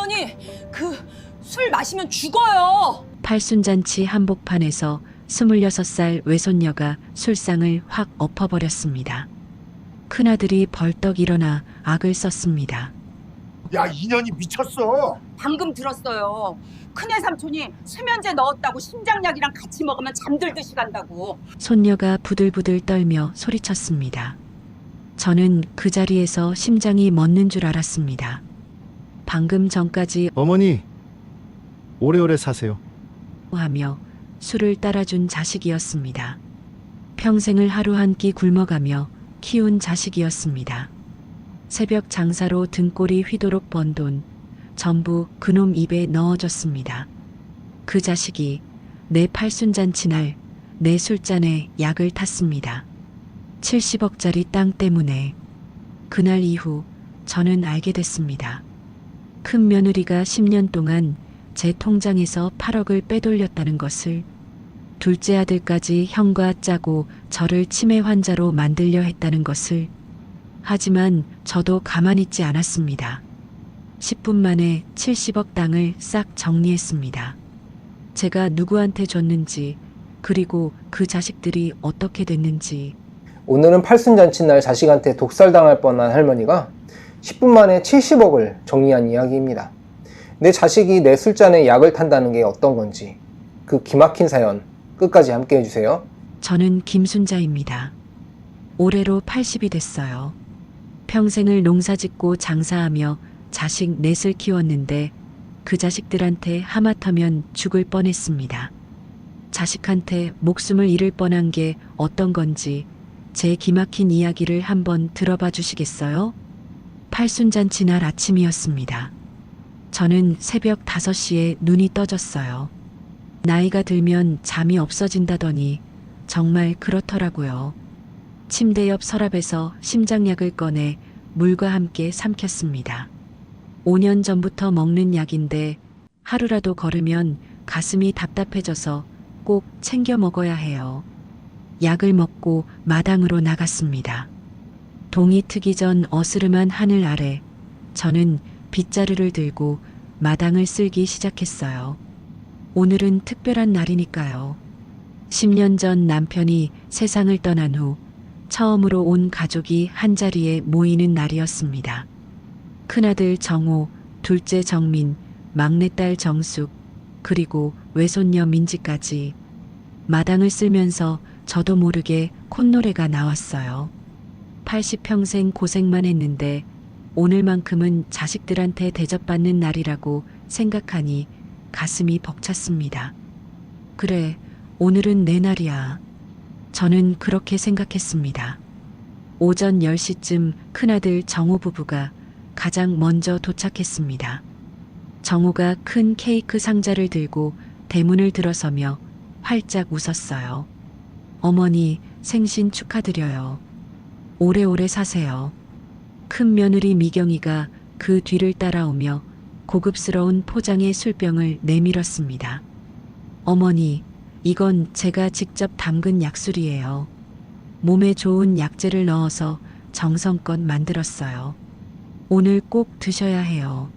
할머니, 술 마시면 죽어요. 팔순잔치 한복판에서 26살 외손녀가 술상을 확 엎어버렸습니다. 큰아들이 벌떡 일어나 악을 썼습니다. 야, 이년이 미쳤어. 방금 들었어요. 큰애 삼촌이 수면제 넣었다고 심장약이랑 같이 먹으면 잠들듯이 간다고. 손녀가 부들부들 떨며 소리쳤습니다. 저는 그 자리에서 심장이 멎는 줄 알았습니다. 방금 전까지 어머니, 오래오래 사세요. 하며 술을 따라준 자식이었습니다. 평생을 하루 한 끼 굶어가며 키운 자식이었습니다. 새벽 장사로 등골이 휘도록 번 돈 전부 그놈 입에 넣어줬습니다. 그 자식이 내 팔순잔치 날 내 술잔에 약을 탔습니다. 70억짜리 땅 때문에. 그날 이후 저는 알게 됐습니다. 큰 며느리가 10년 동안 제 통장에서 8억을 빼돌렸다는 것을. 둘째 아들까지 형과 짜고 저를 치매 환자로 만들려 했다는 것을. 하지만 저도 가만히 있지 않았습니다. 10분 만에 70억 땅을 싹 정리했습니다. 제가 누구한테 줬는지, 그리고 그 자식들이 어떻게 됐는지. 오늘은 팔순잔치날 자식한테 독살당할 뻔한 할머니가 10분 만에 70억을 정리한 이야기입니다. 내 자식이 내 술잔에 약을 탄다는 게 어떤 건지, 그 기막힌 사연 끝까지 함께 해주세요. 저는 김순자입니다. 올해로 80이 됐어요. 평생을 농사짓고 장사하며 자식 넷을 키웠는데 그 자식들한테 하마터면 죽을 뻔했습니다. 자식한테 목숨을 잃을 뻔한 게 어떤 건지 제 기막힌 이야기를 한번 들어봐 주시겠어요? 팔순잔치 날 아침이었습니다. 저는 새벽 5시에 눈이 떠졌어요. 나이가 들면 잠이 없어진다더니 정말 그렇더라고요. 침대 옆 서랍에서 심장약을 꺼내 물과 함께 삼켰습니다. 5년 전부터 먹는 약인데 하루라도 걸으면 가슴이 답답해져서 꼭 챙겨 먹어야 해요. 약을 먹고 마당으로 나갔습니다. 동이 트기 전 어스름한 하늘 아래 저는 빗자루를 들고 마당을 쓸기 시작했어요. 오늘은 특별한 날이니까요. 10년 전 남편이 세상을 떠난 후 처음으로 온 가족이 한자리에 모이는 날이었습니다. 큰아들 정호, 둘째 정민, 막내딸 정숙, 그리고 외손녀 민지까지. 마당을 쓸면서 저도 모르게 콧노래가 나왔어요. 80평생 고생만 했는데 오늘만큼은 자식들한테 대접받는 날이라고 생각하니 가슴이 벅찼습니다. 그래, 오늘은 내 날이야. 저는 그렇게 생각했습니다. 오전 10시쯤 큰아들 정호 부부가 가장 먼저 도착했습니다. 정호가 큰 케이크 상자를 들고 대문을 들어서며 활짝 웃었어요. 어머니, 생신 축하드려요. 오래오래 사세요. 큰 며느리 미경이가 그 뒤를 따라오며 고급스러운 포장의 술병을 내밀었습니다. 어머니, 이건 제가 직접 담근 약술이에요. 몸에 좋은 약재를 넣어서 정성껏 만들었어요. 오늘 꼭 드셔야 해요.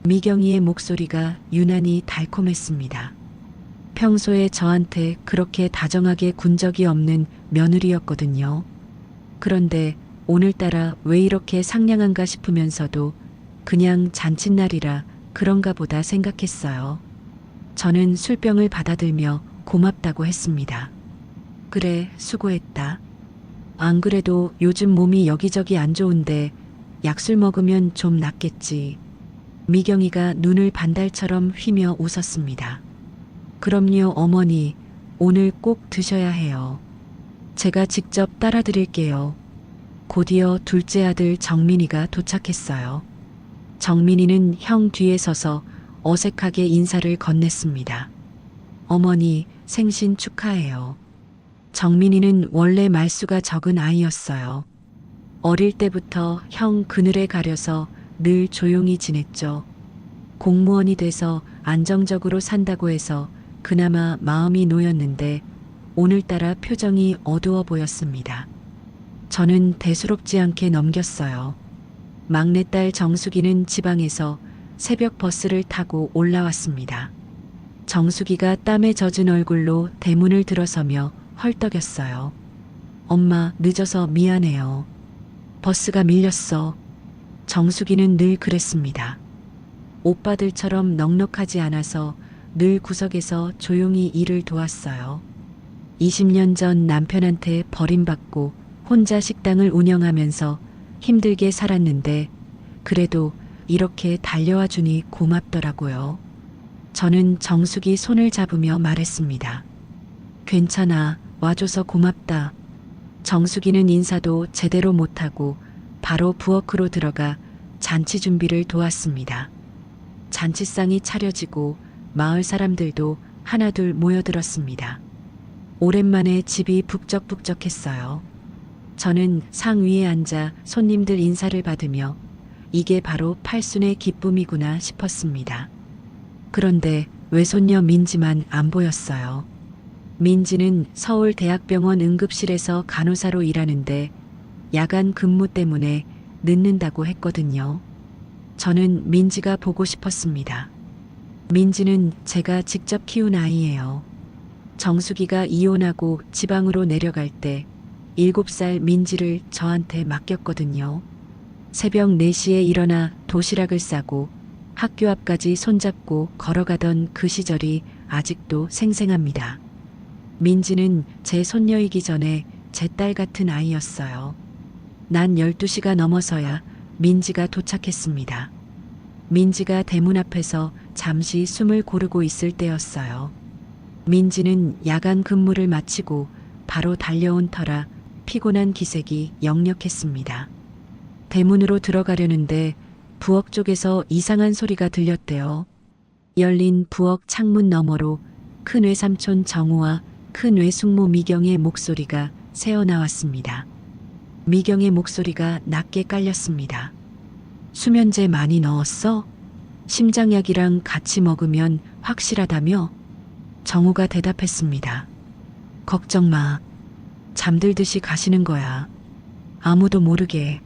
미경이의 목소리가 유난히 달콤했습니다. 평소에 저한테 그렇게 다정하게 군 적이 없는 며느리였거든요. 그런데 오늘따라 왜 이렇게 상냥한가 싶으면서도 그냥 잔칫날이라 그런가 보다 생각했어요. 저는 술병을 받아들며 고맙다고 했습니다. 그래, 수고했다. 안 그래도 요즘 몸이 여기저기 안 좋은데 약술 먹으면 좀 낫겠지. 미경이가 눈을 반달처럼 휘며 웃었습니다. 그럼요, 어머니. 오늘 꼭 드셔야 해요. 제가 직접 따라 드릴게요. 곧이어 둘째 아들 정민이가 도착했어요. 정민이는 형 뒤에 서서 어색하게 인사를 건넸습니다. 어머니, 생신 축하해요. 정민이는 원래 말수가 적은 아이였어요. 어릴 때부터 형 그늘에 가려서 늘 조용히 지냈죠. 공무원이 돼서 안정적으로 산다고 해서 그나마 마음이 놓였는데 오늘따라 표정이 어두워 보였습니다. 저는 대수롭지 않게 넘겼어요. 막내딸 정숙이는 지방에서 새벽 버스를 타고 올라왔습니다. 정수기가 땀에 젖은 얼굴로 대문을 들어서며 헐떡였어요. 엄마, 늦어서 미안해요. 버스가 밀렸어. 정수기는 늘 그랬습니다. 오빠들처럼 넉넉하지 않아서 늘 구석에서 조용히 일을 도왔어요. 20년 전 남편한테 버림받고 혼자 식당을 운영하면서 힘들게 살았는데 그래도 이렇게 달려와 주니 고맙더라고요. 저는 정숙이 손을 잡으며 말했습니다. 괜찮아, 와줘서 고맙다. 정숙이는 인사도 제대로 못하고 바로 부엌으로 들어가 잔치 준비를 도왔습니다. 잔치상이 차려지고 마을 사람들도 하나둘 모여들었습니다. 오랜만에 집이 북적북적했어요. 저는 상 위에 앉아 손님들 인사를 받으며 이게 바로 팔순의 기쁨이구나 싶었습니다. 그런데 외손녀 민지만 안 보였어요. 민지는 서울대학병원 응급실에서 간호사로 일하는데 야간 근무 때문에 늦는다고 했거든요. 저는 민지가 보고 싶었습니다. 민지는 제가 직접 키운 아이예요. 정숙이가 이혼하고 지방으로 내려갈 때 7살 민지를 저한테 맡겼거든요. 새벽 4시에 일어나 도시락을 싸고 학교 앞까지 손잡고 걸어가던 그 시절이 아직도 생생합니다. 민지는 제 손녀이기 전에 제 딸 같은 아이였어요. 난 12시가 넘어서야 민지가 도착했습니다. 민지가 대문 앞에서 잠시 숨을 고르고 있을 때였어요. 민지는 야간 근무를 마치고 바로 달려온 터라 피곤한 기색이 역력했습니다. 대문으로 들어가려는데 부엌 쪽에서 이상한 소리가 들렸대요. 열린 부엌 창문 너머로 큰 외삼촌 정우와 큰 외숙모 미경의 목소리가 새어나왔습니다. 미경의 목소리가 낮게 깔렸습니다. 수면제 많이 넣었어? 심장약이랑 같이 먹으면 확실하다며? 정우가 대답했습니다. 걱정 마. 잠들듯이 가시는 거야. 아무도 모르게.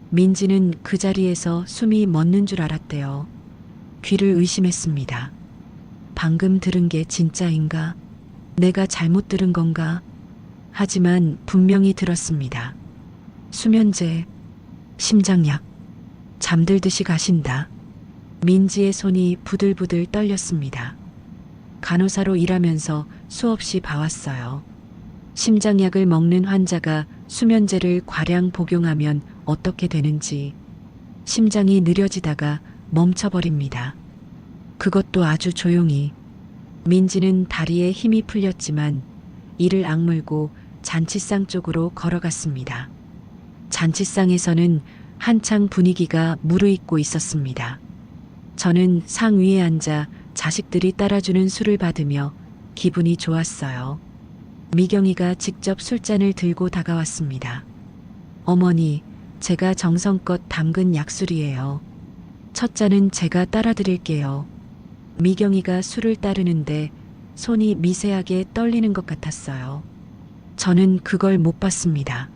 민지는 그 자리에서 숨이 멎는 줄 알았대요. 귀를 의심했습니다. 방금 들은 게 진짜인가? 내가 잘못 들은 건가? 하지만 분명히 들었습니다. 수면제, 심장약, 잠들듯이 가신다. 민지의 손이 부들부들 떨렸습니다. 간호사로 일하면서 수없이 봐왔어요. 심장약을 먹는 환자가 수면제를 과량 복용하면 어떻게 되는지. 심장이 느려지다가 멈춰버립니다. 그것도 아주 조용히. 민지는 다리에 힘이 풀렸지만 이를 악물고 잔치상 쪽으로 걸어갔습니다. 잔치상에서는 한창 분위기가 무르익고 있었습니다. 저는 상 위에 앉아 자식들이 따라주는 술을 받으며 기분이 좋았어요. 미경이가 직접 술잔을 들고 다가왔습니다. 어머니, 제가 정성껏 담근 약술이에요. 첫 잔은 제가 따라 드릴게요. 미경이가 술을 따르는데 손이 미세하게 떨리는 것 같았어요. 저는 그걸 못 봤습니다.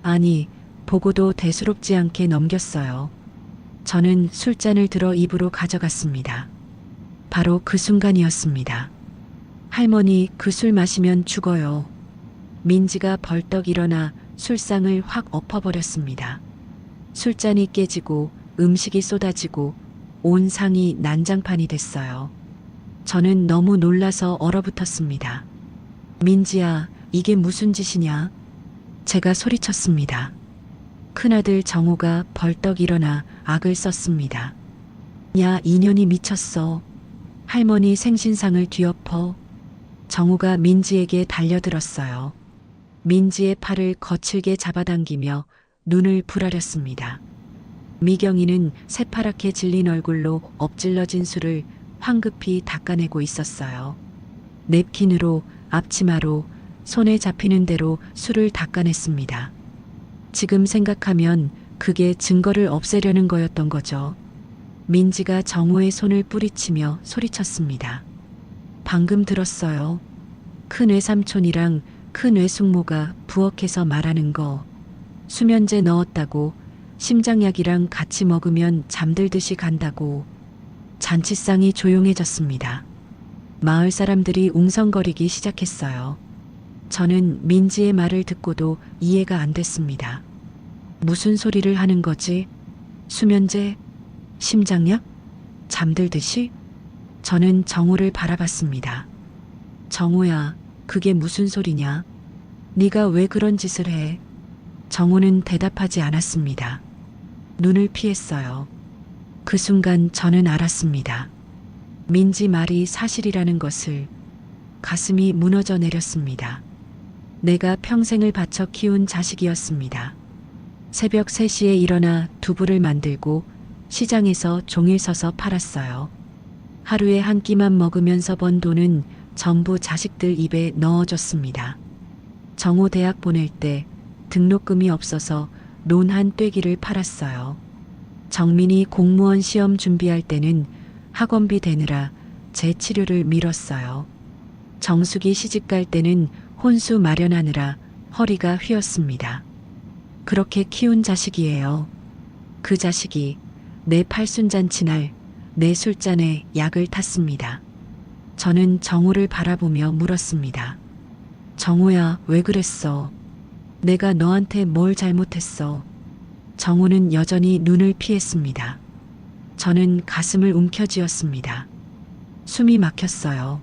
아니, 보고도 대수롭지 않게 넘겼어요. 저는 술잔을 들어 입으로 가져갔습니다. 바로 그 순간이었습니다. 할머니, 그 술 마시면 죽어요. 민지가 벌떡 일어나 술상을 확 엎어버렸습니다. 술잔이 깨지고 음식이 쏟아지고 온 상이 난장판이 됐어요. 저는 너무 놀라서 얼어붙었습니다. 민지야, 이게 무슨 짓이냐? 제가 소리쳤습니다. 큰아들 정우가 벌떡 일어나 악을 썼습니다. 야, 이년이 미쳤어. 할머니 생신상을 뒤엎어. 정우가 민지에게 달려들었어요. 민지의 팔을 거칠게 잡아당기며 눈을 부라렸습니다. 미경이는 새파랗게 질린 얼굴로 엎질러진 술을 황급히 닦아내고 있었어요. 냅킨으로, 앞치마로, 손에 잡히는 대로 술을 닦아냈습니다. 지금 생각하면 그게 증거를 없애려는 거였던 거죠. 민지가 정우의 손을 뿌리치며 소리쳤습니다. 방금 들었어요. 큰 외삼촌이랑 큰 외숙모가 부엌에서 말하는 거. 수면제 넣었다고, 심장약이랑 같이 먹으면 잠들듯이 간다고. 잔치상이 조용해졌습니다. 마을 사람들이 웅성거리기 시작했어요. 저는 민지의 말을 듣고도 이해가 안 됐습니다. 무슨 소리를 하는 거지? 수면제? 심장약? 잠들듯이? 저는 정우를 바라봤습니다. 정우야, 그게 무슨 소리냐? 네가 왜 그런 짓을 해? 정우는 대답하지 않았습니다. 눈을 피했어요. 그 순간 저는 알았습니다. 민지 말이 사실이라는 것을. 가슴이 무너져 내렸습니다. 내가 평생을 바쳐 키운 자식이었습니다. 새벽 3시에 일어나 두부를 만들고 시장에서 종일 서서 팔았어요. 하루에 한 끼만 먹으면서 번 돈은 전부 자식들 입에 넣어줬습니다. 정호 대학 보낼 때 등록금이 없어서 논 한 떼기를 팔았어요. 정민이 공무원 시험 준비할 때는 학원비 대느라 제 치료를 미뤘어요. 정숙이 시집갈 때는 혼수 마련하느라 허리가 휘었습니다. 그렇게 키운 자식이에요. 그 자식이 내 팔순잔치 날 내 술잔에 약을 탔습니다. 저는 정우를 바라보며 물었습니다. 정우야, 왜 그랬어? 내가 너한테 뭘 잘못했어? 정우는 여전히 눈을 피했습니다. 저는 가슴을 움켜쥐었습니다. 숨이 막혔어요.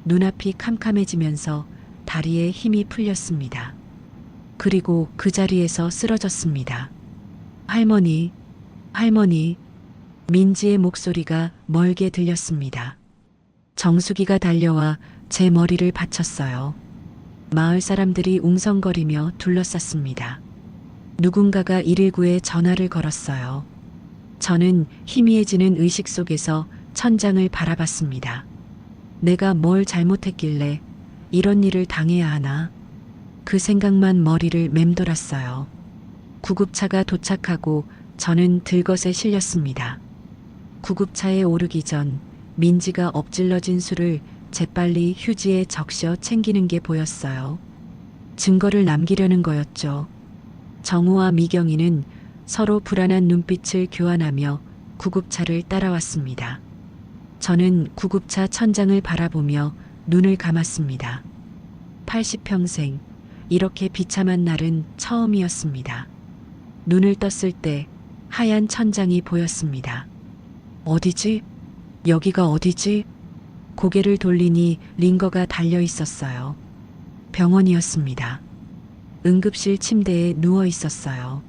눈앞이 캄캄해지면서 다리에 힘이 풀렸습니다. 그리고 그 자리에서 쓰러졌습니다. 할머니, 할머니. 민지의 목소리가 멀게 들렸습니다. 정수기가 달려와 제 머리를 받쳤어요. 마을 사람들이 웅성거리며 둘러쌌습니다. 누군가가 119에 전화를 걸었어요. 저는 희미해지는 의식 속에서 천장을 바라봤습니다. 내가 뭘 잘못했길래 이런 일을 당해야 하나? 그 생각만 머리를 맴돌았어요. 구급차가 도착하고 저는 들것에 실렸습니다. 구급차에 오르기 전 민지가 엎질러진 술을 재빨리 휴지에 적셔 챙기는 게 보였어요. 증거를 남기려는 거였죠. 정우와 미경이는 서로 불안한 눈빛을 교환하며 구급차를 따라왔습니다. 저는 구급차 천장을 바라보며 눈을 감았습니다. 80평생 이렇게 비참한 날은 처음이었습니다. 눈을 떴을 때 하얀 천장이 보였습니다. 어디지? 여기가 어디지? 고개를 돌리니 링거가 달려 있었어요. 병원이었습니다. 응급실 침대에 누워 있었어요.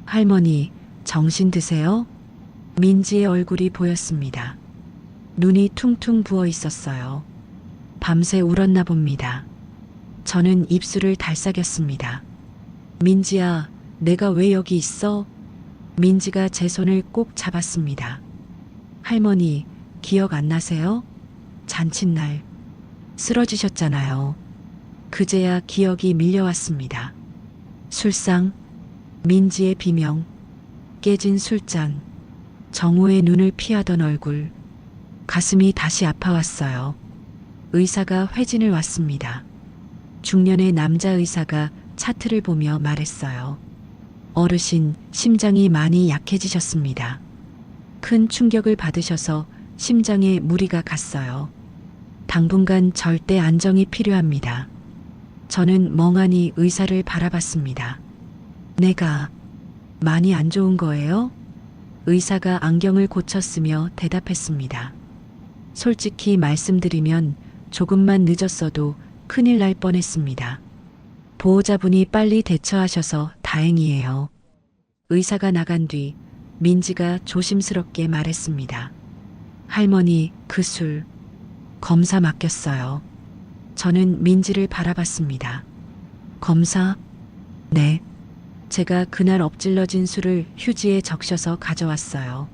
할머니, 정신 드세요? 민지의 얼굴이 보였습니다. 눈이 퉁퉁 부어 있었어요. 밤새 울었나 봅니다. 저는 입술을 달싹였습니다. 민지야, 내가 왜 여기 있어? 민지가 제 손을 꼭 잡았습니다. 할머니, 기억 안 나세요? 잔칫날 쓰러지셨잖아요. 그제야 기억이 밀려왔습니다. 술상, 민지의 비명, 깨진 술잔, 정우의 눈을 피하던 얼굴, 가슴이 다시 아파왔어요. 의사가 회진을 왔습니다. 중년의 남자 의사가 차트를 보며 말했어요. 어르신, 심장이 많이 약해지셨습니다. 큰 충격을 받으셔서 심장에 무리가 갔어요. 당분간 절대 안정이 필요합니다. 저는 멍하니 의사를 바라봤습니다. 내가 많이 안 좋은 거예요? 의사가 안경을 고쳤으며 대답했습니다. 솔직히 말씀드리면 조금만 늦었어도 큰일 날 뻔했습니다. 보호자분이 빨리 대처하셔서 다행이에요. 의사가 나간 뒤 민지가 조심스럽게 말했습니다. 할머니, 그 술, 검사 맡겼어요. 저는 민지를 바라봤습니다. 검사? 네. 제가 그날 엎질러진 술을 휴지에 적셔서 가져왔어요.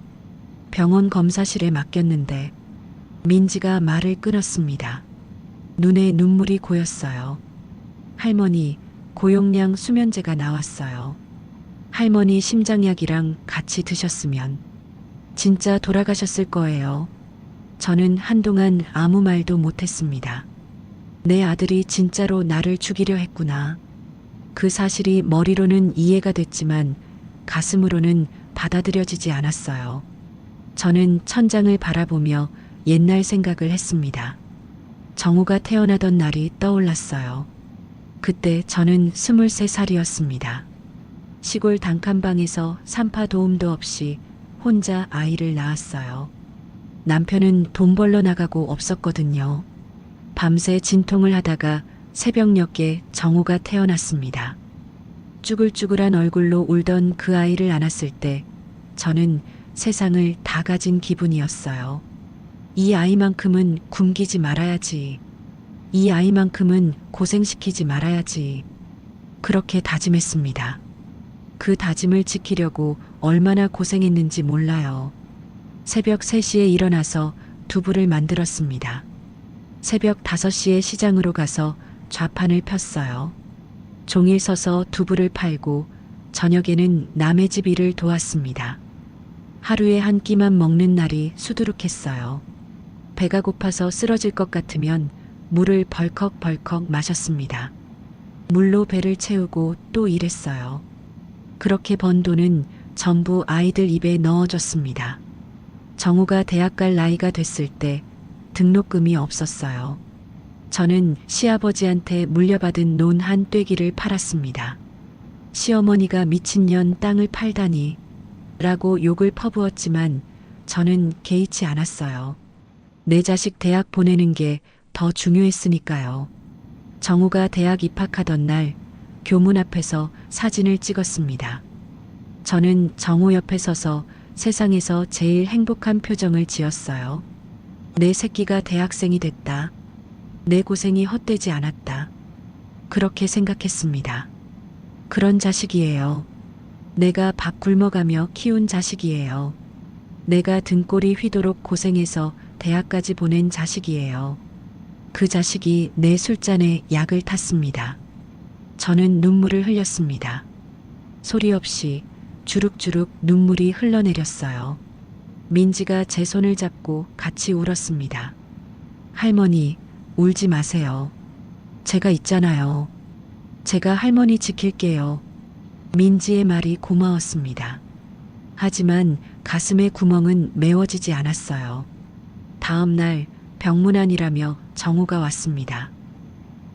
병원 검사실에 맡겼는데 민지가 말을 끊었습니다. 눈에 눈물이 고였어요. 할머니, 고용량 수면제가 나왔어요. 할머니 심장약이랑 같이 드셨으면 진짜 돌아가셨을 거예요. 저는 한동안 아무 말도 못했습니다. 내 아들이 진짜로 나를 죽이려 했구나. 그 사실이 머리로는 이해가 됐지만 가슴으로는 받아들여지지 않았어요. 저는 천장을 바라보며 옛날 생각을 했습니다. 정우가 태어나던 날이 떠올랐어요. 그때 저는 23살이었습니다. 시골 단칸방에서 산파 도움도 없이 혼자 아이를 낳았어요. 남편은 돈 벌러 나가고 없었거든요. 밤새 진통을 하다가 새벽녘에 정우가 태어났습니다. 쭈글쭈글한 얼굴로 울던 그 아이를 안았을 때 저는 세상을 다 가진 기분이었어요. 이 아이만큼은 굶기지 말아야지. 이 아이만큼은 고생시키지 말아야지. 그렇게 다짐했습니다. 그 다짐을 지키려고 얼마나 고생했는지 몰라요. 새벽 3시에 일어나서 두부를 만들었습니다. 새벽 5시에 시장으로 가서 좌판을 폈어요. 종일 서서 두부를 팔고 저녁에는 남의 집 일을 도왔습니다. 하루에 한 끼만 먹는 날이 수두룩했어요. 배가 고파서 쓰러질 것 같으면 물을 벌컥벌컥 마셨습니다. 물로 배를 채우고 또 일했어요. 그렇게 번 돈은 전부 아이들 입에 넣어줬습니다. 정우가 대학 갈 나이가 됐을 때 등록금이 없었어요. 저는 시아버지한테 물려받은 논 한 떼기를 팔았습니다. 시어머니가 미친년 땅을 팔다니 라고 욕을 퍼부었지만 저는 개의치 않았어요. 내 자식 대학 보내는 게 더 중요했으니까요. 정우가 대학 입학하던 날 교문 앞에서 사진을 찍었습니다. 저는 정우 옆에 서서 세상에서 제일 행복한 표정을 지었어요. 내 새끼가 대학생이 됐다. 내 고생이 헛되지 않았다. 그렇게 생각했습니다. 그런 자식이에요. 내가 밥 굶어가며 키운 자식이에요. 내가 등골이 휘도록 고생해서 대학까지 보낸 자식이에요. 그 자식이 내 술잔에 약을 탔습니다. 저는 눈물을 흘렸습니다. 소리 없이 주룩주룩 눈물이 흘러내렸어요. 민지가 제 손을 잡고 같이 울었습니다. 할머니, 울지 마세요. 제가 있잖아요. 제가 할머니 지킬게요. 민지의 말이 고마웠습니다. 하지만 가슴의 구멍은 메워지지 않았어요. 다음 날 병문안이라며 정우가 왔습니다.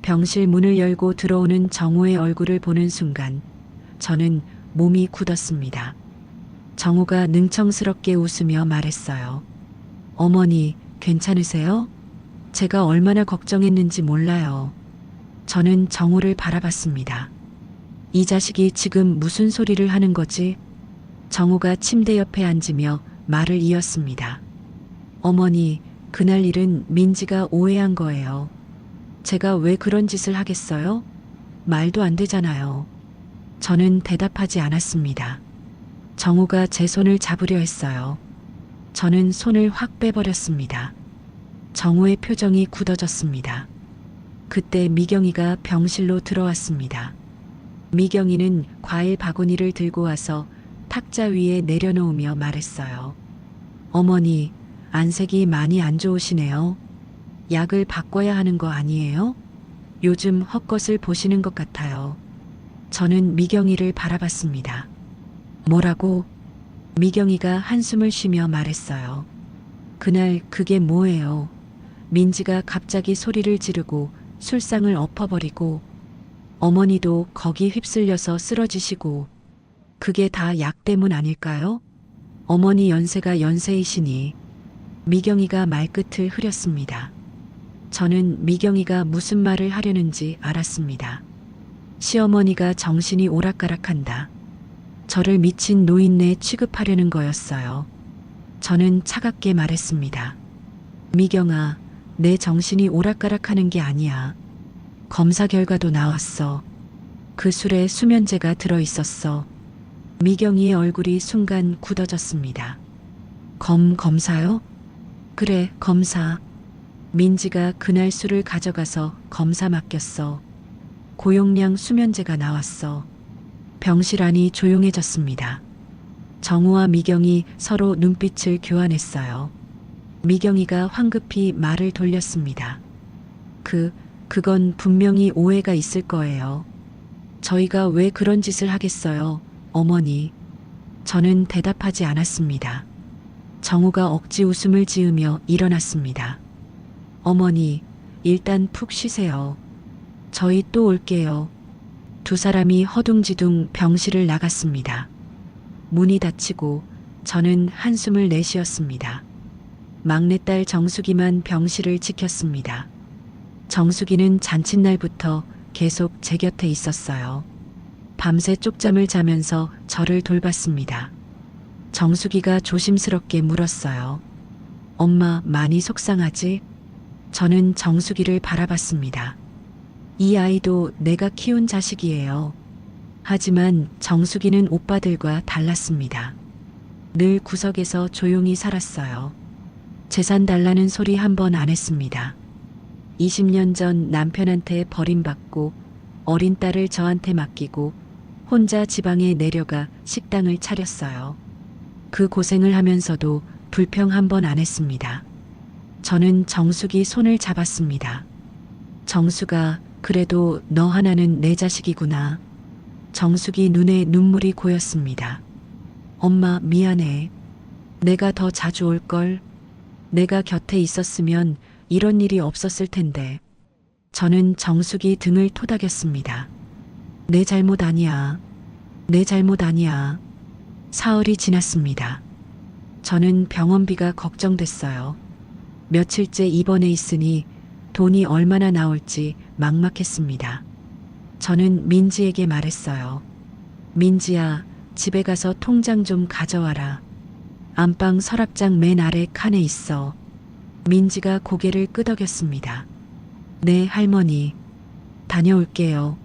병실 문을 열고 들어오는 정우의 얼굴을 보는 순간 저는 몸이 굳었습니다. 정우가 능청스럽게 웃으며 말했어요. 어머니, 괜찮으세요? 제가 얼마나 걱정했는지 몰라요. 저는 정우를 바라봤습니다. 이 자식이 지금 무슨 소리를 하는 거지? 정우가 침대 옆에 앉으며 말을 이었습니다. 어머니, 그날 일은 민지가 오해한 거예요. 제가 왜 그런 짓을 하겠어요? 말도 안 되잖아요. 저는 대답하지 않았습니다. 정우가 제 손을 잡으려 했어요. 저는 손을 확 빼버렸습니다. 정우의 표정이 굳어졌습니다. 그때 미경이가 병실로 들어왔습니다. 미경이는 과일 바구니를 들고 와서 탁자 위에 내려놓으며 말했어요. 어머니, 안색이 많이 안 좋으시네요. 약을 바꿔야 하는 거 아니에요? 요즘 헛것을 보시는 것 같아요. 저는 미경이를 바라봤습니다. 뭐라고? 미경이가 한숨을 쉬며 말했어요. 그날 그게 뭐예요? 민지가 갑자기 소리를 지르고 술상을 엎어버리고 어머니도 거기 휩쓸려서 쓰러지시고 그게 다 약 때문 아닐까요? 어머니 연세가 연세이시니 미경이가 말끝을 흐렸습니다. 저는 미경이가 무슨 말을 하려는지 알았습니다. 시어머니가 정신이 오락가락한다. 저를 미친 노인네 취급하려는 거였어요. 저는 차갑게 말했습니다. 미경아, 내 정신이 오락가락하는 게 아니야. 검사 결과도 나왔어. 그 술에 수면제가 들어있었어. 미경이의 얼굴이 순간 굳어졌습니다. 검사요? 그래, 검사. 민지가 그날 술을 가져가서 검사 맡겼어. 고용량 수면제가 나왔어. 병실 안이 조용해졌습니다. 정우와 미경이 서로 눈빛을 교환했어요. 미경이가 황급히 말을 돌렸습니다. 그건 분명히 오해가 있을 거예요. 저희가 왜 그런 짓을 하겠어요, 어머니. 저는 대답하지 않았습니다. 정우가 억지 웃음을 지으며 일어났습니다. 어머니, 일단 푹 쉬세요. 저희 또 올게요. 두 사람이 허둥지둥 병실을 나갔습니다. 문이 닫히고 저는 한숨을 내쉬었습니다. 막내딸 정숙이만 병실을 지켰습니다. 정숙이는 잔칫날부터 계속 제 곁에 있었어요. 밤새 쪽잠을 자면서 저를 돌봤습니다. 정숙이가 조심스럽게 물었어요. 엄마 많이 속상하지? 저는 정숙이를 바라봤습니다. 이 아이도 내가 키운 자식이에요. 하지만 정숙이는 오빠들과 달랐습니다. 늘 구석에서 조용히 살았어요. 재산 달라는 소리 한 번 안 했습니다. 20년 전 남편한테 버림받고 어린 딸을 저한테 맡기고 혼자 지방에 내려가 식당을 차렸어요. 그 고생을 하면서도 불평 한 번 안 했습니다. 저는 정숙이 손을 잡았습니다. 정숙아, 그래도 너 하나는 내 자식이구나. 정숙이 눈에 눈물이 고였습니다. 엄마, 미안해. 내가 더 자주 올걸. 내가 곁에 있었으면 이런 일이 없었을 텐데. 저는 정숙이 등을 토닥였습니다. 내 잘못 아니야. 내 잘못 아니야. 사흘이 지났습니다. 저는 병원비가 걱정됐어요. 며칠째 입원해 있으니 돈이 얼마나 나올지 막막했습니다. 저는 민지에게 말했어요. 민지야, 집에 가서 통장 좀 가져와라. 안방 서랍장 맨 아래 칸에 있어. 민지가 고개를 끄덕였습니다. 네, 할머니. 다녀올게요.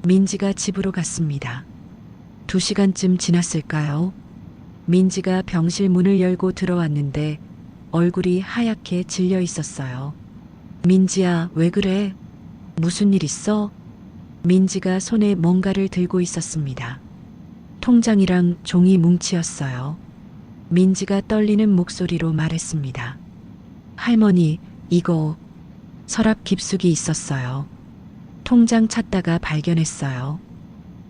민지가 집으로 갔습니다. 2시간쯤 지났을까요? 민지가 병실 문을 열고 들어왔는데 얼굴이 하얗게 질려 있었어요. 민지야, 왜 그래? 무슨 일 있어? 민지가 손에 뭔가를 들고 있었습니다. 통장이랑 종이 뭉치였어요. 민지가 떨리는 목소리로 말했습니다. 할머니, 이거 서랍 깊숙이 있었어요. 통장 찾다가 발견했어요.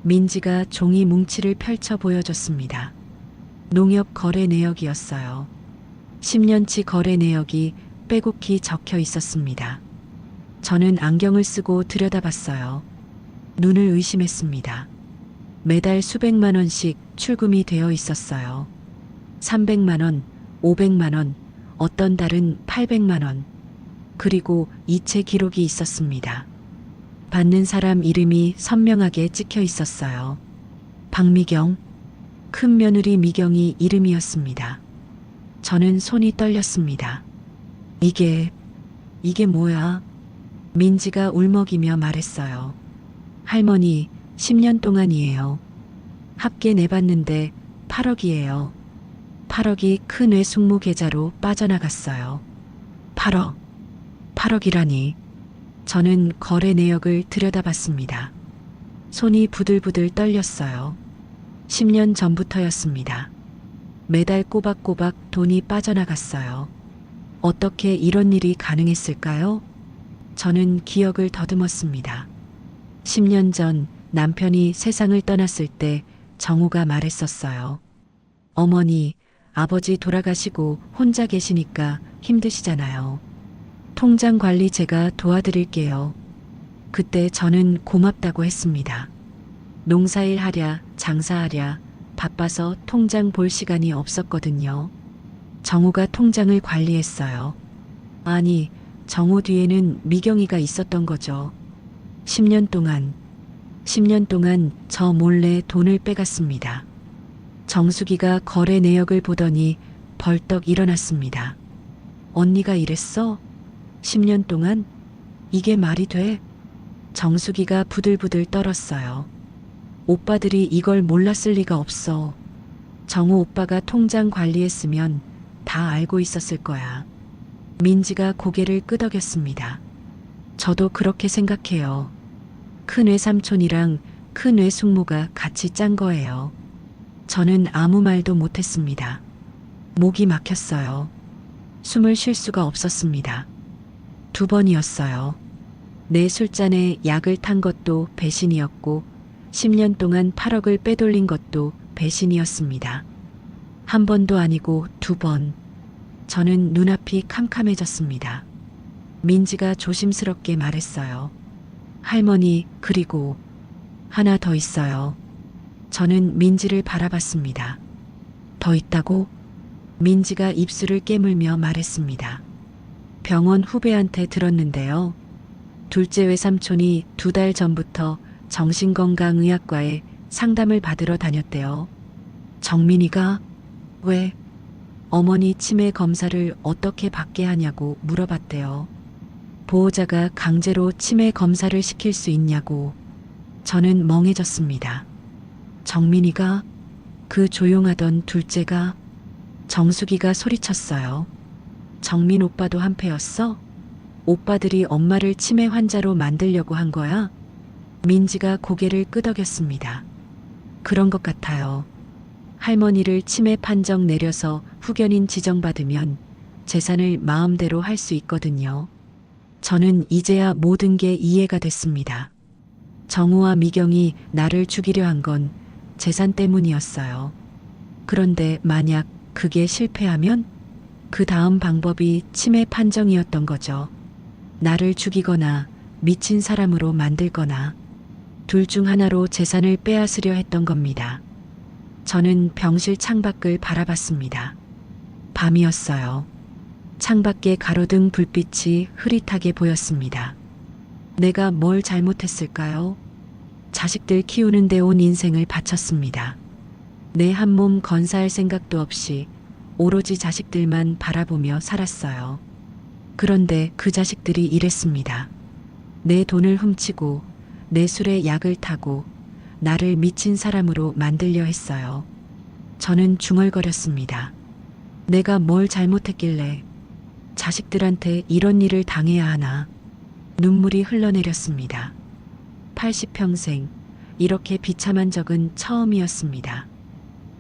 민지가 종이 뭉치를 펼쳐 보여줬습니다. 농협 거래 내역이었어요. 10년치 거래 내역이 빼곡히 적혀 있었습니다. 저는 안경을 쓰고 들여다봤어요. 눈을 의심했습니다. 매달 수백만 원씩 출금이 되어 있었어요. 300만 원, 500만 원, 어떤 달은 800만 원. 그리고 이체 기록이 있었습니다. 받는 사람 이름이 선명하게 찍혀 있었어요. 박미경, 큰 며느리 미경이 이름이었습니다. 저는 손이 떨렸습니다. 이게 뭐야? 민지가 울먹이며 말했어요. 할머니, 10년 동안이에요. 합계 내봤는데 8억이에요. 8억이 큰 외숙모 계좌로 빠져나갔어요. 8억이라니. 저는 거래 내역을 들여다봤습니다. 손이 부들부들 떨렸어요. 10년 전부터였습니다. 매달 꼬박꼬박 돈이 빠져나갔어요. 어떻게 이런 일이 가능했을까요? 저는 기억을 더듬었습니다. 10년 전 남편이 세상을 떠났을 때 정우가 말했었어요. 어머니, 아버지 돌아가시고 혼자 계시니까 힘드시잖아요. 통장 관리 제가 도와드릴게요. 그때 저는 고맙다고 했습니다. 농사일 하랴, 장사하랴, 바빠서 통장 볼 시간이 없었거든요. 정우가 통장을 관리했어요. 아니, 정우 뒤에는 미경이가 있었던 거죠. 10년 동안 저 몰래 돈을 빼갔습니다. 정숙이가 거래 내역을 보더니 벌떡 일어났습니다. 언니가 이랬어? 10년 동안? 이게 말이 돼? 정숙이가 부들부들 떨었어요. 오빠들이 이걸 몰랐을 리가 없어. 정우 오빠가 통장 관리했으면 다 알고 있었을 거야. 민지가 고개를 끄덕였습니다. 저도 그렇게 생각해요. 큰 외삼촌이랑 큰 외숙모가 같이 짠 거예요. 저는 아무 말도 못했습니다. 목이 막혔어요. 숨을 쉴 수가 없었습니다. 2번이었어요. 내 술잔에 약을 탄 것도 배신이었고 10년 동안 8억을 빼돌린 것도 배신이었습니다. 한 번도 아니고 2번. 저는 눈앞이 캄캄해졌습니다. 민지가 조심스럽게 말했어요. 할머니, 그리고 하나 더 있어요. 저는 민지를 바라봤습니다. 더 있다고? 민지가 입술을 깨물며 말했습니다. 병원 후배한테 들었는데요. 둘째 외삼촌이 2달 전부터 정신건강의학과에 상담을 받으러 다녔대요. 정민이가 왜 어머니 치매 검사를 어떻게 받게 하냐고 물어봤대요. 보호자가 강제로 치매 검사를 시킬 수 있냐고. 저는 멍해졌습니다. 정민이가, 그 조용하던 둘째가. 정수기가 소리쳤어요. 정민 오빠도 한패였어? 오빠들이 엄마를 치매 환자로 만들려고 한 거야? 민지가 고개를 끄덕였습니다. 그런 것 같아요. 할머니를 치매 판정 내려서 후견인 지정받으면 재산을 마음대로 할 수 있거든요. 저는 이제야 모든 게 이해가 됐습니다. 정우와 미경이 나를 죽이려 한 건 재산 때문이었어요. 그런데 만약 그게 실패하면 그 다음 방법이 치매 판정이었던 거죠. 나를 죽이거나 미친 사람으로 만들거나 둘 중 하나로 재산을 빼앗으려 했던 겁니다. 저는 병실 창밖을 바라봤습니다. 밤이었어요. 창밖에 가로등 불빛이 흐릿하게 보였습니다. 내가 뭘 잘못했을까요? 자식들 키우는데 온 인생을 바쳤습니다. 내 한 몸 건사할 생각도 없이 오로지 자식들만 바라보며 살았어요. 그런데 그 자식들이 이랬습니다. 내 돈을 훔치고 내 술에 약을 타고 나를 미친 사람으로 만들려 했어요. 저는 중얼거렸습니다. 내가 뭘 잘못했길래 자식들한테 이런 일을 당해야 하나. 눈물이 흘러내렸습니다. 80평생 이렇게 비참한 적은 처음이었습니다.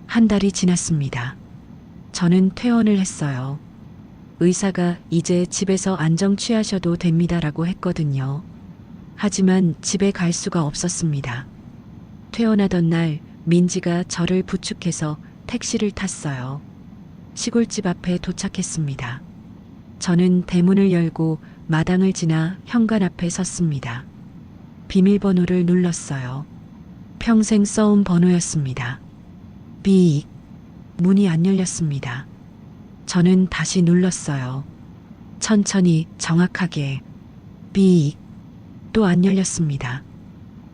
한 달이 지났습니다. 저는 퇴원을 했어요. 의사가 이제 집에서 안정 취하셔도 됩니다라고 했거든요. 하지만 집에 갈 수가 없었습니다. 퇴원하던 날 민지가 저를 부축해서 택시를 탔어요. 시골집 앞에 도착했습니다. 저는 대문을 열고 마당을 지나 현관 앞에 섰습니다. 비밀번호를 눌렀어요. 평생 써온 번호였습니다. 삐. 문이 안 열렸습니다. 저는 다시 눌렀어요. 천천히 정확하게. 삐. 또 안 열렸습니다.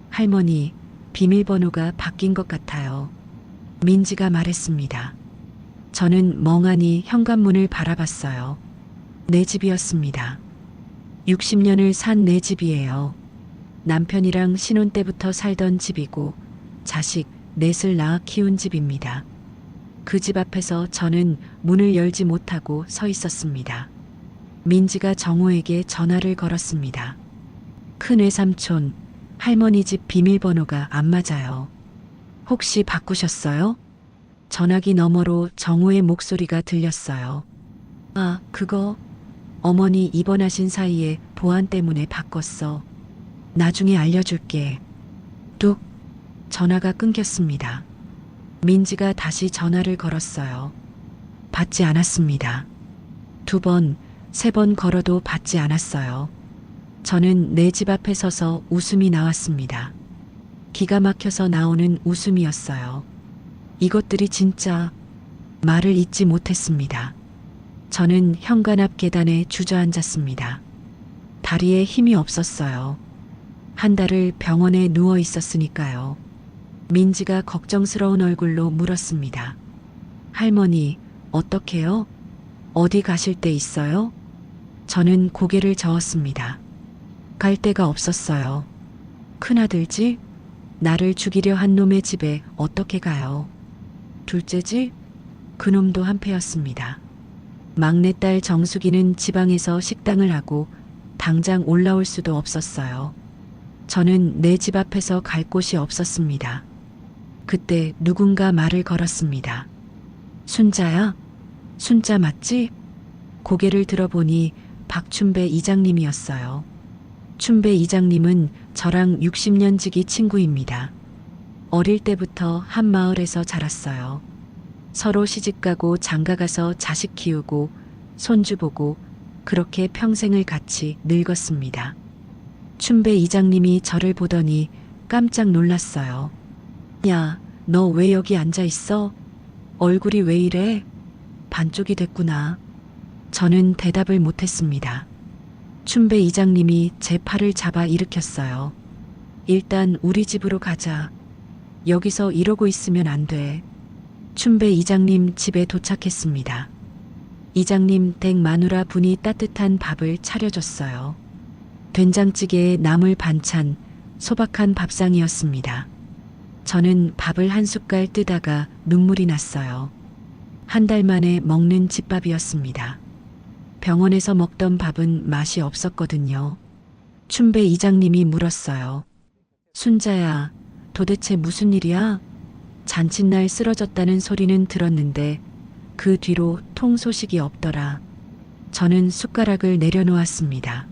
할머니, 비밀번호가 바뀐 것 같아요. 민지가 말했습니다. 저는 멍하니 현관문을 바라봤어요. 내 집이었습니다. 60년을 산 내 집이에요. 남편이랑 신혼 때부터 살던 집이고 자식 넷을 낳아 키운 집입니다. 그 집 앞에서 저는 문을 열지 못하고 서 있었습니다. 민지가 정우에게 전화를 걸었습니다. 큰 외삼촌, 할머니 집 비밀번호가 안 맞아요. 혹시 바꾸셨어요? 전화기 너머로 정우의 목소리가 들렸어요. 아, 그거 어머니 입원하신 사이에 보안 때문에 바꿨어. 나중에 알려줄게. 뚝. 전화가 끊겼습니다. 민지가 다시 전화를 걸었어요. 받지 않았습니다. 2번, 3번 걸어도 받지 않았어요. 저는 내 집 앞에 서서 웃음이 나왔습니다. 기가 막혀서 나오는 웃음이었어요. 이것들이 진짜. 말을 잇지 못했습니다. 저는 현관 앞 계단에 주저앉았습니다. 다리에 힘이 없었어요. 한 달을 병원에 누워 있었으니까요. 민지가 걱정스러운 얼굴로 물었습니다. 할머니, 어떡해요? 어디 가실 데 있어요? 저는 고개를 저었습니다. 갈 데가 없었어요. 큰아들 집? 나를 죽이려 한 놈의 집에 어떻게 가요? 둘째 집? 그놈도 한패였습니다. 막내딸 정수기는 지방에서 식당을 하고 당장 올라올 수도 없었어요. 저는 내 집 앞에서 갈 곳이 없었습니다. 그때 누군가 말을 걸었습니다. 순자야? 순자 맞지? 고개를 들어보니 박춘배 이장님이었어요. 춘배 이장님은 저랑 60년 지기 친구입니다. 어릴 때부터 한 마을에서 자랐어요. 서로 시집가고 장가가서 자식 키우고 손주 보고 그렇게 평생을 같이 늙었습니다. 춘배 이장님이 저를 보더니 깜짝 놀랐어요. 야, 너 왜 여기 앉아 있어? 얼굴이 왜 이래? 반쪽이 됐구나. 저는 대답을 못했습니다. 춘배 이장님이 제 팔을 잡아 일으켰어요. 일단 우리 집으로 가자. 여기서 이러고 있으면 안 돼. 춘배 이장님 집에 도착했습니다. 이장님 댁 마누라 분이 따뜻한 밥을 차려줬어요. 된장찌개에 나물 반찬, 소박한 밥상이었습니다. 저는 밥을 한 숟갈 뜨다가 눈물이 났어요. 한 달 만에 먹는 집밥이었습니다. 병원에서 먹던 밥은 맛이 없었거든요. 춘배 이장님이 물었어요. 순자야, 도대체 무슨 일이야? 잔칫날 쓰러졌다는 소리는 들었는데 그 뒤로 통 소식이 없더라. 저는 숟가락을 내려놓았습니다.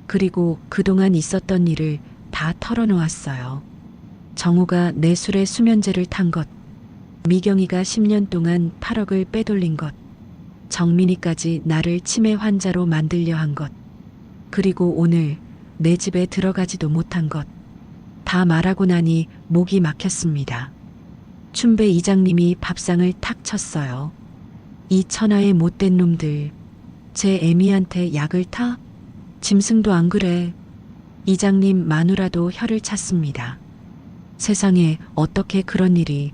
그리고 그동안 있었던 일을 다 털어놓았어요. 정우가 내 술에 수면제를 탄 것, 미경이가 10년 동안 8억을 빼돌린 것, 정민이까지 나를 치매 환자로 만들려 한 것, 그리고 오늘 내 집에 들어가지도 못한 것, 다 말하고 나니 목이 막혔습니다. 춘배 이장님이 밥상을 탁 쳤어요. 이 천하의 못된 놈들, 제 애미한테 약을 타? 짐승도 안 그래. 이장님 마누라도 혀를 찼습니다. 세상에 어떻게 그런 일이.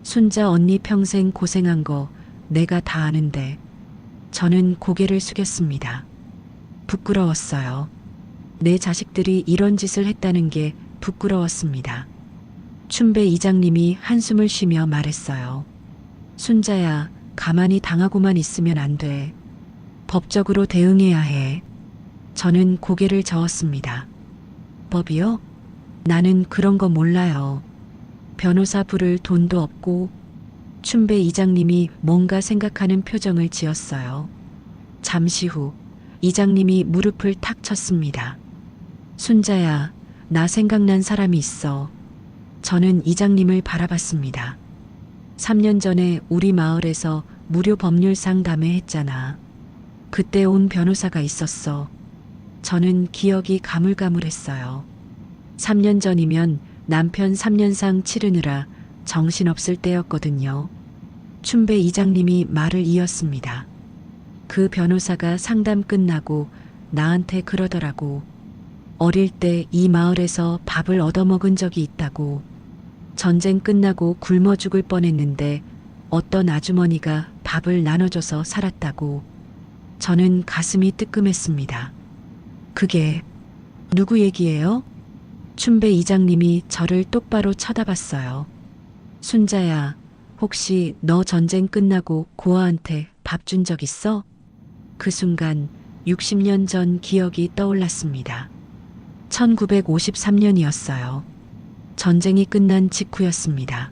순자 언니 평생 고생한 거 내가 다 아는데. 저는 고개를 숙였습니다. 부끄러웠어요. 내 자식들이 이런 짓을 했다는 게 부끄러웠습니다. 춘배 이장님이 한숨을 쉬며 말했어요. 순자야, 가만히 당하고만 있으면 안 돼. 법적으로 대응해야 해. 저는 고개를 저었습니다. 법이요? 나는 그런 거 몰라요. 변호사 부를 돈도 없고. 춘배 이장님이 뭔가 생각하는 표정을 지었어요. 잠시 후 이장님이 무릎을 탁 쳤습니다. 순자야, 나 생각난 사람이 있어. 저는 이장님을 바라봤습니다. 3년 전에 우리 마을에서 무료 법률 상담회 했잖아. 그때 온 변호사가 있었어. 저는 기억이 가물가물했어요. 3년 전이면 남편 3년상 치르느라 정신없을 때였거든요. 춘배 이장님이 말을 이었습니다. 그 변호사가 상담 끝나고 나한테 그러더라고. 어릴 때 이 마을에서 밥을 얻어먹은 적이 있다고. 전쟁 끝나고 굶어 죽을 뻔했는데 어떤 아주머니가 밥을 나눠줘서 살았다고. 저는 가슴이 뜨끔했습니다. 그게 누구 얘기예요? 춘배 이장님이 저를 똑바로 쳐다봤어요. 순자야, 혹시 너 전쟁 끝나고 고아한테 밥 준 적 있어? 그 순간 60년 전 기억이 떠올랐습니다. 1953년이었어요. 전쟁이 끝난 직후였습니다.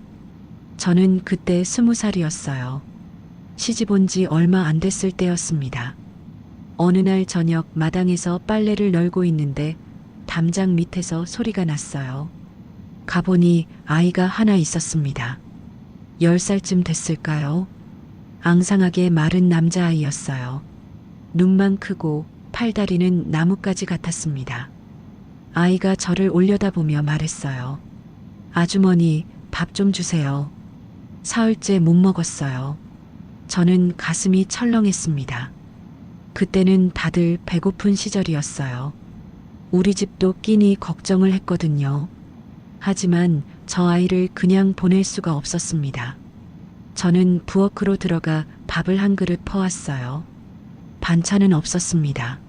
저는 그때 20살이었어요. 시집 온 지 얼마 안 됐을 때였습니다. 어느 날 저녁 마당에서 빨래를 널고 있는데 담장 밑에서 소리가 났어요. 가보니 아이가 하나 있었습니다. 10살쯤 됐을까요? 앙상하게 마른 남자아이였어요. 눈만 크고 팔다리는 나뭇가지 같았습니다. 아이가 저를 올려다보며 말했어요. 아주머니, 밥 좀 주세요. 사흘째 못 먹었어요. 저는 가슴이 철렁했습니다. 그때는 다들 배고픈 시절이었어요. 우리 집도 끼니 걱정을 했거든요. 하지만 저 아이를 그냥 보낼 수가 없었습니다. 저는 부엌으로 들어가 밥을 한 그릇 퍼왔어요. 반찬은 없었습니다.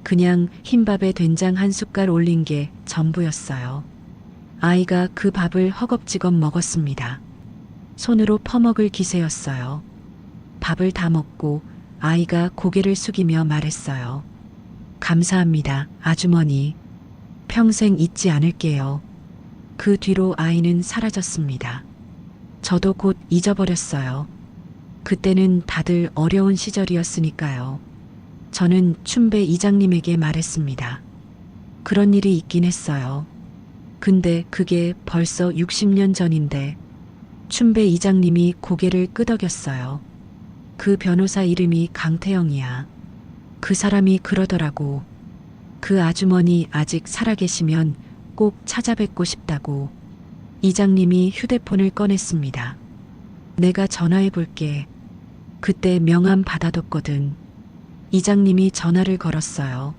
그냥 흰밥에 된장 한 숟갈 올린 게 전부였어요. 아이가 그 밥을 허겁지겁 먹었습니다. 손으로 퍼먹을 기세였어요. 밥을 다 먹고 아이가 고개를 숙이며 말했어요. 감사합니다, 아주머니. 평생 잊지 않을게요. 그 뒤로 아이는 사라졌습니다. 저도 곧 잊어버렸어요. 그때는 다들 어려운 시절이었으니까요. 저는 춘배 이장님에게 말했습니다. 그런 일이 있긴 했어요. 근데 그게 벌써 60년 전인데. 춘배 이장님이 고개를 끄덕였어요. 그 변호사 이름이 강태영이야. 그 사람이 그러더라고. 그 아주머니 아직 살아계시면 꼭 찾아뵙고 싶다고. 이장님이 휴대폰을 꺼냈습니다. 내가 전화해 볼게. 그때 명함 받아뒀거든. 이장님이 전화를 걸었어요.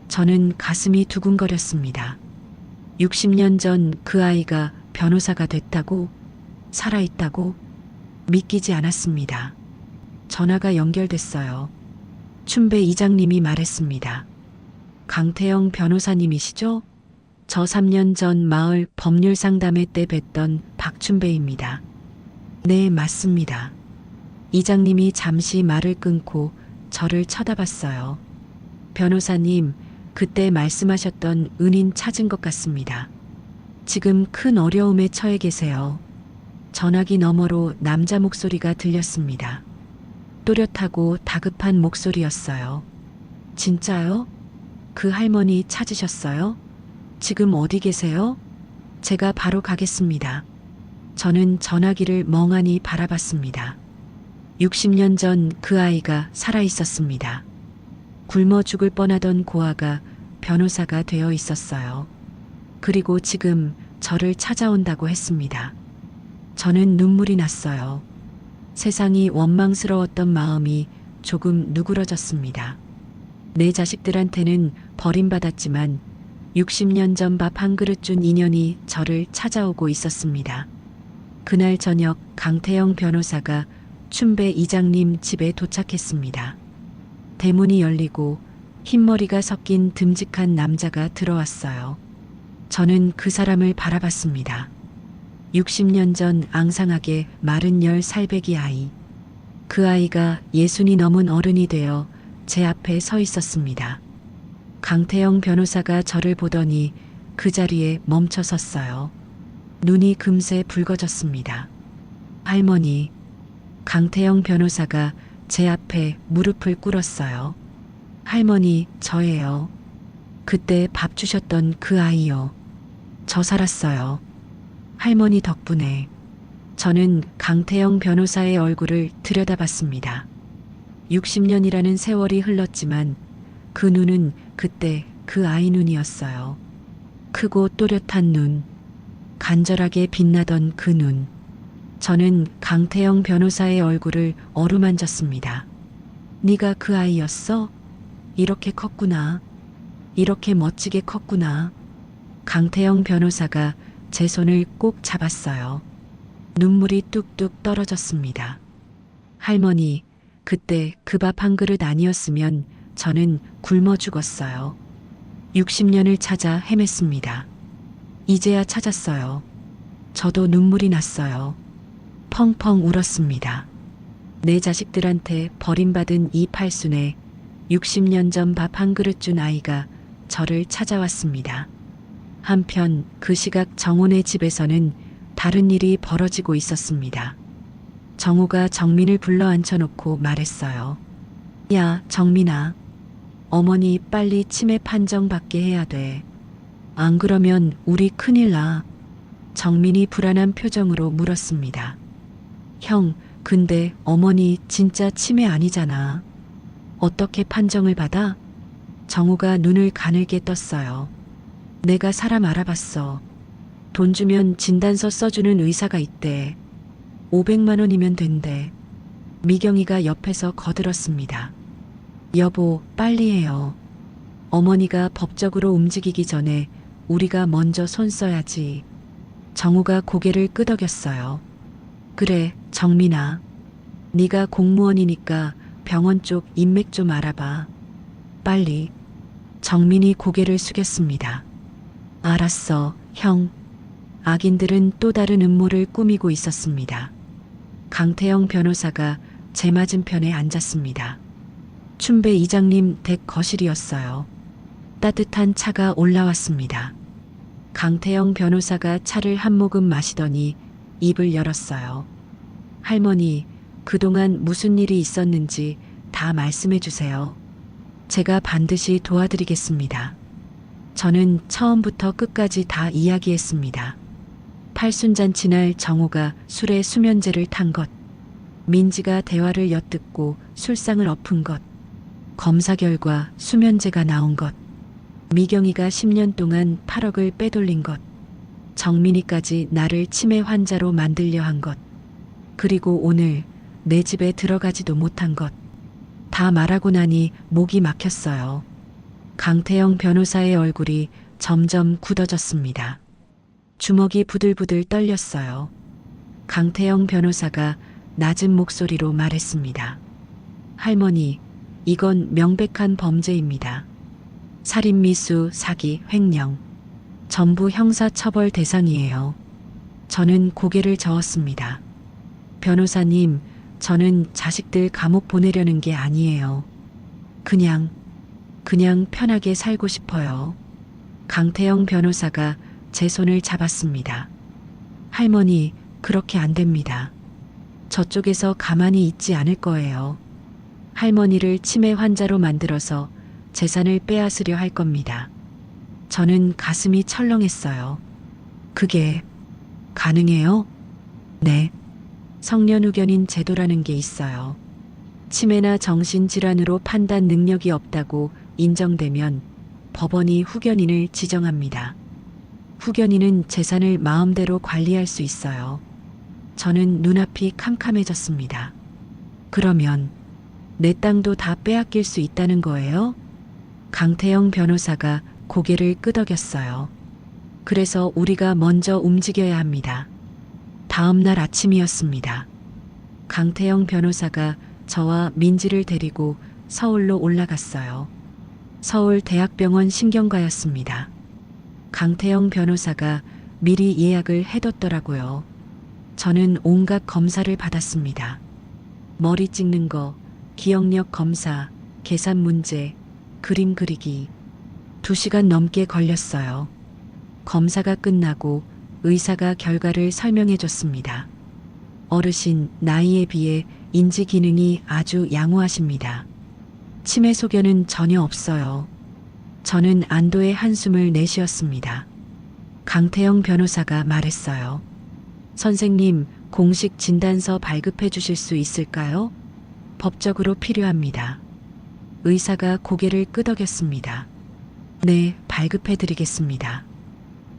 저는 가슴이 두근거렸습니다. 60년 전 그 아이가 변호사가 됐다고? 살아있다고? 믿기지 않았습니다. 전화가 연결됐어요. 춘배 이장님이 말했습니다. 강태영 변호사님이시죠? 저 3년 전 마을 법률 상담회 때 뵀던 박춘배입니다. 네, 맞습니다. 이장님이 잠시 말을 끊고 저를 쳐다봤어요. 변호사님, 그때 말씀하셨던 은인 찾은 것 같습니다. 지금 큰 어려움에 처해 계세요. 전화기 너머로 남자 목소리가 들렸습니다. 또렷하고 다급한 목소리였어요. 진짜요? 그 할머니 찾으셨어요? 지금 어디 계세요? 제가 바로 가겠습니다. 저는 전화기를 멍하니 바라봤습니다. 60년 전 그 아이가 살아 있었습니다. 굶어 죽을 뻔하던 고아가 변호사가 되어 있었어요. 그리고 지금 저를 찾아온다고 했습니다. 저는 눈물이 났어요. 세상이 원망스러웠던 마음이 조금 누그러졌습니다. 내 자식들한테는 버림받았지만 60년 전 밥 한 그릇 준 인연이 저를 찾아오고 있었습니다. 그날 저녁 강태영 변호사가 춘배 이장님 집에 도착했습니다. 대문이 열리고 흰머리가 섞인 듬직한 남자가 들어왔어요. 저는 그 사람을 바라봤습니다. 60년 전 앙상하게 마른 10살배기 아이. 그 아이가 60이 넘은 어른이 되어 제 앞에 서 있었습니다. 강태영 변호사가 저를 보더니 그 자리에 멈춰 섰어요. 눈이 금세 붉어졌습니다. 할머니, 강태영 변호사가 제 앞에 무릎을 꿇었어요. 할머니, 저예요. 그때 밥 주셨던 그 아이요. 저 살았어요. 할머니 덕분에. 저는 강태영 변호사의 얼굴을 들여다봤습니다. 60년이라는 세월이 흘렀지만 그 눈은 그때 그 아이 눈이었어요. 크고 또렷한 눈, 간절하게 빛나던 그 눈. 저는 강태영 변호사의 얼굴을 어루만졌습니다. 네가 그 아이였어? 이렇게 컸구나. 이렇게 멋지게 컸구나. 강태영 변호사가 제 손을 꼭 잡았어요. 눈물이 뚝뚝 떨어졌습니다. 할머니, 그때 그 밥 한 그릇 아니었으면 저는 굶어 죽었어요. 60년을 찾아 헤맸습니다. 이제야 찾았어요. 저도 눈물이 났어요. 펑펑 울었습니다. 내 자식들한테 버림받은 이 팔순에 60년 전 밥 한 그릇 준 아이가 저를 찾아왔습니다. 한편 그 시각 정훈의 집에서는 다른 일이 벌어지고 있었습니다. 정우가 정민을 불러 앉혀놓고 말했어요. 야, 정민아. 어머니 빨리 치매 판정 받게 해야 돼. 안 그러면 우리 큰일 나. 정민이 불안한 표정으로 물었습니다. 형, 근데 어머니 진짜 치매 아니잖아. 어떻게 판정을 받아? 정우가 눈을 가늘게 떴어요. 내가 사람 알아봤어. 돈 주면 진단서 써주는 의사가 있대. 500만 원이면 된대. 미경이가 옆에서 거들었습니다. 여보, 빨리 해요. 어머니가 법적으로 움직이기 전에 우리가 먼저 손 써야지. 정우가 고개를 끄덕였어요. 그래, 정민아. 네가 공무원이니까 병원 쪽 인맥 좀 알아봐. 빨리. 정민이 고개를 숙였습니다. 알았어, 형. 악인들은 또 다른 음모를 꾸미고 있었습니다. 강태영 변호사가 제 맞은편에 앉았습니다. 춘배 이장님 댁 거실이었어요. 따뜻한 차가 올라왔습니다. 강태영 변호사가 차를 한 모금 마시더니 입을 열었어요. 할머니, 그동안 무슨 일이 있었는지 다 말씀해 주세요. 제가 반드시 도와드리겠습니다. 저는 처음부터 끝까지 다 이야기했습니다. 팔순잔치 날 정우가 술에 수면제를 탄 것, 민지가 대화를 엿듣고 술상을 엎은 것, 검사 결과 수면제가 나온 것, 미경이가 10년 동안 8억을 빼돌린 것, 정민이까지 나를 치매 환자로 만들려 한 것, 그리고 오늘 내 집에 들어가지도 못한 것. 다 말하고 나니 목이 막혔어요. 강태영 변호사의 얼굴이 점점 굳어졌습니다. 주먹이 부들부들 떨렸어요. 강태영 변호사가 낮은 목소리로 말했습니다. 할머니, 이건 명백한 범죄입니다. 살인미수, 사기, 횡령. 전부 형사처벌 대상이에요. 저는 고개를 저었습니다. 변호사님, 저는 자식들 감옥 보내려는 게 아니에요. 그냥 편하게 살고 싶어요. 강태영 변호사가 제 손을 잡았습니다. 할머니, 그렇게 안 됩니다. 저쪽에서 가만히 있지 않을 거예요. 할머니를 치매 환자로 만들어서 재산을 빼앗으려 할 겁니다. 저는 가슴이 철렁했어요. 그게 가능해요? 네. 성년후견인 제도라는 게 있어요. 치매나 정신질환으로 판단 능력이 없다고 인정되면 법원이 후견인을 지정합니다. 후견인은 재산을 마음대로 관리할 수 있어요. 저는 눈앞이 캄캄해졌습니다. 그러면 내 땅도 다 빼앗길 수 있다는 거예요? 강태영 변호사가 고개를 끄덕였어요. 그래서 우리가 먼저 움직여야 합니다. 다음 날 아침이었습니다. 강태영 변호사가 저와 민지를 데리고 서울로 올라갔어요. 서울대학병원 신경과였습니다. 강태영 변호사가 미리 예약을 해뒀더라고요. 저는 온갖 검사를 받았습니다. 머리 찍는 거, 기억력 검사, 계산 문제, 그림 그리기. 2시간 넘게 걸렸어요. 검사가 끝나고 의사가 결과를 설명해 줬습니다. 어르신 나이에 비해 인지 기능이 아주 양호하십니다. 치매 소견은 전혀 없어요. 저는 안도의 한숨을 내쉬었습니다. 강태영 변호사가 말했어요. 선생님, 공식 진단서 발급해 주실 수 있을까요? 법적으로 필요합니다. 의사가 고개를 끄덕였습니다. 네, 발급해 드리겠습니다.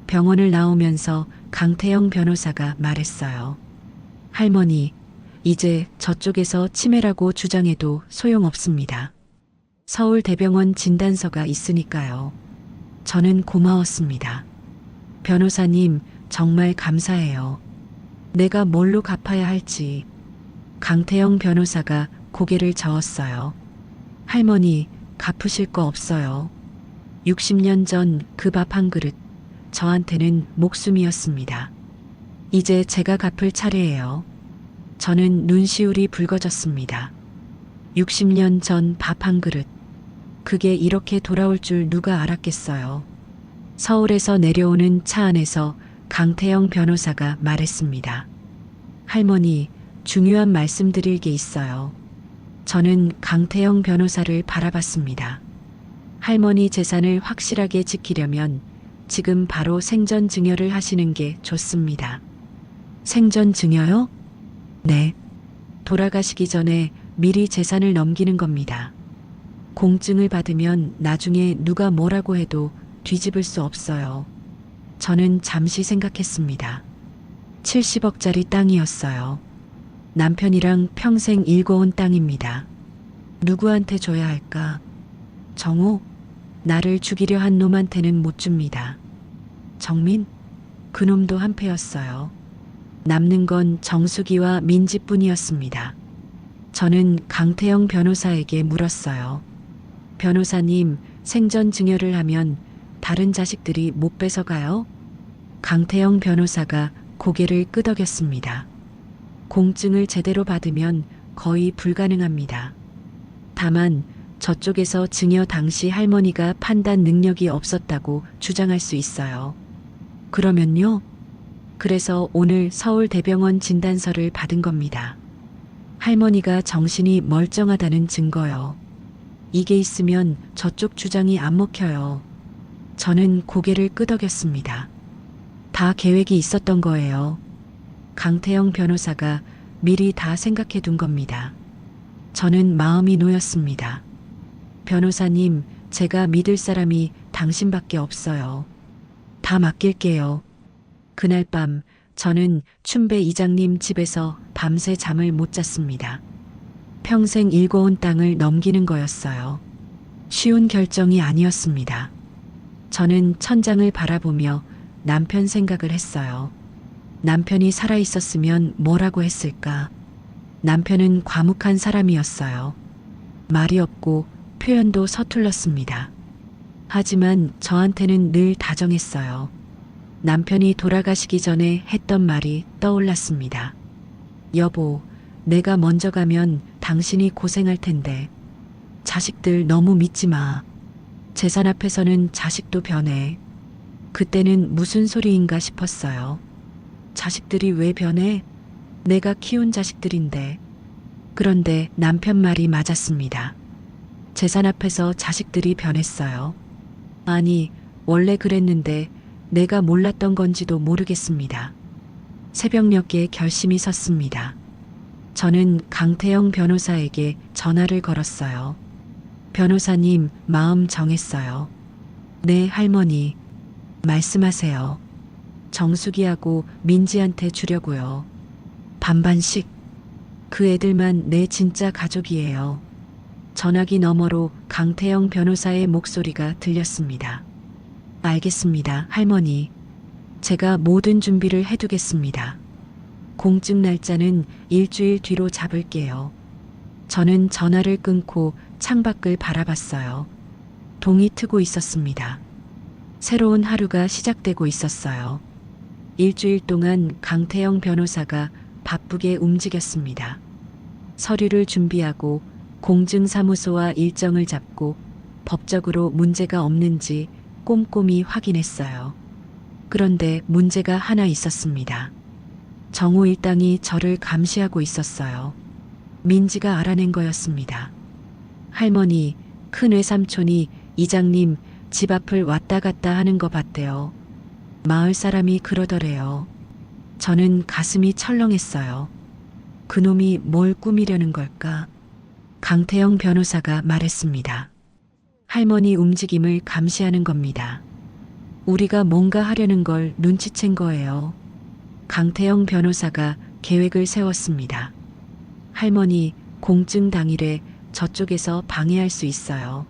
병원을 나오면서 강태영 변호사가 말했어요. 할머니, 이제 저쪽에서 치매라고 주장해도 소용없습니다. 서울대병원 진단서가 있으니까요. 저는 고마웠습니다. 변호사님, 정말 감사해요. 내가 뭘로 갚아야 할지. 강태영 변호사가 고개를 저었어요. 할머니, 갚으실 거 없어요. 60년 전 그 밥 한 그릇, 저한테는 목숨이었습니다. 이제 제가 갚을 차례예요. 저는 눈시울이 붉어졌습니다. 60년 전 밥 한 그릇. 그게 이렇게 돌아올 줄 누가 알았겠어요. 서울에서 내려오는 차 안에서 강태영 변호사가 말했습니다. 할머니, 중요한 말씀드릴 게 있어요. 저는 강태영 변호사를 바라봤습니다. 할머니 재산을 확실하게 지키려면 지금 바로 생전 증여를 하시는 게 좋습니다. 생전 증여요? 네. 돌아가시기 전에 미리 재산을 넘기는 겁니다. 공증을 받으면 나중에 누가 뭐라고 해도 뒤집을 수 없어요. 저는 잠시 생각했습니다. 70억짜리 땅이었어요. 남편이랑 평생 일궈온 땅입니다. 누구한테 줘야 할까? 정호? 나를 죽이려 한 놈한테는 못 줍니다. 정민? 그놈도 한패였어요. 남는 건 정수기와 민지뿐이었습니다. 저는 강태영 변호사에게 물었어요. 변호사님, 생전 증여를 하면 다른 자식들이 못 뺏어가요? 강태영 변호사가 고개를 끄덕였습니다. 공증을 제대로 받으면 거의 불가능합니다. 다만 저쪽에서 증여 당시 할머니가 판단 능력이 없었다고 주장할 수 있어요. 그러면요? 그래서 오늘 서울대병원 진단서를 받은 겁니다. 할머니가 정신이 멀쩡하다는 증거요. 이게 있으면 저쪽 주장이 안 먹혀요. 저는 고개를 끄덕였습니다. 다 계획이 있었던 거예요. 강태영 변호사가 미리 다 생각해 둔 겁니다. 저는 마음이 놓였습니다. 변호사님, 제가 믿을 사람이 당신밖에 없어요. 다 맡길게요. 그날 밤 저는 춘배 이장님 집에서 밤새 잠을 못 잤습니다. 평생 일궈온 땅을 넘기는 거였어요. 쉬운 결정이 아니었습니다. 저는 천장을 바라보며 남편 생각을 했어요. 남편이 살아있었으면 뭐라고 했을까? 남편은 과묵한 사람이었어요. 말이 없고 표현도 서툴렀습니다. 하지만 저한테는 늘 다정했어요. 남편이 돌아가시기 전에 했던 말이 떠올랐습니다. 여보, 내가 먼저 가면 당신이 고생할 텐데. 자식들 너무 믿지 마. 재산 앞에서는 자식도 변해. 그때는 무슨 소리인가 싶었어요. 자식들이 왜 변해? 내가 키운 자식들인데. 그런데 남편 말이 맞았습니다. 재산 앞에서 자식들이 변했어요. 아니, 원래 그랬는데 내가 몰랐던 건지도 모르겠습니다. 새벽녘에 결심이 섰습니다. 저는 강태영 변호사에게 전화를 걸었어요. 변호사님, 마음 정했어요. 네, 할머니. 말씀하세요. 정수기하고 민지한테 주려고요. 반반씩. 그 애들만 내 진짜 가족이에요. 전화기 너머로 강태영 변호사의 목소리가 들렸습니다. 알겠습니다, 할머니. 제가 모든 준비를 해두겠습니다. 공증 날짜는 일주일 뒤로 잡을게요. 저는 전화를 끊고 창밖을 바라봤어요. 동이 트고 있었습니다. 새로운 하루가 시작되고 있었어요. 일주일 동안 강태영 변호사가 바쁘게 움직였습니다. 서류를 준비하고 공증사무소와 일정을 잡고 법적으로 문제가 없는지 꼼꼼히 확인했어요. 그런데 문제가 하나 있었습니다. 정호 일당이 저를 감시하고 있었어요. 민지가 알아낸 거였습니다. 할머니, 큰 외삼촌이 이장님 집 앞을 왔다 갔다 하는 거 봤대요. 마을 사람이 그러더래요. 저는 가슴이 철렁했어요. 그놈이 뭘 꾸미려는 걸까? 강태영 변호사가 말했습니다. 할머니 움직임을 감시하는 겁니다. 우리가 뭔가 하려는 걸 눈치챈 거예요. 강태영 변호사가 계획을 세웠습니다. 할머니, 공증 당일에 저쪽에서 방해할 수 있어요.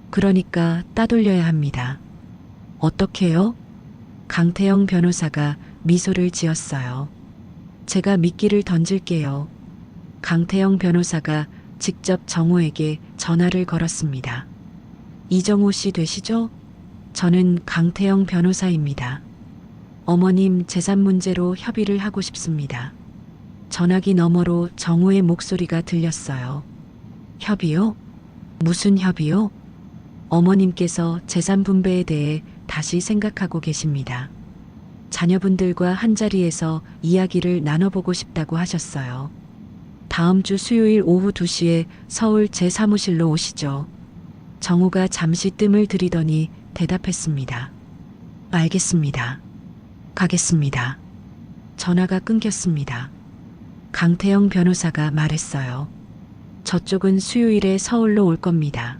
그러니까 따돌려야 합니다. 어떻게요? 강태영 변호사가 미소를 지었어요. 제가 미끼를 던질게요. 강태영 변호사가 직접 정호에게 전화를 걸었습니다. 이정호 씨 되시죠? 저는 강태영 변호사입니다. 어머님 재산 문제로 협의를 하고 싶습니다. 전화기 너머로 정호의 목소리가 들렸어요. 협의요? 무슨 협의요? 어머님께서 재산 분배에 대해 다시 생각하고 계십니다. 자녀분들과 한자리에서 이야기를 나눠보고 싶다고 하셨어요. 다음 주 수요일 오후 2시에 서울 제 사무실로 오시죠. 정호가 잠시 뜸을 들이더니 대답했습니다. 알겠습니다. 가겠습니다. 전화가 끊겼습니다. 강태영 변호사가 말했어요. 저쪽은 수요일에 서울로 올 겁니다.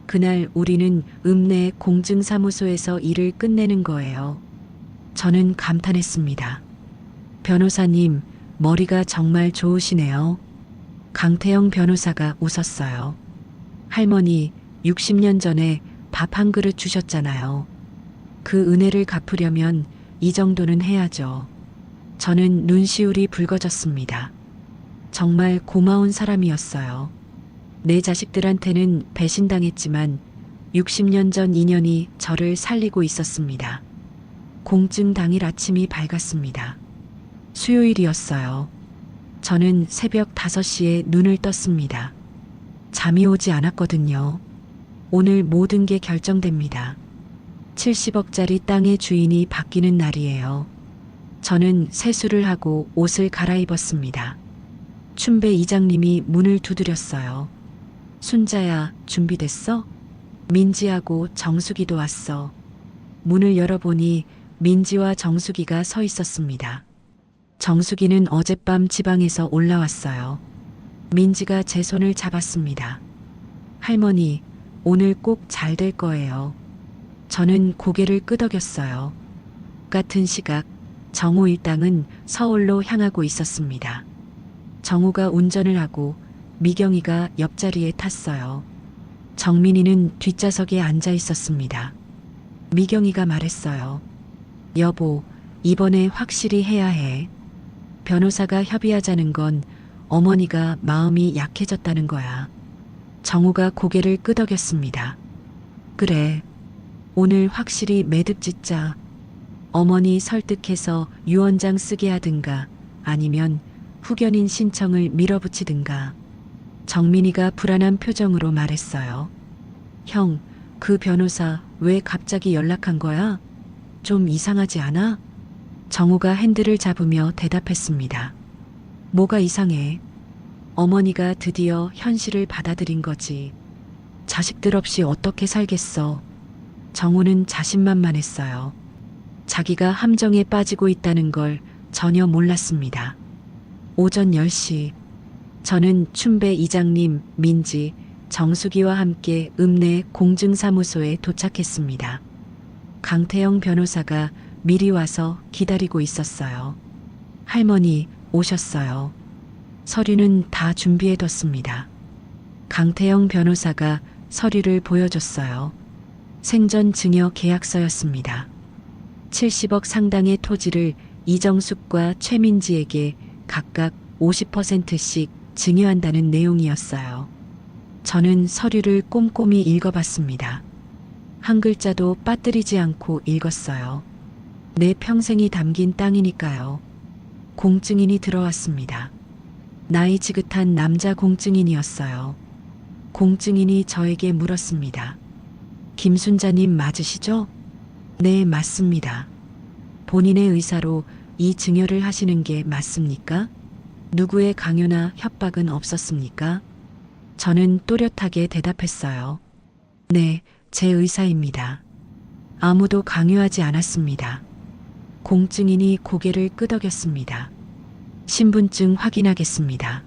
그날 우리는 읍내 공증사무소에서 일을 끝내는 거예요. 저는 감탄했습니다. 변호사님, 머리가 정말 좋으시네요. 강태영 변호사가 웃었어요. 할머니, 60년 전에 밥 한 그릇 주셨잖아요. 그 은혜를 갚으려면 이 정도는 해야죠. 저는 눈시울이 붉어졌습니다. 정말 고마운 사람이었어요. 내 자식들한테는 배신당했지만 60년 전 인연이 저를 살리고 있었습니다. 공증 당일 아침이 밝았습니다. 수요일이었어요. 저는 새벽 5시에 눈을 떴습니다. 잠이 오지 않았거든요. 오늘 모든 게 결정됩니다. 70억짜리 땅의 주인이 바뀌는 날이에요. 저는 세수를 하고 옷을 갈아입었습니다. 춘배 이장님이 문을 두드렸어요. 순자야, 준비됐어? 민지하고 정수기도 왔어. 문을 열어보니 민지와 정수기가 서 있었습니다. 정수기는 어젯밤 지방에서 올라왔어요. 민지가 제 손을 잡았습니다. 할머니, 오늘 꼭 잘 될 거예요. 저는 고개를 끄덕였어요. 같은 시각 정호 일당은 서울로 향하고 있었습니다. 정호가 운전을 하고 미경이가 옆자리에 탔어요. 정민이는 뒷좌석에 앉아 있었습니다. 미경이가 말했어요. 여보, 이번에 확실히 해야 해. 변호사가 협의하자는 건 어머니가 마음이 약해졌다는 거야. 정호가 고개를 끄덕였습니다. 그래, 오늘 확실히 매듭 짓자. 어머니 설득해서 유언장 쓰게 하든가 아니면 후견인 신청을 밀어붙이든가. 정민이가 불안한 표정으로 말했어요. 형, 그 변호사 왜 갑자기 연락한 거야? 좀 이상하지 않아? 정우가 핸들을 잡으며 대답했습니다. 뭐가 이상해? 어머니가 드디어 현실을 받아들인 거지. 자식들 없이 어떻게 살겠어? 정우는 자신만만했어요. 자기가 함정에 빠지고 있다는 걸 전혀 몰랐습니다. 오전 10시, 저는 춘배 이장님, 민지, 정수기와 함께 읍내 공증사무소에 도착했습니다. 강태영 변호사가 미리 와서 기다리고 있었어요. 할머니, 오셨어요. 서류는 다 준비해뒀습니다. 강태영 변호사가 서류를 보여줬어요. 생전 증여 계약서였습니다. 70억 상당의 토지를 이정숙과 최민지에게 각각 50%씩 증여한다는 내용이었어요. 저는 서류를 꼼꼼히 읽어봤습니다. 한 글자도 빠뜨리지 않고 읽었어요. 내 평생이 담긴 땅이니까요. 공증인이 들어왔습니다. 나이 지긋한 남자 공증인이었어요. 공증인이 저에게 물었습니다. 김순자님 맞으시죠? 네, 맞습니다. 본인의 의사로 이 증여를 하시는 게 맞습니까? 누구의 강요나 협박은 없었습니까? 저는 또렷하게 대답했어요. 네, 제 의사입니다. 아무도 강요하지 않았습니다. 공증인이 고개를 끄덕였습니다. 신분증 확인하겠습니다.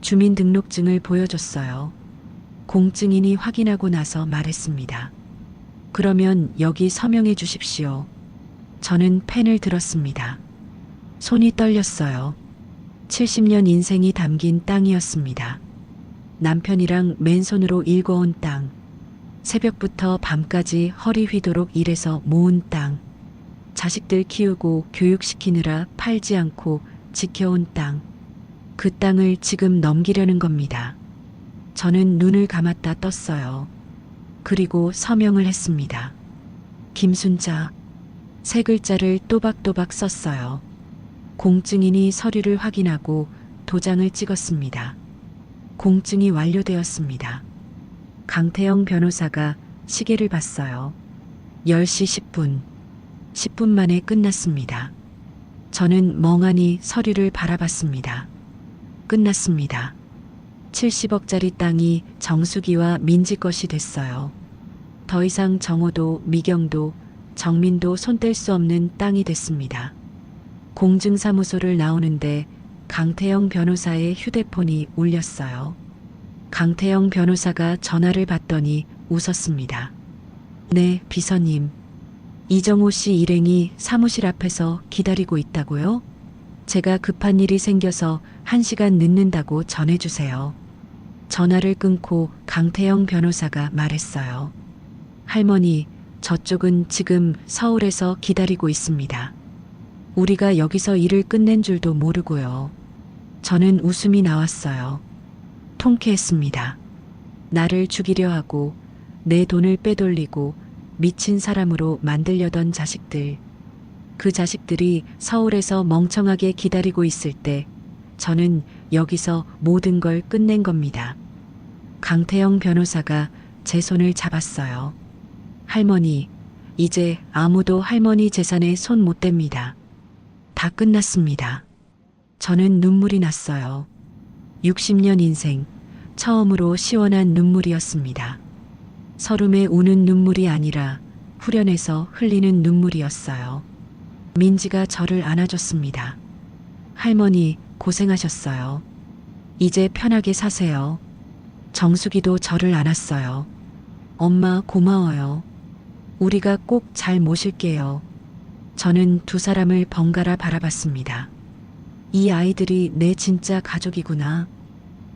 주민등록증을 보여줬어요. 공증인이 확인하고 나서 말했습니다. 그러면 여기 서명해 주십시오. 저는 펜을 들었습니다. 손이 떨렸어요. 70년 인생이 담긴 땅이었습니다. 남편이랑 맨손으로 일궈온 땅. 새벽부터 밤까지 허리 휘도록 일해서 모은 땅. 자식들 키우고 교육시키느라 팔지 않고 지켜온 땅. 그 땅을 지금 넘기려는 겁니다. 저는 눈을 감았다 떴어요. 그리고 서명을 했습니다. 김순자. 세 글자를 또박또박 썼어요. 공증인이 서류를 확인하고 도장을 찍었습니다. 공증이 완료되었습니다. 강태영 변호사가 시계를 봤어요. 10시 10분. 10분 만에 끝났습니다. 저는 멍하니 서류를 바라봤습니다. 끝났습니다. 70억짜리 땅이 정수기와 민지 것이 됐어요. 더 이상 정호도 미경도 정민도 손댈 수 없는 땅이 됐습니다. 공증사무소를 나오는데 강태영 변호사의 휴대폰이 울렸어요. 강태영 변호사가 전화를 받더니 웃었습니다. 네, 비서님. 이정호 씨 일행이 사무실 앞에서 기다리고 있다고요? 제가 급한 일이 생겨서 1시간 늦는다고 전해주세요. 전화를 끊고 강태영 변호사가 말했어요. 할머니, 저쪽은 지금 서울에서 기다리고 있습니다. 우리가 여기서 일을 끝낸 줄도 모르고요. 저는 웃음이 나왔어요. 통쾌했습니다. 나를 죽이려 하고 내 돈을 빼돌리고 미친 사람으로 만들려던 자식들. 그 자식들이 서울에서 멍청하게 기다리고 있을 때 저는 여기서 모든 걸 끝낸 겁니다. 강태영 변호사가 제 손을 잡았어요. 할머니, 이제 아무도 할머니 재산에 손 못 댑니다. 다 끝났습니다. 저는 눈물이 났어요. 60년 인생, 처음으로 시원한 눈물이었습니다. 서름에 우는 눈물이 아니라 후련해서 흘리는 눈물이었어요. 민지가 저를 안아줬습니다. 할머니 고생하셨어요. 이제 편하게 사세요. 정숙이도 저를 안았어요. 엄마 고마워요. 우리가 꼭 잘 모실게요. 저는 두 사람을 번갈아 바라봤습니다. 이 아이들이 내 진짜 가족이구나.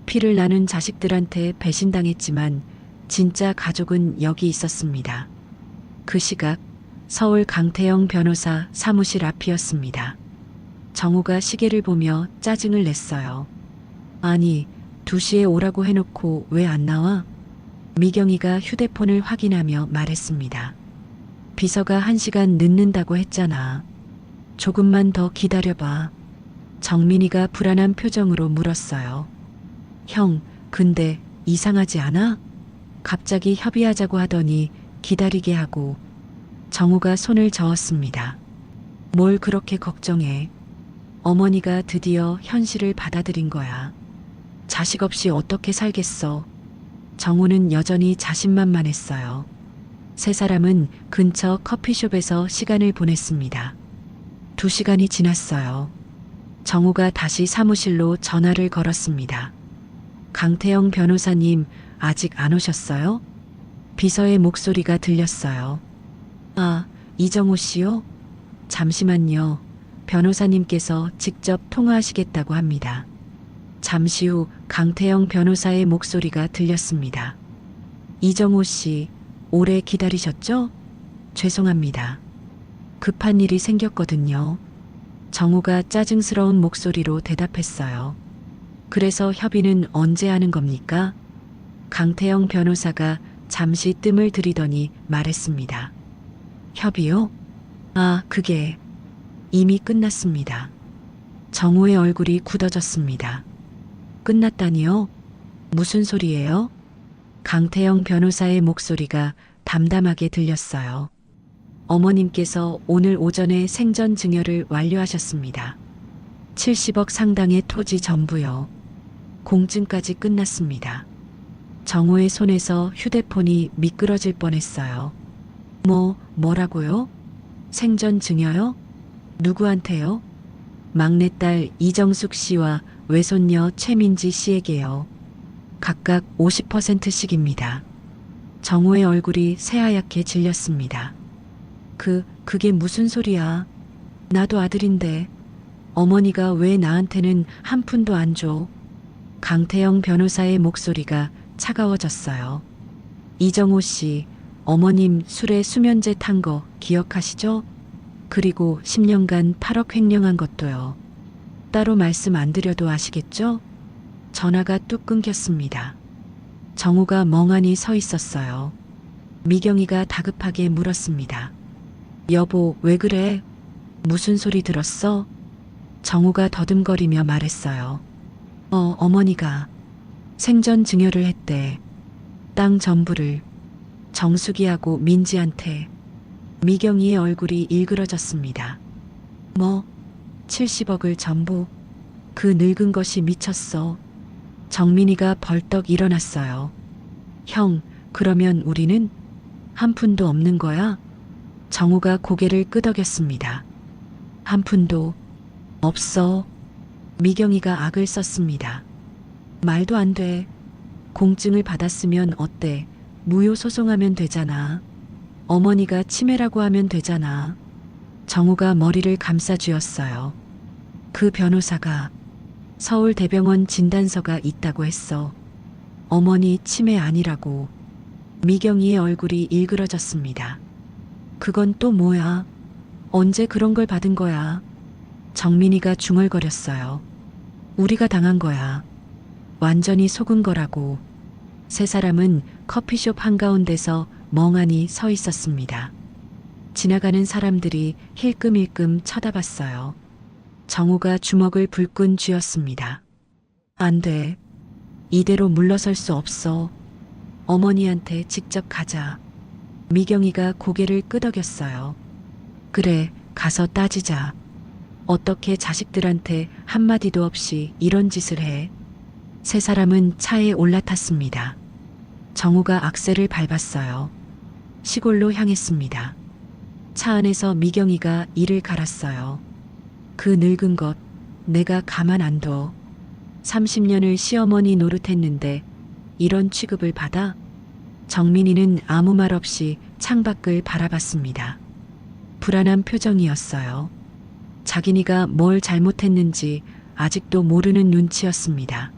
피를 나눈 자식들한테 배신당했지만 진짜 가족은 여기 있었습니다. 그 시각 서울 강태영 변호사 사무실 앞이었습니다. 정우가 시계를 보며 짜증을 냈어요. 아니, 2시에 오라고 해놓고 왜 안 나와? 미경이가 휴대폰을 확인하며 말했습니다. 비서가 1시간 늦는다고 했잖아. 조금만 더 기다려봐. 정민이가 불안한 표정으로 물었어요. 형, 근데 이상하지 않아? 갑자기 협의하자고 하더니 기다리게 하고. 정우가 손을 저었습니다. 뭘 그렇게 걱정해. 어머니가 드디어 현실을 받아들인 거야. 자식 없이 어떻게 살겠어. 정우는 여전히 자신만만했어요. 세 사람은 근처 커피숍에서 시간을 보냈습니다. 2시간이 지났어요. 정우가 다시 사무실로 전화를 걸었습니다. 강태영 변호사님, 아직 안 오셨어요? 비서의 목소리가 들렸어요. 아, 이정호 씨요? 잠시만요. 변호사님께서 직접 통화하시겠다고 합니다. 잠시 후 강태영 변호사의 목소리가 들렸습니다. 이정호 씨, 오래 기다리셨죠? 죄송합니다. 급한 일이 생겼거든요. 정우가 짜증스러운 목소리로 대답했어요. 그래서 협의는 언제 하는 겁니까? 강태영 변호사가 잠시 뜸을 들이더니 말했습니다. 협의요? 아, 그게 이미 끝났습니다. 정우의 얼굴이 굳어졌습니다. 끝났다니요? 무슨 소리예요? 강태영 변호사의 목소리가 담담하게 들렸어요. 어머님께서 오늘 오전에 생전 증여를 완료하셨습니다. 70억 상당의 토지 전부요. 공증까지 끝났습니다. 정우의 손에서 휴대폰이 미끄러질 뻔했어요. 뭐라고요? 생전 증여요? 누구한테요? 막내딸 이정숙 씨와 외손녀 최민지 씨에게요. 각각 50%씩입니다. 정우의 얼굴이 새하얗게 질렸습니다. 그게 무슨 소리야? 나도 아들인데 어머니가 왜 나한테는 한 푼도 안 줘? 강태영 변호사의 목소리가 차가워졌어요. 이정호 씨, 어머님 술에 수면제 탄 거 기억하시죠? 그리고 10년간 8억 횡령한 것도요. 따로 말씀 안 드려도 아시겠죠? 전화가 뚝 끊겼습니다. 정우가 멍하니 서 있었어요. 미경이가 다급하게 물었습니다. 여보, 왜 그래? 무슨 소리 들었어? 정우가 더듬거리며 말했어요. 어머니가 생전 증여를 했대. 땅 전부를 정숙이하고 민지한테. 미경이의 얼굴이 일그러졌습니다. 70억을 전부? 그 늙은 것이 미쳤어. 정민이가 벌떡 일어났어요. 형, 그러면 우리는 한 푼도 없는 거야? 정우가 고개를 끄덕였습니다. 한 푼도 없어. 미경이가 악을 썼습니다. 말도 안 돼. 공증을 받았으면 어때? 무효 소송하면 되잖아. 어머니가 치매라고 하면 되잖아. 정우가 머리를 감싸쥐었어요. 그 변호사가 서울대병원 진단서가 있다고 했어. 어머니 치매 아니라고. 미경이의 얼굴이 일그러졌습니다. 그건 또 뭐야? 언제 그런 걸 받은 거야? 정민이가 중얼거렸어요. 우리가 당한 거야. 완전히 속은 거라고. 세 사람은 커피숍 한가운데서 멍하니 서 있었습니다. 지나가는 사람들이 힐끔힐끔 쳐다봤어요. 정우가 주먹을 불끈 쥐었습니다. 안 돼. 이대로 물러설 수 없어. 어머니한테 직접 가자. 미경이가 고개를 끄덕였어요. 그래, 가서 따지자. 어떻게 자식들한테 한마디도 없이 이런 짓을 해? 세 사람은 차에 올라탔습니다. 정우가 악셀을 밟았어요. 시골로 향했습니다. 차 안에서 미경이가 이를 갈았어요. 그 늙은 것, 내가 가만 안 둬. 30년을 시어머니 노릇했는데 이런 취급을 받아? 정민이는 아무 말 없이 창밖을 바라봤습니다. 불안한 표정이었어요. 자기니가 뭘 잘못했는지 아직도 모르는 눈치였습니다.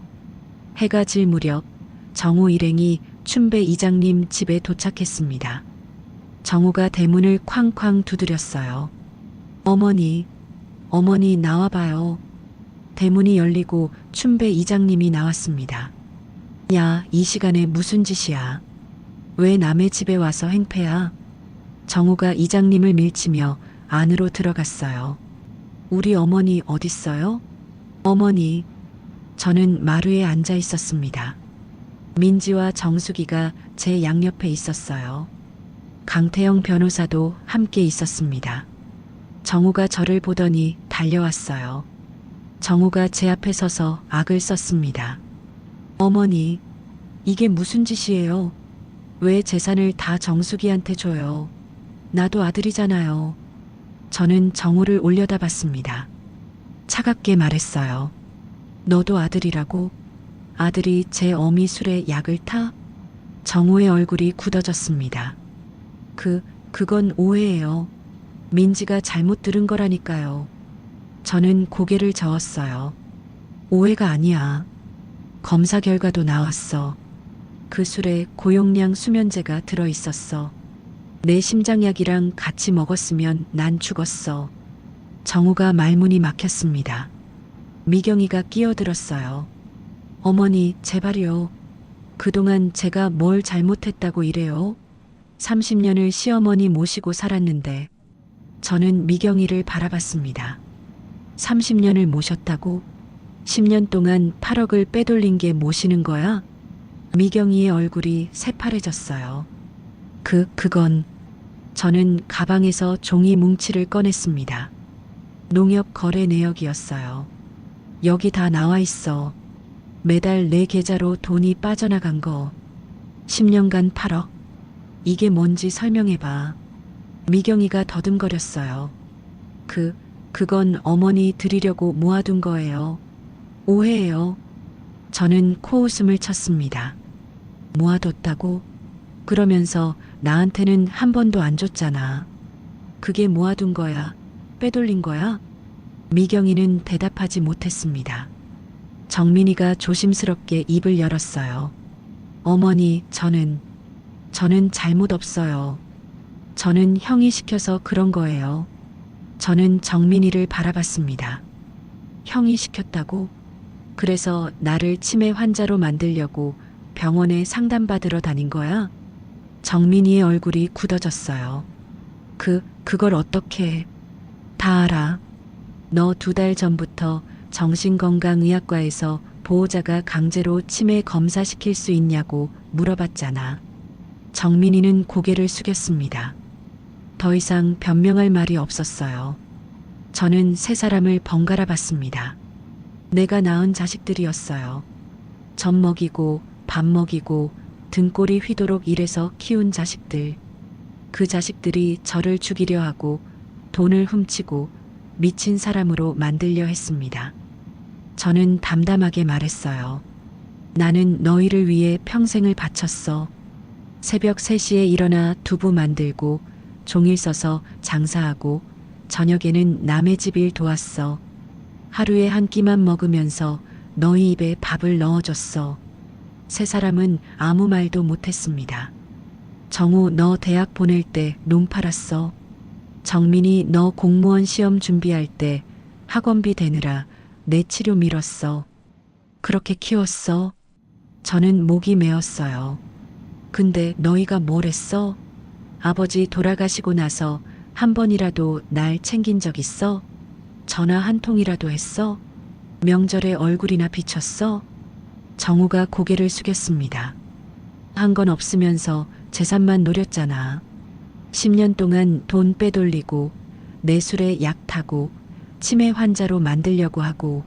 해가 질 무렵 정우 일행이 춘배 이장님 집에 도착했습니다. 정우가 대문을 쾅쾅 두드렸어요. 어머니, 어머니 나와봐요. 대문이 열리고 춘배 이장님이 나왔습니다. 야, 이 시간에 무슨 짓이야? 왜 남의 집에 와서 행패야? 정우가 이장님을 밀치며 안으로 들어갔어요. 우리 어머니 어딨어요? 어머니, 저는 마루에 앉아 있었습니다. 민지와 정숙이가 제 양옆에 있었어요. 강태영 변호사도 함께 있었습니다. 정우가 저를 보더니 달려왔어요. 정우가 제 앞에 서서 악을 썼습니다. 어머니, 이게 무슨 짓이에요? 왜 재산을 다 정숙이한테 줘요? 나도 아들이잖아요. 저는 정우를 올려다봤습니다. 차갑게 말했어요. 너도 아들이라고? 아들이 제 어미 술에 약을 타? 정우의 얼굴이 굳어졌습니다. 그건 오해예요. 민지가 잘못 들은 거라니까요. 저는 고개를 저었어요. 오해가 아니야. 검사 결과도 나왔어. 그 술에 고용량 수면제가 들어있었어. 내 심장약이랑 같이 먹었으면 난 죽었어. 정우가 말문이 막혔습니다. 미경이가 끼어들었어요. 어머니, 제발요. 그동안 제가 뭘 잘못했다고 이래요? 30년을 시어머니 모시고 살았는데 저는 미경이를 바라봤습니다. 30년을 모셨다고? 10년 동안 8억을 빼돌린 게 모시는 거야? 미경이의 얼굴이 새파래졌어요. 그건 저는 가방에서 종이 뭉치를 꺼냈습니다. 농협 거래 내역이었어요. 여기 다 나와 있어. 매달 내 계좌로 돈이 빠져나간 거. 10년간 8억. 이게 뭔지 설명해봐. 미경이가 더듬거렸어요. 그건 어머니 드리려고 모아둔 거예요. 오해예요. 저는 코웃음을 쳤습니다. 모아뒀다고? 그러면서 나한테는 한 번도 안 줬잖아. 그게 모아둔 거야? 빼돌린 거야? 미경이는 대답하지 못했습니다. 정민이가 조심스럽게 입을 열었어요. 어머니, 저는 잘못 없어요. 저는 형이 시켜서 그런 거예요. 저는 정민이를 바라봤습니다. 형이 시켰다고? 그래서 나를 치매 환자로 만들려고 병원에 상담받으러 다닌 거야? 정민이의 얼굴이 굳어졌어요. 그걸 어떻게? 다 알아. 너 2달 전부터 정신건강의학과에서 보호자가 강제로 치매 검사시킬 수 있냐고 물어봤잖아. 정민이는 고개를 숙였습니다. 더 이상 변명할 말이 없었어요. 저는 세 사람을 번갈아 봤습니다. 내가 낳은 자식들이었어요. 젖 먹이고 밥 먹이고 등골이 휘도록 일해서 키운 자식들. 그 자식들이 저를 죽이려 하고 돈을 훔치고 미친 사람으로 만들려 했습니다. 저는 담담하게 말했어요. 나는 너희를 위해 평생을 바쳤어. 새벽 3시에 일어나 두부 만들고 종일 써서 장사하고 저녁에는 남의 집 일 도왔어. 하루에 한 끼만 먹으면서 너희 입에 밥을 넣어줬어. 세 사람은 아무 말도 못했습니다. 정우, 너 대학 보낼 때 룸 팔았어. 정민이, 너 공무원 시험 준비할 때 학원비 대느라 내 치료 미뤘어. 그렇게 키웠어. 저는 목이 메었어요. 근데 너희가 뭘 했어? 아버지 돌아가시고 나서 한 번이라도 날 챙긴 적 있어? 전화 한 통이라도 했어? 명절에 얼굴이나 비쳤어? 정우가 고개를 숙였습니다. 한 건 없으면서 재산만 노렸잖아. 10년 동안 돈 빼돌리고 내 술에 약 타고 치매 환자로 만들려고 하고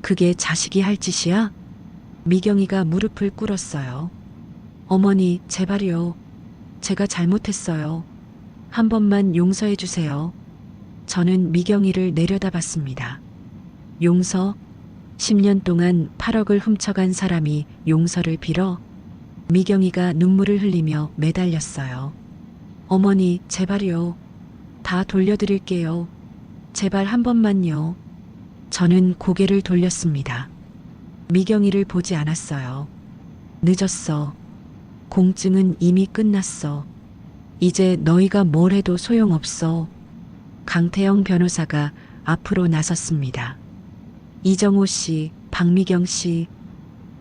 그게 자식이 할 짓이야? 미경이가 무릎을 꿇었어요. 어머니, 제발요. 제가 잘못했어요. 한 번만 용서해 주세요. 저는 미경이를 내려다봤습니다. 용서? 10년 동안 8억을 훔쳐간 사람이 용서를 빌어? 미경이가 눈물을 흘리며 매달렸어요. 어머니, 제발요. 다 돌려드릴게요. 제발 한 번만요. 저는 고개를 돌렸습니다. 미경이를 보지 않았어요. 늦었어. 공증은 이미 끝났어. 이제 너희가 뭘 해도 소용없어. 강태영 변호사가 앞으로 나섰습니다. 이정호 씨, 박미경 씨,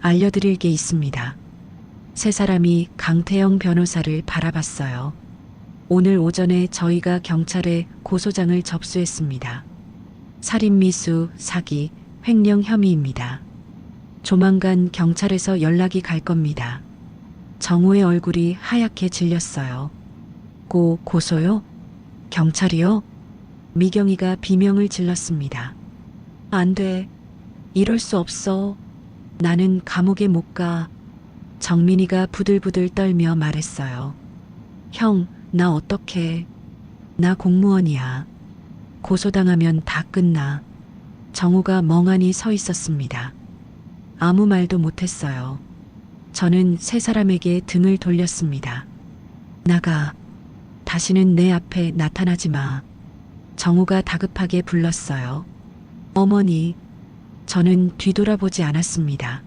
알려드릴 게 있습니다. 세 사람이 강태영 변호사를 바라봤어요. 오늘 오전에 저희가 경찰에 고소장을 접수했습니다. 살인미수, 사기, 횡령 혐의입니다. 조만간 경찰에서 연락이 갈 겁니다. 정호의 얼굴이 하얗게 질렸어요. 고소요? 경찰이요? 미경이가 비명을 질렀습니다. 안 돼. 이럴 수 없어. 나는 감옥에 못 가. 정민이가 부들부들 떨며 말했어요. 형, 나 어떡해. 나 공무원이야. 고소당하면 다 끝나. 정호가 멍하니 서 있었습니다. 아무 말도 못했어요. 저는 세 사람에게 등을 돌렸습니다. 나가. 다시는 내 앞에 나타나지 마. 정호가 다급하게 불렀어요. 어머니. 저는 뒤돌아보지 않았습니다.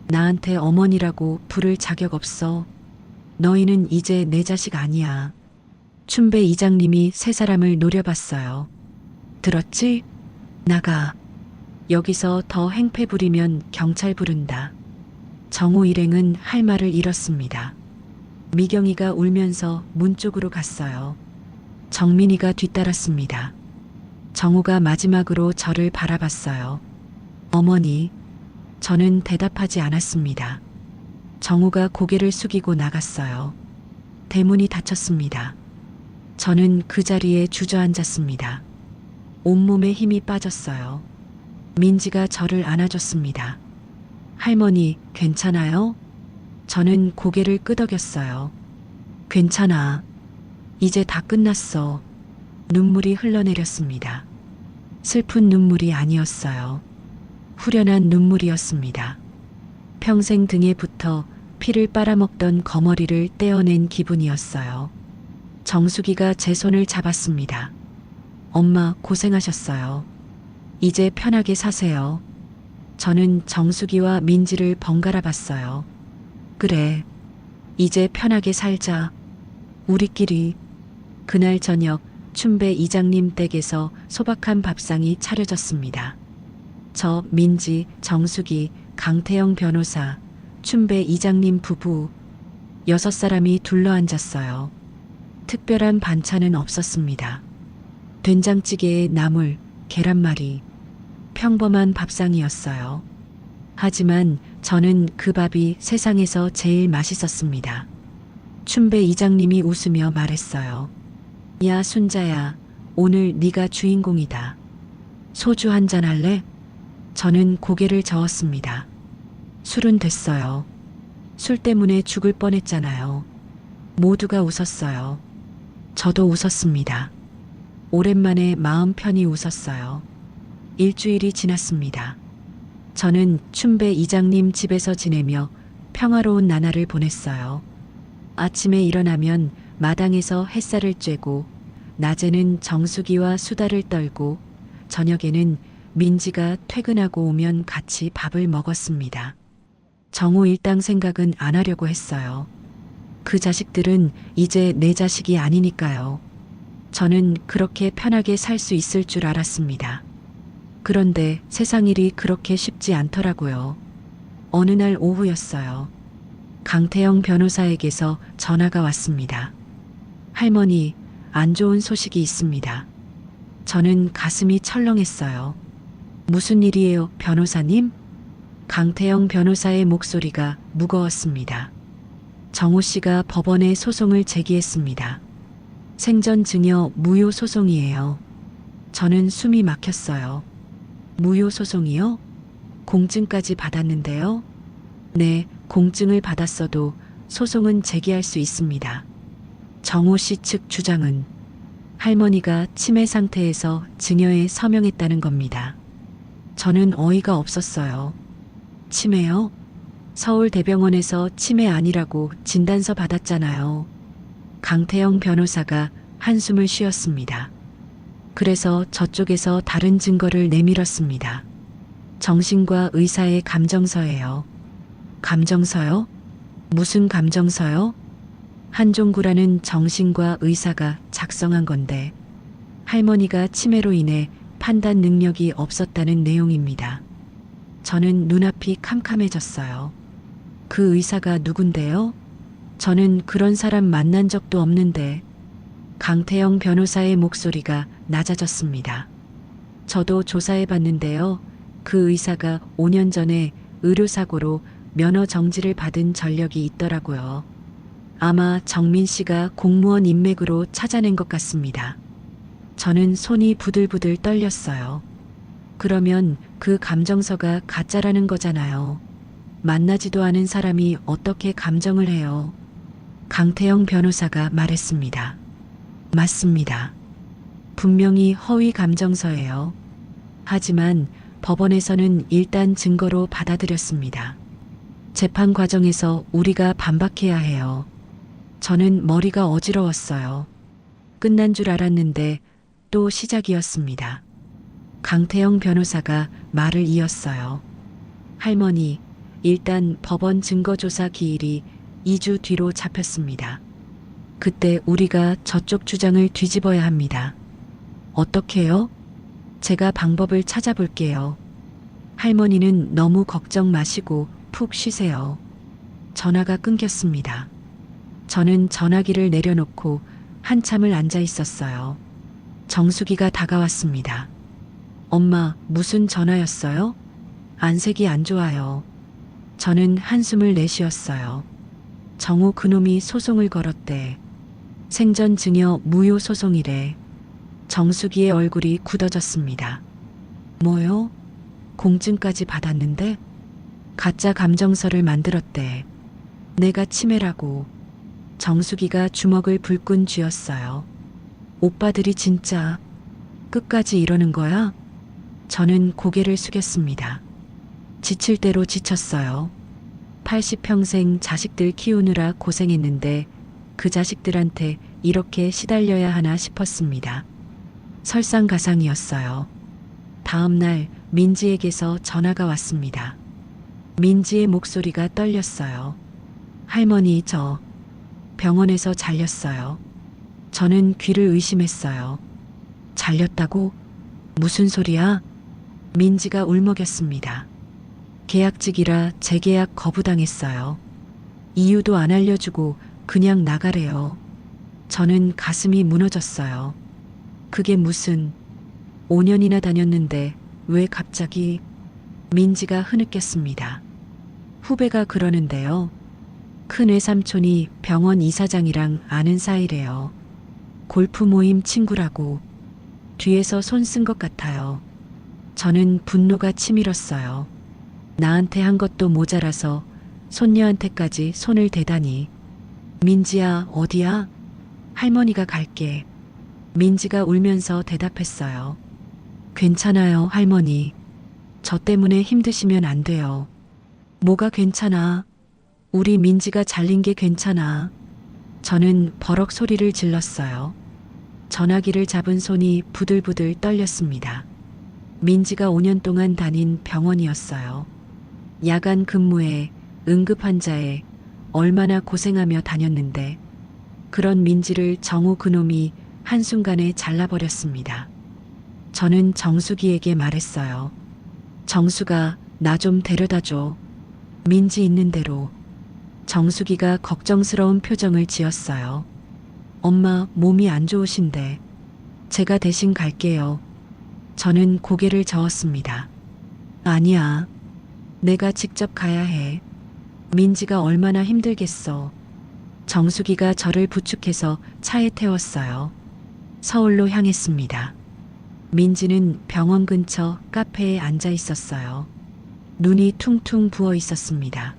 나한테 어머니라고 부를 자격 없어. 너희는 이제 내 자식 아니야. 춘배 이장님이 세 사람을 노려봤어요. 들었지? 나가. 여기서 더 행패 부리면 경찰 부른다. 정호 일행은 할 말을 잃었습니다. 미경이가 울면서 문 쪽으로 갔어요. 정민이가 뒤따랐습니다. 정호가 마지막으로 저를 바라봤어요. 어머니. 저는 대답하지 않았습니다. 정호가 고개를 숙이고 나갔어요. 대문이 닫혔습니다. 저는 그 자리에 주저앉았습니다. 온몸에 힘이 빠졌어요. 민지가 저를 안아줬습니다. 할머니, 괜찮아요? 저는 고개를 끄덕였어요. 괜찮아. 이제 다 끝났어. 눈물이 흘러내렸습니다. 슬픈 눈물이 아니었어요. 후련한 눈물이었습니다. 평생 등에 붙어 피를 빨아먹던 거머리를 떼어낸 기분이었어요. 정수기가 제 손을 잡았습니다. 엄마, 고생하셨어요. 이제 편하게 사세요. 저는 정수기와 민지를 번갈아 봤어요. 그래. 이제 편하게 살자. 우리끼리. 그날 저녁 춘배 이장님 댁에서 소박한 밥상이 차려졌습니다. 저, 민지, 정수기, 강태영 변호사, 춘배 이장님 부부 6사람이 둘러앉았어요. 특별한 반찬은 없었습니다. 된장찌개에 나물, 계란말이, 평범한 밥상이었어요. 하지만 저는 그 밥이 세상에서 제일 맛있었습니다. 춘배 이장님이 웃으며 말했어요. 야, 순자야, 오늘 네가 주인공이다. 소주 한잔 할래? 저는 고개를 저었습니다. 술은 됐어요. 술 때문에 죽을 뻔했잖아요. 모두가 웃었어요. 저도 웃었습니다. 오랜만에 마음 편히 웃었어요. 일주일이 지났습니다. 저는 춘배 이장님 집에서 지내며 평화로운 나날을 보냈어요. 아침에 일어나면 마당에서 햇살을 쬐고, 낮에는 정수기와 수다를 떨고, 저녁에는 민지가 퇴근하고 오면 같이 밥을 먹었습니다. 정호 일당 생각은 안 하려고 했어요. 그 자식들은 이제 내 자식이 아니니까요. 저는 그렇게 편하게 살 수 있을 줄 알았습니다. 그런데 세상 일이 그렇게 쉽지 않더라고요. 어느 날 오후였어요. 강태영 변호사에게서 전화가 왔습니다. 할머니, 안 좋은 소식이 있습니다. 저는 가슴이 철렁했어요. 무슨 일이에요, 변호사님? 강태영 변호사의 목소리가 무거웠습니다. 정호 씨가 법원에 소송을 제기했습니다. 생전 증여 무효 소송이에요. 저는 숨이 막혔어요. 무효 소송이요? 공증까지 받았는데요? 네, 공증을 받았어도 소송은 제기할 수 있습니다. 정호 씨 측 주장은 할머니가 치매 상태에서 증여에 서명했다는 겁니다. 저는 어이가 없었어요. 치매요? 서울대병원에서 치매 아니라고 진단서 받았잖아요. 강태영 변호사가 한숨을 쉬었습니다. 그래서 저쪽에서 다른 증거를 내밀었습니다. 정신과 의사의 감정서예요. 감정서요? 무슨 감정서요? 한종구라는 정신과 의사가 작성한 건데 할머니가 치매로 인해 판단 능력이 없었다는 내용입니다. 저는 눈앞이 캄캄해졌어요. 그 의사가 누군데요? 저는 그런 사람 만난 적도 없는데. 강태영 변호사의 목소리가 낮아졌습니다. 저도 조사해 봤는데요. 그 의사가 5년 전에 의료사고로 면허 정지를 받은 전력이 있더라고요. 아마 정민 씨가 공무원 인맥으로 찾아낸 것 같습니다. 저는 손이 부들부들 떨렸어요. 그러면 그 감정서가 가짜라는 거잖아요. 만나지도 않은 사람이 어떻게 감정을 해요? 강태영 변호사가 말했습니다. 맞습니다. 분명히 허위 감정서예요. 하지만 법원에서는 일단 증거로 받아들였습니다. 재판 과정에서 우리가 반박해야 해요. 저는 머리가 어지러웠어요. 끝난 줄 알았는데 또 시작이었습니다. 강태영 변호사가 말을 이었어요. 할머니, 일단 법원 증거조사 기일이 2주 뒤로 잡혔습니다. 그때 우리가 저쪽 주장을 뒤집어야 합니다. 어떻게요? 제가 방법을 찾아볼게요. 할머니는 너무 걱정 마시고 푹 쉬세요. 전화가 끊겼습니다. 저는 전화기를 내려놓고 한참을 앉아 있었어요. 정수기가 다가왔습니다. 엄마, 무슨 전화였어요? 안색이 안 좋아요. 저는 한숨을 내쉬었어요. 정우 그놈이 소송을 걸었대. 생전 증여 무효 소송이래. 정수기의 얼굴이 굳어졌습니다. 뭐요? 공증까지 받았는데? 가짜 감정서를 만들었대. 내가 치매라고. 정수기가 주먹을 불끈 쥐었어요. 오빠들이 진짜 끝까지 이러는 거야? 저는 고개를 숙였습니다. 지칠 대로 지쳤어요. 80평생 자식들 키우느라 고생했는데 그 자식들한테 이렇게 시달려야 하나 싶었습니다. 설상가상이었어요. 다음 날 민지에게서 전화가 왔습니다. 민지의 목소리가 떨렸어요. 할머니, 저 병원에서 잘렸어요. 저는 귀를 의심했어요. 잘렸다고? 무슨 소리야? 민지가 울먹였습니다. 계약직이라 재계약 거부당했어요. 이유도 안 알려주고 그냥 나가래요. 저는 가슴이 무너졌어요. 그게 무슨 5년이나 다녔는데 왜 갑자기? 민지가 흐느꼈습니다. 후배가 그러는데요. 큰 외삼촌이 병원 이사장이랑 아는 사이래요. 골프 모임 친구라고. 뒤에서 손 쓴 것 같아요. 저는 분노가 치밀었어요. 나한테 한 것도 모자라서 손녀한테까지 손을 대다니. 민지야, 어디야? 할머니가 갈게. 민지가 울면서 대답했어요. 괜찮아요, 할머니. 저 때문에 힘드시면 안 돼요. 뭐가 괜찮아? 우리 민지가 잘린 게 괜찮아. 저는 버럭 소리를 질렀어요. 전화기를 잡은 손이 부들부들 떨렸습니다. 민지가 5년 동안 다닌 병원이었어요. 야간 근무에 응급환자에 얼마나 고생하며 다녔는데 그런 민지를 정우 그놈이 한순간에 잘라버렸습니다. 저는 정수기에게 말했어요. 정수가 나 좀 데려다줘. 민지 있는 대로. 정수기가 걱정스러운 표정을 지었어요. 엄마, 몸이 안 좋으신데. 제가 대신 갈게요. 저는 고개를 저었습니다. 아니야. 내가 직접 가야 해. 민지가 얼마나 힘들겠어. 정수기가 저를 부축해서 차에 태웠어요. 서울로 향했습니다. 민지는 병원 근처 카페에 앉아 있었어요. 눈이 퉁퉁 부어 있었습니다.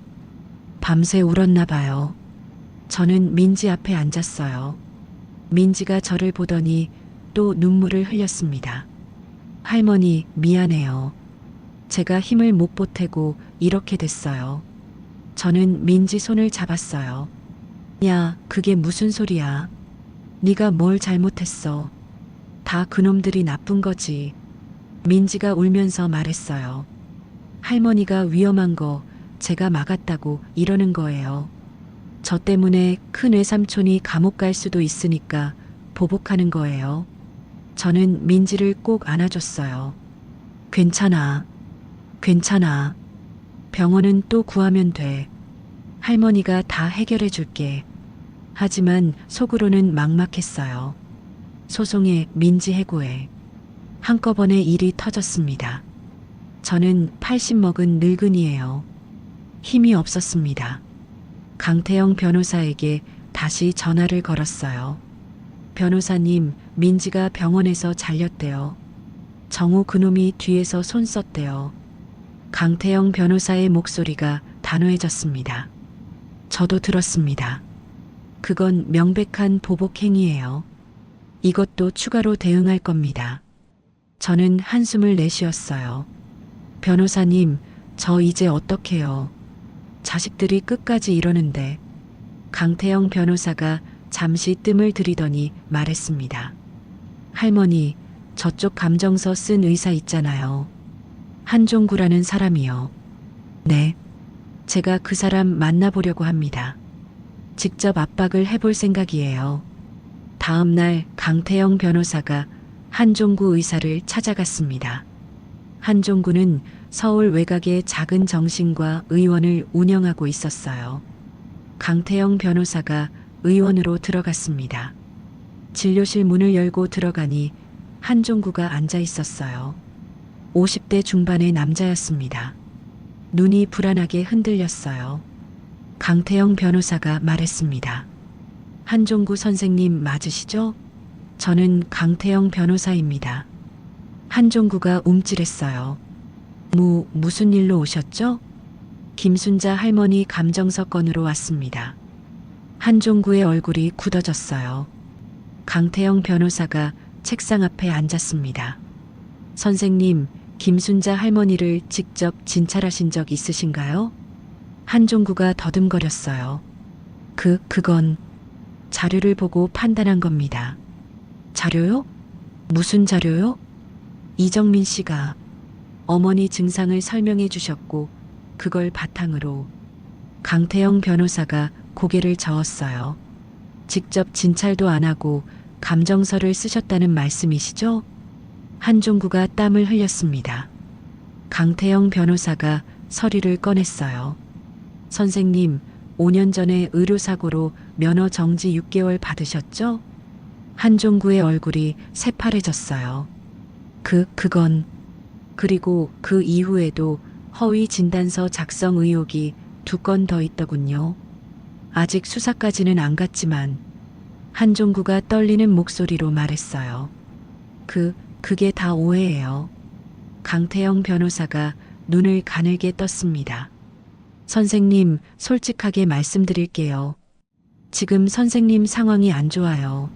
밤새 울었나 봐요. 저는 민지 앞에 앉았어요. 민지가 저를 보더니 또 눈물을 흘렸습니다. 할머니, 미안해요. 제가 힘을 못 보태고 이렇게 됐어요. 저는 민지 손을 잡았어요. 야, 그게 무슨 소리야? 네가 뭘 잘못했어? 다 그놈들이 나쁜 거지. 민지가 울면서 말했어요. 할머니가 위험한 거 제가 막았다고 이러는 거예요. 저 때문에 큰 외삼촌이 감옥 갈 수도 있으니까 보복하는 거예요. 저는 민지를 꼭 안아줬어요. 괜찮아. 괜찮아. 병원은 또 구하면 돼. 할머니가 다 해결해 줄게. 하지만 속으로는 막막했어요. 소송에 민지 해고에. 한꺼번에 일이 터졌습니다. 저는 80 먹은 늙은이에요. 힘이 없었습니다. 강태영 변호사에게 다시 전화를 걸었어요. 변호사님, 민지가 병원에서 잘렸대요. 정우 그놈이 뒤에서 손 썼대요. 강태영 변호사의 목소리가 단호해졌습니다. 저도 들었습니다. 그건 명백한 보복 행위예요. 이것도 추가로 대응할 겁니다. 저는 한숨을 내쉬었어요. 변호사님, 저 이제 어떡해요? 자식들이 끝까지 이러는데. 강태영 변호사가 잠시 뜸을 들이더니 말했습니다. 할머니, 저쪽 감정서 쓴 의사 있잖아요. 한종구라는 사람이요. 네. 제가 그 사람 만나보려고 합니다. 직접 압박을 해볼 생각이에요. 다음 날 강태영 변호사가 한종구 의사를 찾아갔습니다. 한종구는 서울 외곽의 작은 정신과 의원을 운영하고 있었어요. 강태영 변호사가 의원으로 들어갔습니다. 진료실 문을 열고 들어가니 한종구가 앉아 있었어요. 50대 중반의 남자였습니다. 눈이 불안하게 흔들렸어요. 강태영 변호사가 말했습니다. 한종구 선생님 맞으시죠? 저는 강태영 변호사입니다. 한종구가 움찔했어요. 무슨 일로 오셨죠? 김순자 할머니 감정서 건으로 왔습니다. 한종구의 얼굴이 굳어졌어요. 강태영 변호사가 책상 앞에 앉았습니다. 선생님, 김순자 할머니를 직접 진찰하신 적 있으신가요? 한종구가 더듬거렸어요. 그건 자료를 보고 판단한 겁니다. 자료요? 무슨 자료요? 이정민 씨가 어머니 증상을 설명해 주셨고 그걸 바탕으로 강태영 변호사가 고개를 저었어요. 직접 진찰도 안 하고 감정서를 쓰셨다는 말씀이시죠? 한종구가 땀을 흘렸습니다. 강태영 변호사가 서류를 꺼냈어요. 선생님, 5년 전에 의료사고로 면허 정지 6개월 받으셨죠? 한종구의 얼굴이 새파래졌어요. 그건. 그리고 그 이후에도 허위 진단서 작성 의혹이 2건 더 있더군요. 아직 수사까지는 안 갔지만 한종구가 떨리는 목소리로 말했어요. 그게 다 오해예요. 강태영 변호사가 눈을 가늘게 떴습니다. 선생님, 솔직하게 말씀드릴게요. 지금 선생님 상황이 안 좋아요.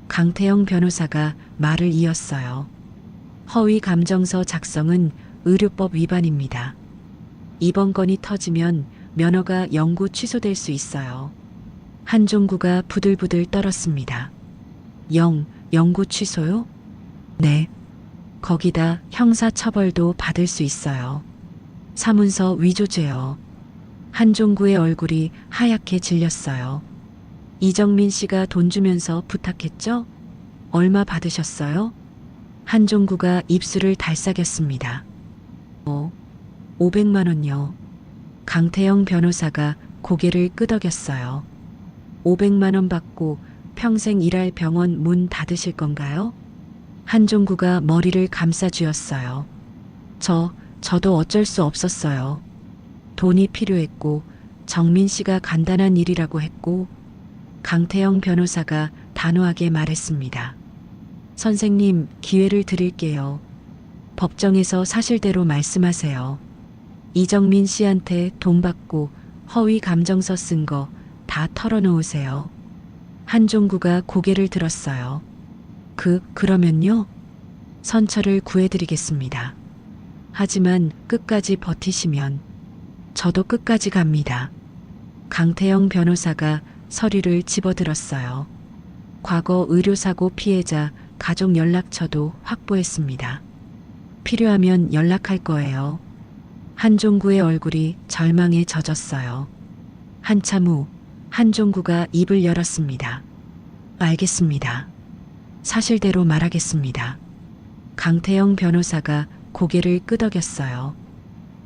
강태영 변호사가 말을 이었어요. 허위 감정서 작성은 의료법 위반입니다. 이번 건이 터지면 면허가 영구 취소될 수 있어요. 한종구가 부들부들 떨었습니다. 영구 취소요? 네. 거기다 형사처벌도 받을 수 있어요. 사문서 위조죄요. 한종구의 얼굴이 하얗게 질렸어요. 이정민 씨가 돈 주면서 부탁했죠? 얼마 받으셨어요? 한종구가 입술을 달싹였습니다. 500만 원요. 강태영 변호사가 고개를 끄덕였어요. 500만 원 받고 평생 일할 병원 문 닫으실 건가요? 한종구가 머리를 감싸쥐었어요. 저도 어쩔 수 없었어요. 돈이 필요했고 정민 씨가 간단한 일이라고 했고 강태영 변호사가 단호하게 말했습니다. 선생님, 기회를 드릴게요. 법정에서 사실대로 말씀하세요. 이정민 씨한테 돈 받고 허위 감정서 쓴 거 다 털어놓으세요. 한종구가 고개를 들었어요. 그러면요? 선처를 구해드리겠습니다. 하지만 끝까지 버티시면 저도 끝까지 갑니다. 강태영 변호사가 서류를 집어들었어요. 과거 의료사고 피해자 가족 연락처도 확보했습니다. 필요하면 연락할 거예요. 한종구의 얼굴이 절망에 젖었어요. 한참 후 한종구가 입을 열었습니다. 알겠습니다. 사실대로 말하겠습니다. 강태영 변호사가 고개를 끄덕였어요.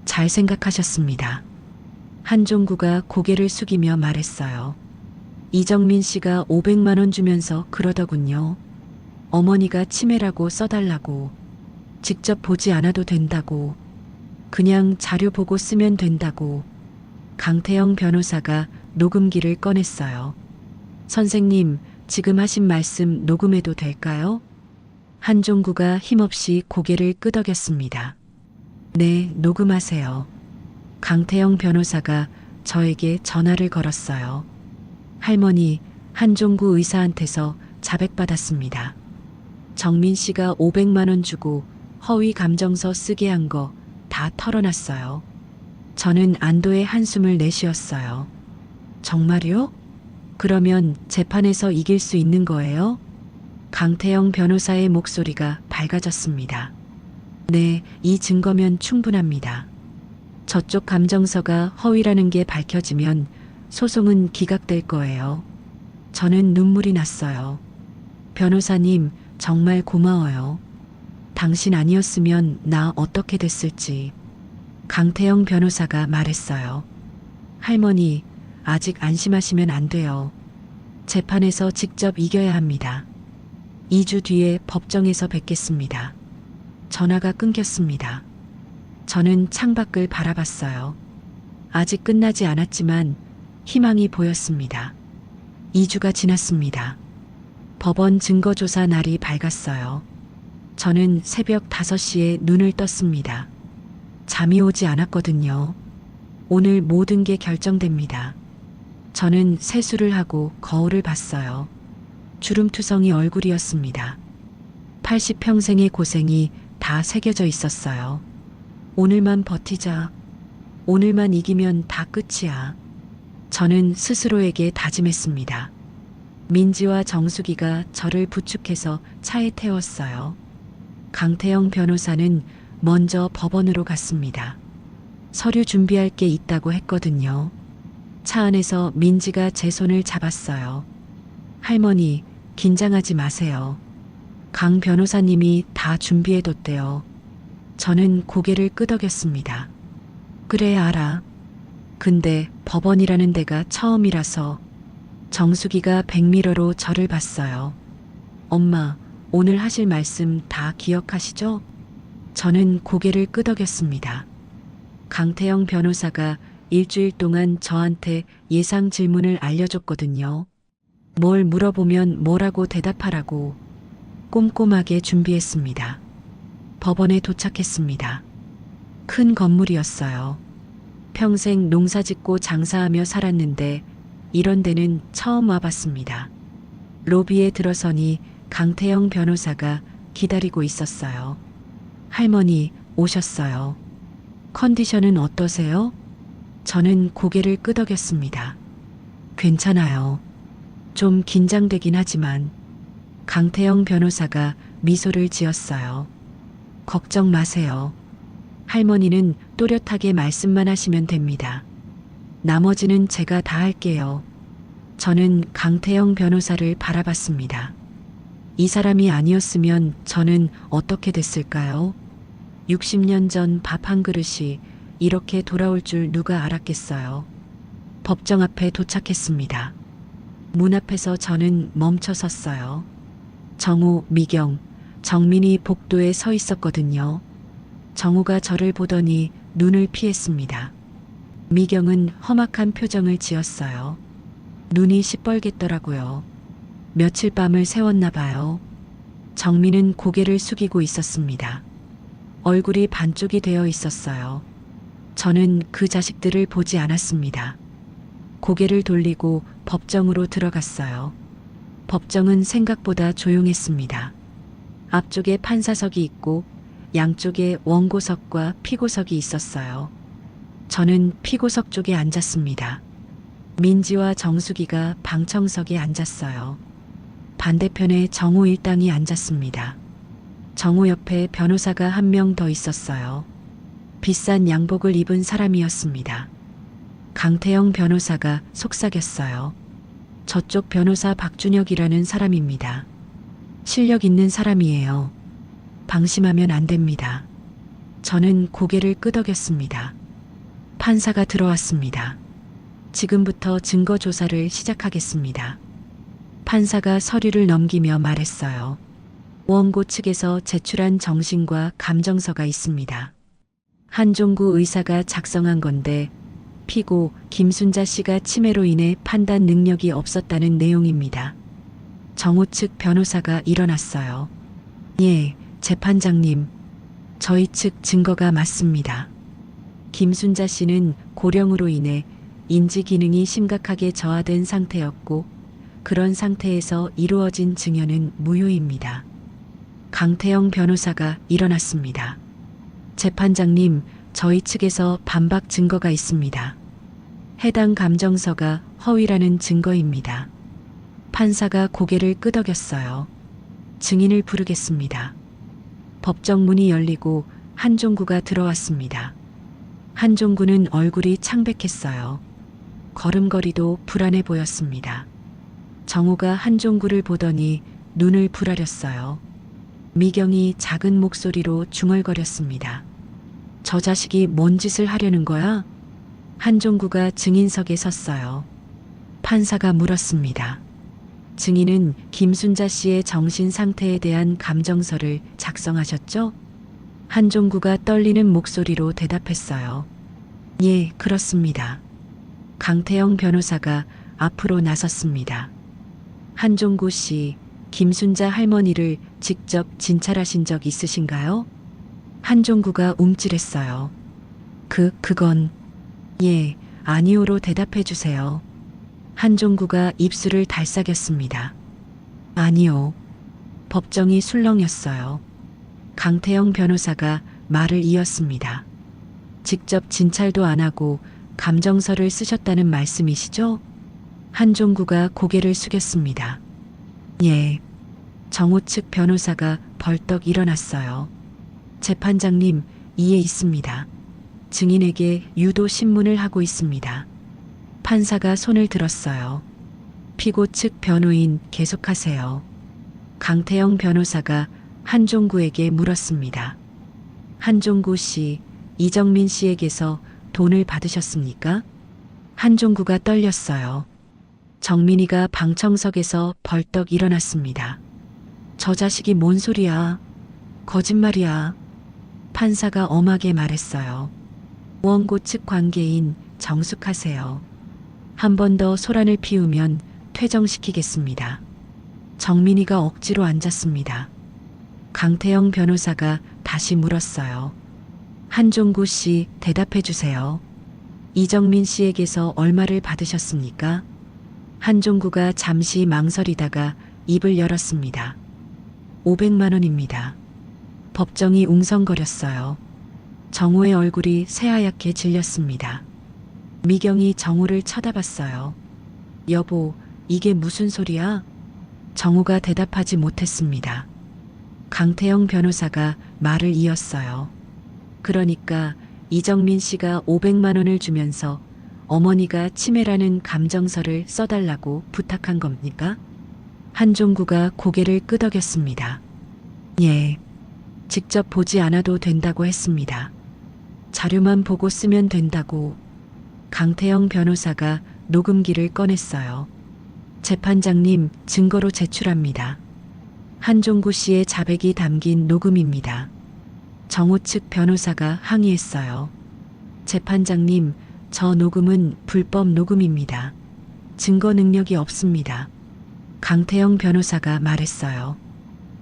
잘 생각하셨습니다. 한종구가 고개를 숙이며 말했어요. 이정민 씨가 500만 원 주면서 그러더군요. 어머니가 치매라고 써달라고. 직접 보지 않아도 된다고. 그냥 자료 보고 쓰면 된다고. 강태영 변호사가 녹음기를 꺼냈어요. 선생님, 지금 하신 말씀 녹음해도 될까요? 한종구가 힘없이 고개를 끄덕였습니다. 네, 녹음하세요. 강태영 변호사가 저에게 전화를 걸었어요. 할머니, 한종구 의사한테서 자백받았습니다. 정민 씨가 500만 원 주고 허위 감정서 쓰게 한 거 다 털어놨어요. 저는 안도의 한숨을 내쉬었어요. 정말요? 그러면 재판에서 이길 수 있는 거예요? 강태영 변호사의 목소리가 밝아졌습니다. 네, 이 증거면 충분합니다. 저쪽 감정서가 허위라는 게 밝혀지면 소송은 기각될 거예요. 저는 눈물이 났어요. 변호사님, 정말 고마워요. 당신 아니었으면 나 어떻게 됐을지. 강태영 변호사가 말했어요. 할머니, 아직 안심하시면 안 돼요. 재판에서 직접 이겨야 합니다. 2주 뒤에 법정에서 뵙겠습니다. 전화가 끊겼습니다. 저는 창밖을 바라봤어요. 아직 끝나지 않았지만 희망이 보였습니다. 2주가 지났습니다. 법원 증거조사 날이 밝았어요. 저는 새벽 5시에 눈을 떴습니다. 잠이 오지 않았거든요. 오늘 모든 게 결정됩니다. 저는 세수를 하고 거울을 봤어요. 주름투성이 얼굴이었습니다. 80평생의 고생이 다 새겨져 있었어요. 오늘만 버티자. 오늘만 이기면 다 끝이야. 저는 스스로에게 다짐했습니다. 민지와 정수기가 저를 부축해서 차에 태웠어요. 강태영 변호사는 먼저 법원으로 갔습니다. 서류 준비할 게 있다고 했거든요. 차 안에서 민지가 제 손을 잡았어요. 할머니, 긴장하지 마세요. 강 변호사님이 다 준비해뒀대요. 저는 고개를 끄덕였습니다. 그래, 알아. 근데 법원이라는 데가 처음이라서. 정수기가 백미러로 저를 봤어요. 엄마, 오늘 하실 말씀 다 기억하시죠? 저는 고개를 끄덕였습니다. 강태영 변호사가 일주일 동안 저한테 예상 질문을 알려줬거든요. 뭘 물어보면 뭐라고 대답하라고. 꼼꼼하게 준비했습니다. 법원에 도착했습니다. 큰 건물이었어요. 평생 농사짓고 장사하며 살았는데 이런 데는 처음 와봤습니다. 로비에 들어서니 강태영 변호사가 기다리고 있었어요. 할머니, 오셨어요. 컨디션은 어떠세요? 저는 고개를 끄덕였습니다. 괜찮아요. 좀 긴장되긴 하지만. 강태영 변호사가 미소를 지었어요. 걱정 마세요. 할머니는 또렷하게 말씀만 하시면 됩니다. 나머지는 제가 다 할게요. 저는 강태영 변호사를 바라봤습니다. 이 사람이 아니었으면 저는 어떻게 됐을까요? 60년 전 밥 한 그릇이 이렇게 돌아올 줄 누가 알았겠어요. 법정 앞에 도착했습니다. 문 앞에서 저는 멈춰 섰어요. 정우, 미경, 정민이 복도에 서 있었거든요. 정우가 저를 보더니 눈을 피했습니다. 미경은 험악한 표정을 지었어요. 눈이 시뻘겠더라고요. 며칠 밤을 새웠나 봐요. 정민은 고개를 숙이고 있었습니다. 얼굴이 반쪽이 되어 있었어요. 저는 그 자식들을 보지 않았습니다. 고개를 돌리고 법정으로 들어갔어요. 법정은 생각보다 조용했습니다. 앞쪽에 판사석이 있고 양쪽에 원고석과 피고석이 있었어요. 저는 피고석 쪽에 앉았습니다. 민지와 정수기가 방청석에 앉았어요. 반대편에 정호 일당이 앉았습니다. 정호 옆에 변호사가 한 명 더 있었어요. 비싼 양복을 입은 사람이었습니다. 강태영 변호사가 속삭였어요. 저쪽 변호사 박준혁이라는 사람입니다. 실력 있는 사람이에요. 방심하면 안 됩니다. 저는 고개를 끄덕였습니다. 판사가 들어왔습니다. 지금부터 증거 조사를 시작하겠습니다. 판사가 서류를 넘기며 말했어요. 원고 측에서 제출한 정신과 감정서가 있습니다. 한종구 의사가 작성한 건데 피고 김순자 씨가 치매로 인해 판단 능력이 없었다는 내용입니다. 정호 측 변호사가 일어났어요. 예, 재판장님. 저희 측 증거가 맞습니다. 김순자 씨는 고령으로 인해 인지 기능이 심각하게 저하된 상태였고 그런 상태에서 이루어진 증여는 무효입니다. 강태영 변호사가 일어났습니다. 재판장님, 저희 측에서 반박 증거가 있습니다. 해당 감정서가 허위라는 증거입니다. 판사가 고개를 끄덕였어요. 증인을 부르겠습니다. 법정 문이 열리고 한종구가 들어왔습니다. 한종구는 얼굴이 창백했어요. 걸음걸이도 불안해 보였습니다. 정호가 한종구를 보더니 눈을 부라렸어요. 미경이 작은 목소리로 중얼거렸습니다. 저 자식이 뭔 짓을 하려는 거야? 한종구가 증인석에 섰어요. 판사가 물었습니다. 증인은 김순자 씨의 정신 상태에 대한 감정서를 작성하셨죠? 한종구가 떨리는 목소리로 대답했어요. 예, 그렇습니다. 강태영 변호사가 앞으로 나섰습니다. 한종구 씨, 김순자 할머니를 직접 진찰하신 적 있으신가요? 한종구가 움찔했어요. 그건 예, 아니오로 대답해 주세요. 한종구가 입술을 달싹였습니다. 아니요. 법정이 술렁였어요. 강태영 변호사가 말을 이었습니다. 직접 진찰도 안 하고 감정서를 쓰셨다는 말씀이시죠? 한종구가 고개를 숙였습니다. 예. 정호 측 변호사가 벌떡 일어났어요. 재판장님, 이에 있습니다. 증인에게 유도 신문을 하고 있습니다. 판사가 손을 들었어요. 피고 측 변호인 계속하세요. 강태영 변호사가 한종구에게 물었습니다. 한종구 씨, 이정민 씨에게서 돈을 받으셨습니까? 한종구가 떨렸어요. 정민이가 방청석에서 벌떡 일어났습니다. 저 자식이 뭔 소리야? 거짓말이야. 판사가 엄하게 말했어요. 원고 측 관계인 정숙하세요. 한 번 더 소란을 피우면 퇴정시키겠습니다. 정민이가 억지로 앉았습니다. 강태영 변호사가 다시 물었어요. 한종구 씨, 대답해 주세요. 이정민 씨에게서 얼마를 받으셨습니까? 한종구가 잠시 망설이다가 입을 열었습니다. 500만 원입니다. 법정이 웅성거렸어요. 정호의 얼굴이 새하얗게 질렸습니다. 미경이 정호를 쳐다봤어요. 여보, 이게 무슨 소리야? 정호가 대답하지 못했습니다. 강태영 변호사가 말을 이었어요. 그러니까 이정민 씨가 500만 원을 주면서 어머니가 치매라는 감정서를 써달라고 부탁한 겁니까? 한종구가 고개를 끄덕였습니다. 예. 직접 보지 않아도 된다고 했습니다. 자료만 보고 쓰면 된다고. 강태영 변호사가 녹음기를 꺼냈어요. 재판장님, 증거로 제출합니다. 한종구 씨의 자백이 담긴 녹음입니다. 정호 측 변호사가 항의했어요. 재판장님, 저 녹음은 불법 녹음입니다. 증거 능력이 없습니다. 강태영 변호사가 말했어요.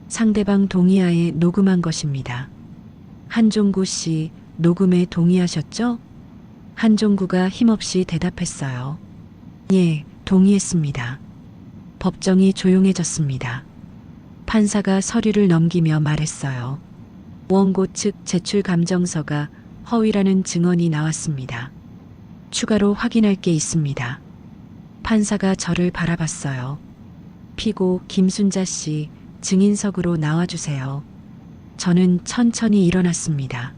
상대방 동의하에 녹음한 것입니다. 한종구 씨, 녹음에 동의하셨죠? 한종구가 힘없이 대답했어요. 예, 동의했습니다. 법정이 조용해졌습니다. 판사가 서류를 넘기며 말했어요. 원고 측 제출 감정서가 허위라는 증언이 나왔습니다. 추가로 확인할 게 있습니다. 판사가 저를 바라봤어요. 피고 김순자 씨, 증인석으로 나와주세요. 저는 천천히 일어났습니다.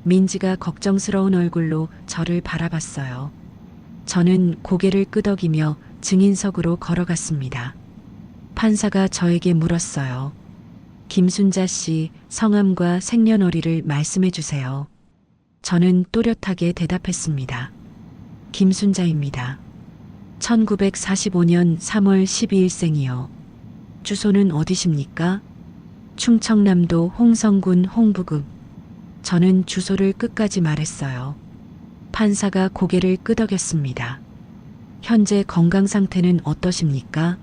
민지가 걱정스러운 얼굴로 저를 바라봤어요. 저는 고개를 끄덕이며 증인석으로 걸어갔습니다. 판사가 저에게 물었어요. 김순자 씨 성함과 생년월일을 말씀해 주세요. 저는 또렷하게 대답했습니다. 김순자입니다. 1945년 3월 12일생이요. 주소는 어디십니까? 충청남도 홍성군 홍부읍. 저는 주소를 끝까지 말했어요. 판사가 고개를 끄덕였습니다. 현재 건강 상태는 어떠십니까?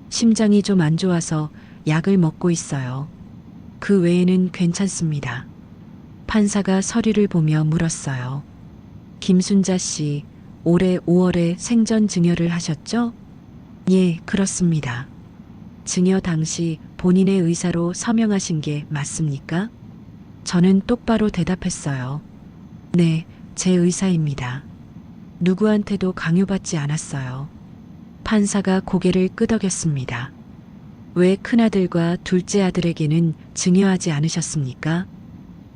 심장이 좀 안 좋아서 약을 먹고 있어요. 그 외에는 괜찮습니다. 판사가 서류를 보며 물었어요. 김순자 씨, 올해 5월에 생전 증여를 하셨죠? 예, 그렇습니다. 증여 당시 본인의 의사로 서명하신 게 맞습니까? 저는 똑바로 대답했어요. 네, 제 의사입니다. 누구한테도 강요받지 않았어요. 판사가 고개를 끄덕였습니다. 왜 큰아들과 둘째 아들에게는 증여하지 않으셨습니까?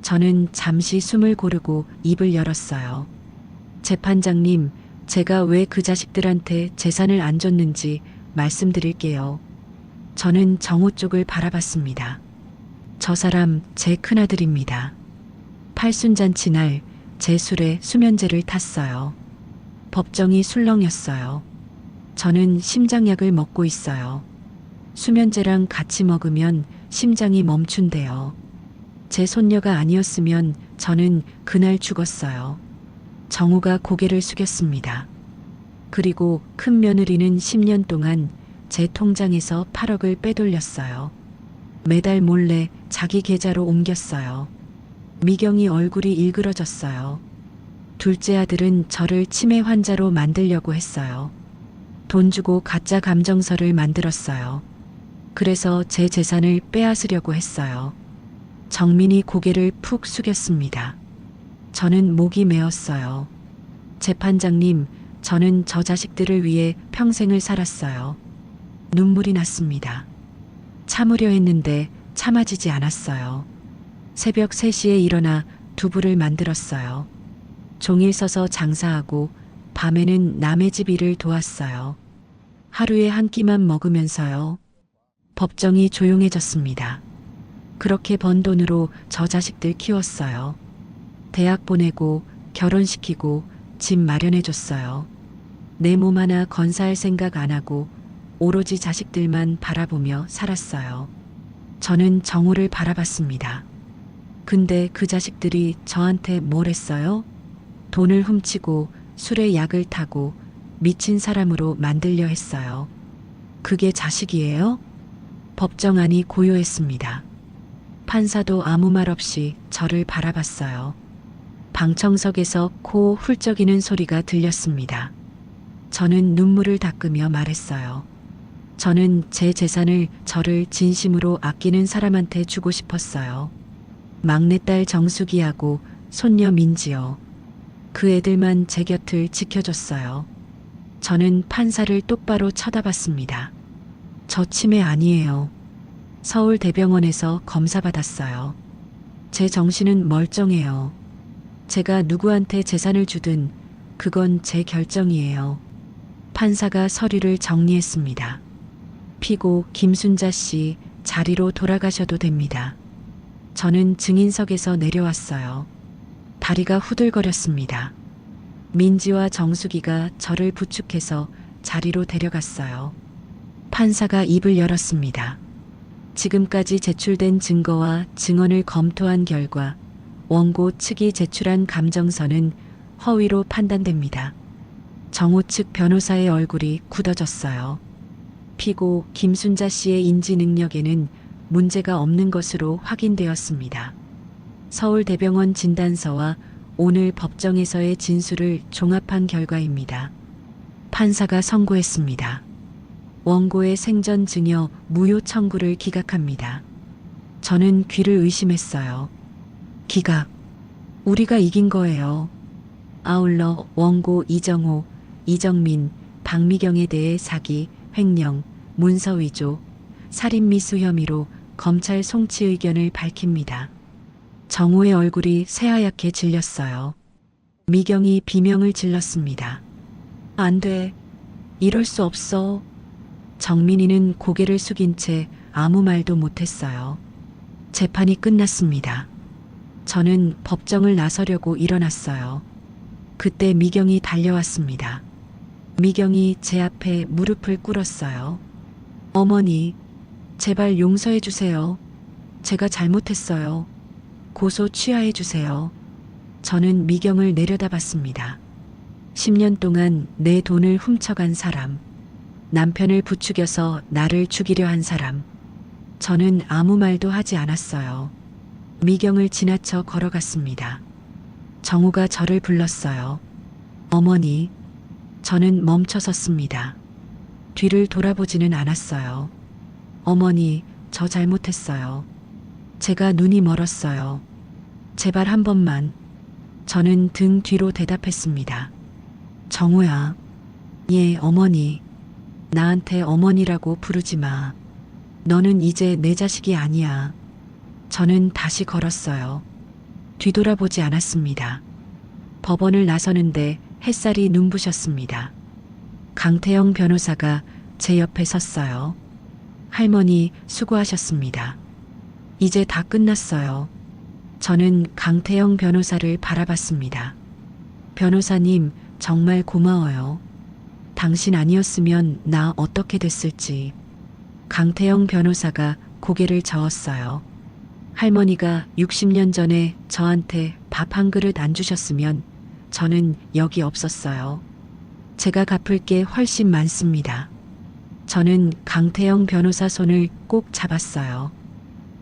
저는 잠시 숨을 고르고 입을 열었어요. 재판장님, 제가 왜 그 자식들한테 재산을 안 줬는지 말씀드릴게요. 저는 정호 쪽을 바라봤습니다. 저 사람 제 큰아들입니다. 팔순잔치 날 제 술에 수면제를 탔어요. 법정이 술렁였어요. 저는 심장약을 먹고 있어요. 수면제랑 같이 먹으면 심장이 멈춘대요. 제 손녀가 아니었으면 저는 그날 죽었어요. 정우가 고개를 숙였습니다. 그리고 큰 며느리는 10년 동안 제 통장에서 8억을 빼돌렸어요. 매달 몰래 자기 계좌로 옮겼어요. 미경이 얼굴이 일그러졌어요. 둘째 아들은 저를 치매 환자로 만들려고 했어요. 돈 주고 가짜 감정서를 만들었어요. 그래서 제 재산을 빼앗으려고 했어요. 정민이 고개를 푹 숙였습니다. 저는 목이 메었어요. 재판장님, 저는 저 자식들을 위해 평생을 살았어요. 눈물이 났습니다. 참으려 했는데 참아지지 않았어요. 새벽 3시에 일어나 두부를 만들었어요. 종일 서서 장사하고 밤에는 남의 집 일을 도왔어요. 하루에 한 끼만 먹으면서요. 법정이 조용해졌습니다. 그렇게 번 돈으로 저 자식들 키웠어요. 대학 보내고 결혼시키고 집 마련해줬어요. 내 몸 하나 건사할 생각 안 하고 오로지 자식들만 바라보며 살았어요. 저는 정우를 바라봤습니다. 근데 그 자식들이 저한테 뭘 했어요? 돈을 훔치고 술에 약을 타고 미친 사람으로 만들려 했어요. 그게 자식이에요? 법정 안이 고요했습니다. 판사도 아무 말 없이 저를 바라봤어요. 방청석에서 코 훌쩍이는 소리가 들렸습니다. 저는 눈물을 닦으며 말했어요. 저는 제 재산을 저를 진심으로 아끼는 사람한테 주고 싶었어요. 막내딸 정숙이하고 손녀 민지요. 그 애들만 제 곁을 지켜줬어요. 저는 판사를 똑바로 쳐다봤습니다. 저 치매 아니에요. 서울대병원에서 검사받았어요. 제 정신은 멀쩡해요. 제가 누구한테 재산을 주든 그건 제 결정이에요. 판사가 서류를 정리했습니다. 피고 김순자 씨 자리로 돌아가셔도 됩니다. 저는 증인석에서 내려왔어요. 다리가 후들거렸습니다. 민지와 정숙이가 저를 부축해서 자리로 데려갔어요. 판사가 입을 열었습니다. 지금까지 제출된 증거와 증언을 검토한 결과 원고 측이 제출한 감정서는 허위로 판단됩니다. 정호 측 변호사의 얼굴이 굳어졌어요. 피고 김순자 씨의 인지 능력에는 문제가 없는 것으로 확인되었습니다. 서울대병원 진단서와 오늘 법정에서의 진술을 종합한 결과입니다. 판사가 선고했습니다. 원고의 생전 증여 무효 청구를 기각합니다. 저는 귀를 의심했어요. 기각. 우리가 이긴 거예요. 아울러 원고 이정호, 이정민, 박미경에 대해 사기, 횡령, 문서 위조, 살인미수 혐의로 검찰 송치 의견을 밝힙니다. 정호의 얼굴이 새하얗게 질렸어요. 미경이 비명을 질렀습니다. 안 돼. 이럴 수 없어. 정민이는 고개를 숙인 채 아무 말도 못했어요. 재판이 끝났습니다. 저는 법정을 나서려고 일어났어요. 그때 미경이 달려왔습니다. 미경이 제 앞에 무릎을 꿇었어요. 어머니, 제발 용서해 주세요. 제가 잘못했어요. 고소 취하해 주세요. 저는 미경을 내려다봤습니다. 10년 동안 내 돈을 훔쳐간 사람, 남편을 부추겨서 나를 죽이려 한 사람. 저는 아무 말도 하지 않았어요. 미경을 지나쳐 걸어갔습니다. 정우가 저를 불렀어요. 어머니, 저는 멈춰 섰습니다. 뒤를 돌아보지는 않았어요. 어머니, 저 잘못했어요. 제가 눈이 멀었어요. 제발 한 번만. 저는 등 뒤로 대답했습니다. 정우야. 예, 어머니. 나한테 어머니라고 부르지 마. 너는 이제 내 자식이 아니야. 저는 다시 걸었어요. 뒤돌아보지 않았습니다. 법원을 나서는데 햇살이 눈부셨습니다. 강태영 변호사가 제 옆에 섰어요. 할머니, 수고하셨습니다. 이제 다 끝났어요. 저는 강태영 변호사를 바라봤습니다. 변호사님, 정말 고마워요. 당신 아니었으면 나 어떻게 됐을지. 강태영 변호사가 고개를 저었어요. 할머니가 60년 전에 저한테 밥 한 그릇 안 주셨으면 저는 여기 없었어요. 제가 갚을 게 훨씬 많습니다. 저는 강태영 변호사 손을 꼭 잡았어요.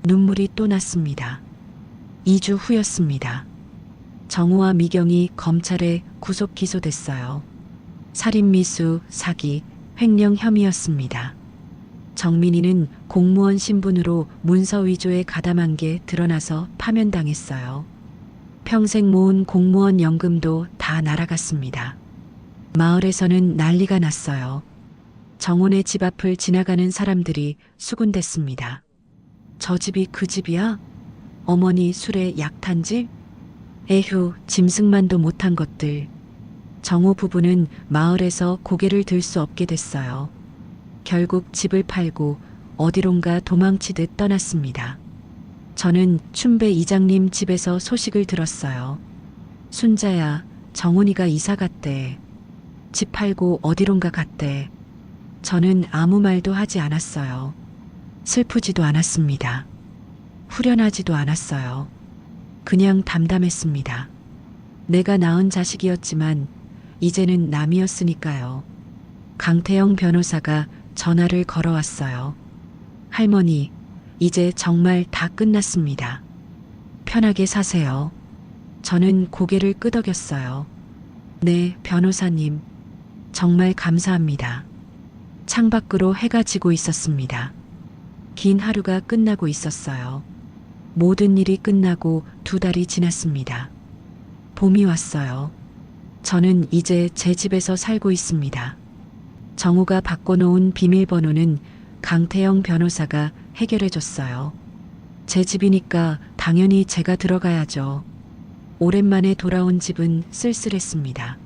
눈물이 또 났습니다. 2주 후였습니다. 정우와 미경이 검찰에 구속 기소됐어요. 살인미수, 사기, 횡령 혐의였습니다. 정민이는 공무원 신분으로 문서 위조에 가담한 게 드러나서 파면당했어요. 평생 모은 공무원 연금도 다 날아갔습니다. 마을에서는 난리가 났어요. 정훈의 집 앞을 지나가는 사람들이 수군댔습니다. 저 집이 그 집이야? 어머니 술에 약 탄 집? 에휴, 짐승만도 못한 것들. 정우 부부는 마을에서 고개를 들 수 없게 됐어요. 결국 집을 팔고 어디론가 도망치듯 떠났습니다. 저는 춘배 이장님 집에서 소식을 들었어요. 순자야, 정훈이가 이사 갔대. 집 팔고 어디론가 갔대. 저는 아무 말도 하지 않았어요. 슬프지도 않았습니다. 후련하지도 않았어요. 그냥 담담했습니다. 내가 낳은 자식이었지만 이제는 남이었으니까요. 강태영 변호사가 전화를 걸어왔어요. 할머니, 이제 정말 다 끝났습니다. 편하게 사세요. 저는 고개를 끄덕였어요. 네, 변호사님. 정말 감사합니다. 창밖으로 해가 지고 있었습니다. 긴 하루가 끝나고 있었어요. 모든 일이 끝나고 2달이 지났습니다. 봄이 왔어요. 저는 이제 제 집에서 살고 있습니다. 정우가 바꿔놓은 비밀번호는 강태영 변호사가 해결해줬어요. 제 집이니까 당연히 제가 들어가야죠. 오랜만에 돌아온 집은 쓸쓸했습니다.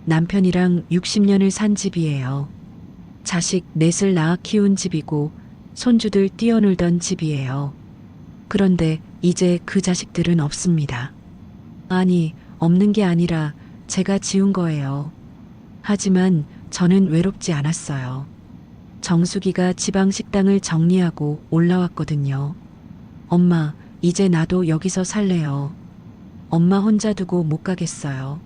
남편이랑 60년을 산 집이에요. 자식 넷을 낳아 키운 집이고 손주들 뛰어놀던 집이에요. 그런데 이제 그 자식들은 없습니다. 아니, 없는 게 아니라 제가 지운 거예요. 하지만 저는 외롭지 않았어요. 정수기가 지방 식당을 정리하고 올라왔거든요. 엄마, 이제 나도 여기서 살래요. 엄마 혼자 두고 못 가겠어요.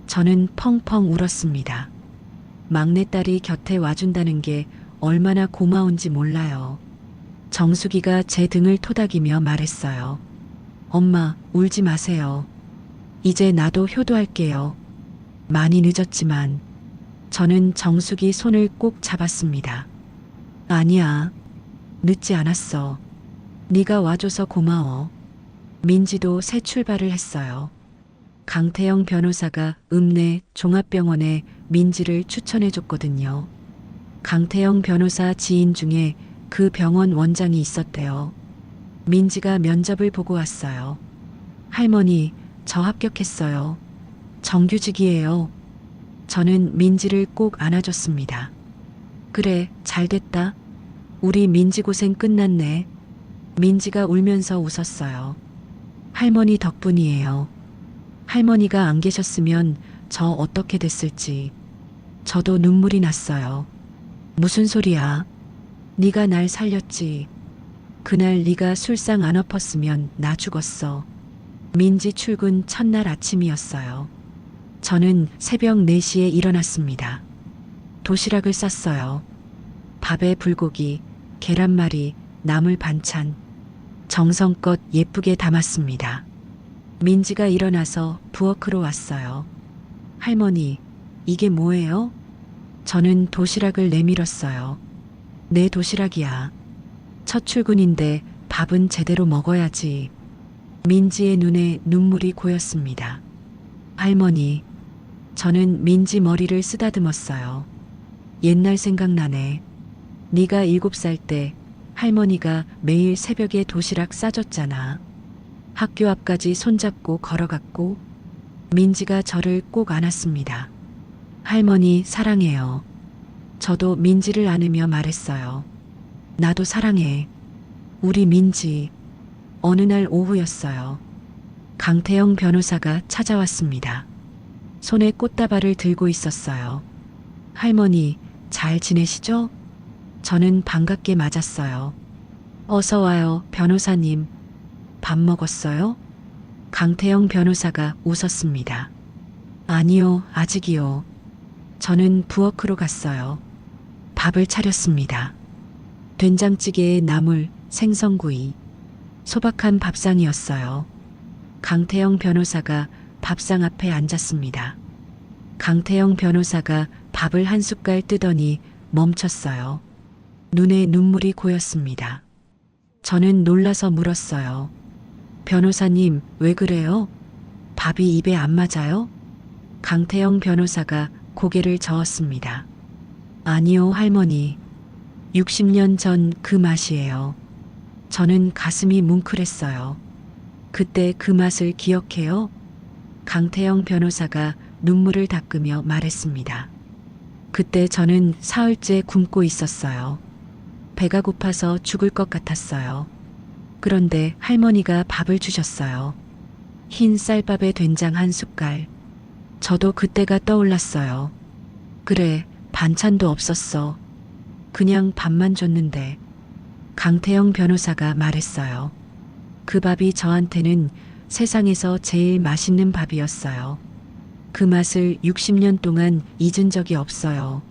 저는 펑펑 울었습니다. 막내딸이 곁에 와준다는 게 얼마나 고마운지 몰라요. 정수기가 제 등을 토닥이며 말했어요. 엄마, 울지 마세요. 이제 나도 효도할게요. 많이 늦었지만. 저는 정수기 손을 꼭 잡았습니다. 아니야. 늦지 않았어. 네가 와줘서 고마워. 민지도 새 출발을 했어요. 강태영 변호사가 읍내 종합병원에 민지를 추천해 줬거든요. 강태영 변호사 지인 중에 그 병원 원장이 있었대요. 민지가 면접을 보고 왔어요. 할머니, 저 합격했어요. 정규직이에요. 저는 민지를 꼭 안아줬습니다. 그래, 잘 됐다. 우리 민지 고생 끝났네. 민지가 울면서 웃었어요. 할머니 덕분이에요. 할머니가 안 계셨으면 저 어떻게 됐을지. 저도 눈물이 났어요. 무슨 소리야? 네가 날 살렸지. 그날 네가 술상 안 엎었으면 나 죽었어. 민지 출근 첫날 아침이었어요. 저는 새벽 4시에 일어났습니다. 도시락을 쌌어요. 밥에 불고기, 계란말이, 나물 반찬. 정성껏 예쁘게 담았습니다. 민지가 일어나서 부엌으로 왔어요. 할머니, 이게 뭐예요? 저는 도시락을 내밀었어요. 내 도시락이야. 첫 출근인데 밥은 제대로 먹어야지. 민지의 눈에 눈물이 고였습니다. 할머니, 저는 민지 머리를 쓰다듬었어요. 옛날 생각나네. 네가 7살 때 할머니가 매일 새벽에 도시락 싸줬잖아. 학교 앞까지 손잡고 걸어갔고 민지가 저를 꼭 안았습니다. 할머니 사랑해요. 저도 민지를 안으며 말했어요. 나도 사랑해. 우리 민지. 어느 날 오후였어요. 강태영 변호사가 찾아왔습니다. 손에 꽃다발을 들고 있었어요. 할머니, 잘 지내시죠? 저는 반갑게 맞았어요. 어서 와요, 변호사님. 밥 먹었어요? 강태영 변호사가 웃었습니다. 아니요, 아직이요. 저는 부엌으로 갔어요. 밥을 차렸습니다. 된장찌개에 나물, 생선구이, 소박한 밥상이었어요. 강태영 변호사가 밥상 앞에 앉았습니다. 강태영 변호사가 밥을 한 숟갈 뜨더니 멈췄어요. 눈에 눈물이 고였습니다. 저는 놀라서 물었어요. 변호사님, 왜 그래요? 밥이 입에 안 맞아요? 강태영 변호사가 고개를 저었습니다. 아니요, 할머니. 60년 전 그 맛이에요. 저는 가슴이 뭉클했어요. 그때 그 맛을 기억해요? 강태영 변호사가 눈물을 닦으며 말했습니다. 그때 저는 사흘째 굶고 있었어요. 배가 고파서 죽을 것 같았어요. 그런데 할머니가 밥을 주셨어요. 흰 쌀밥에 된장 한 숟갈. 저도 그때가 떠올랐어요. 그래, 반찬도 없었어. 그냥 밥만 줬는데. 강태영 변호사가 말했어요. 그 밥이 저한테는 세상에서 제일 맛있는 밥이었어요. 그 맛을 60년 동안 잊은 적이 없어요.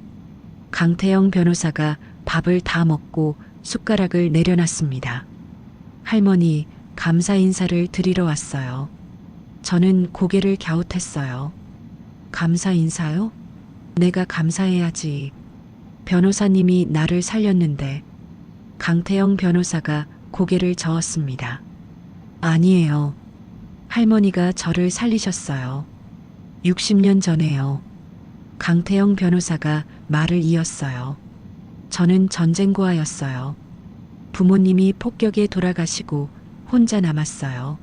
강태영 변호사가 밥을 다 먹고 숟가락을 내려놨습니다. 할머니, 감사 인사를 드리러 왔어요. 저는 고개를 갸웃했어요. 감사 인사요? 내가 감사해야지. 변호사님이 나를 살렸는데. 강태영 변호사가 고개를 저었습니다. 아니에요. 할머니가 저를 살리셨어요. 60년 전에요. 강태영 변호사가 말을 이었어요. 저는 전쟁고아였어요. 부모님이 폭격에 돌아가시고 혼자 남았어요.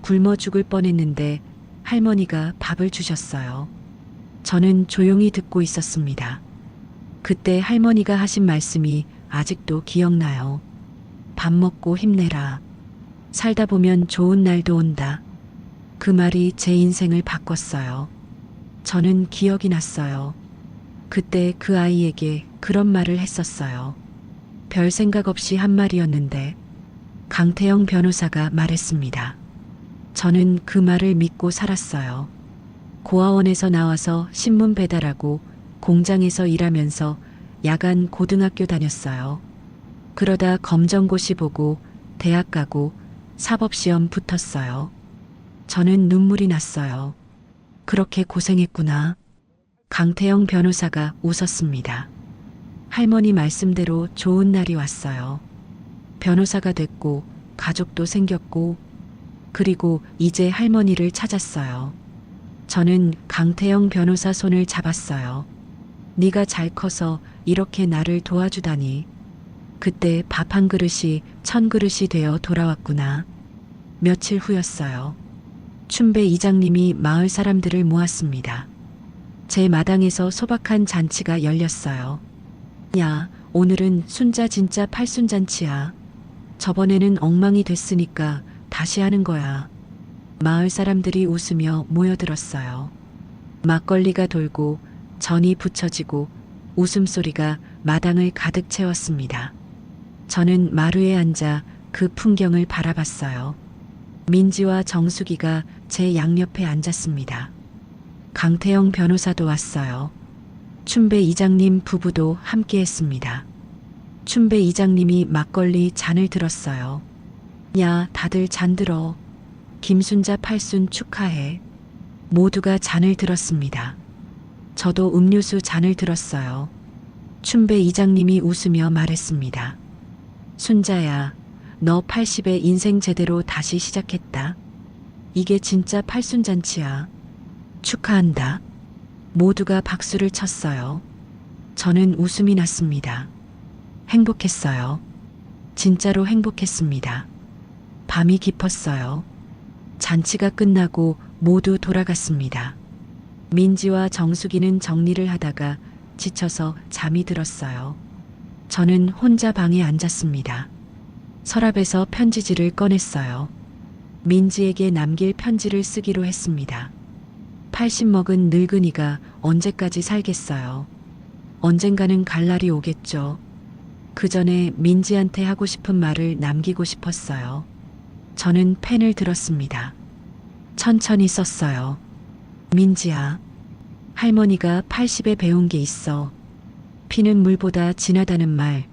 굶어 죽을 뻔했는데 할머니가 밥을 주셨어요. 저는 조용히 듣고 있었습니다. 그때 할머니가 하신 말씀이 아직도 기억나요. 밥 먹고 힘내라. 살다 보면 좋은 날도 온다. 그 말이 제 인생을 바꿨어요. 저는 기억이 났어요. 그때 그 아이에게 그런 말을 했었어요. 별 생각 없이 한 말이었는데 강태영 변호사가 말했습니다. 저는 그 말을 믿고 살았어요. 고아원에서 나와서 신문 배달하고 공장에서 일하면서 야간 고등학교 다녔어요. 그러다 검정고시 보고 대학 가고 사법시험 붙었어요. 저는 눈물이 났어요. 그렇게 고생했구나. 강태영 변호사가 웃었습니다. 할머니 말씀대로 좋은 날이 왔어요. 변호사가 됐고 가족도 생겼고 그리고 이제 할머니를 찾았어요. 저는 강태영 변호사 손을 잡았어요. 네가 잘 커서 이렇게 나를 도와주다니. 그때 밥 한 그릇이 1000그릇이 되어 돌아왔구나. 며칠 후였어요. 춘배 이장님이 마을 사람들을 모았습니다. 제 마당에서 소박한 잔치가 열렸어요. 야, 오늘은 순자 진짜 팔순잔치야. 저번에는 엉망이 됐으니까 다시 하는 거야. 마을 사람들이 웃으며 모여들었어요. 막걸리가 돌고 전이 부쳐지고 웃음소리가 마당을 가득 채웠습니다. 저는 마루에 앉아 그 풍경을 바라봤어요. 민지와 정숙이가 제 양옆에 앉았습니다. 강태영 변호사도 왔어요. 춘배 이장님 부부도 함께 했습니다. 춘배 이장님이 막걸리 잔을 들었어요. 야, 다들 잔 들어. 김순자 팔순 축하해. 모두가 잔을 들었습니다. 저도 음료수 잔을 들었어요. 춘배 이장님이 웃으며 말했습니다. 순자야, 너 80에 인생 제대로 다시 시작했다. 이게 진짜 팔순잔치야. 축하한다. 모두가 박수를 쳤어요. 저는 웃음이 났습니다. 행복했어요. 진짜로 행복했습니다. 밤이 깊었어요. 잔치가 끝나고 모두 돌아갔습니다. 민지와 정숙이는 정리를 하다가 지쳐서 잠이 들었어요. 저는 혼자 방에 앉았습니다. 서랍에서 편지지를 꺼냈어요. 민지에게 남길 편지를 쓰기로 했습니다. 80 먹은 늙은이가 언제까지 살겠어요. 언젠가는 갈 날이 오겠죠. 그 전에 민지한테 하고 싶은 말을 남기고 싶었어요. 저는 펜을 들었습니다. 천천히 썼어요. 민지야, 할머니가 80에 배운 게 있어. 피는 물보다 진하다는 말,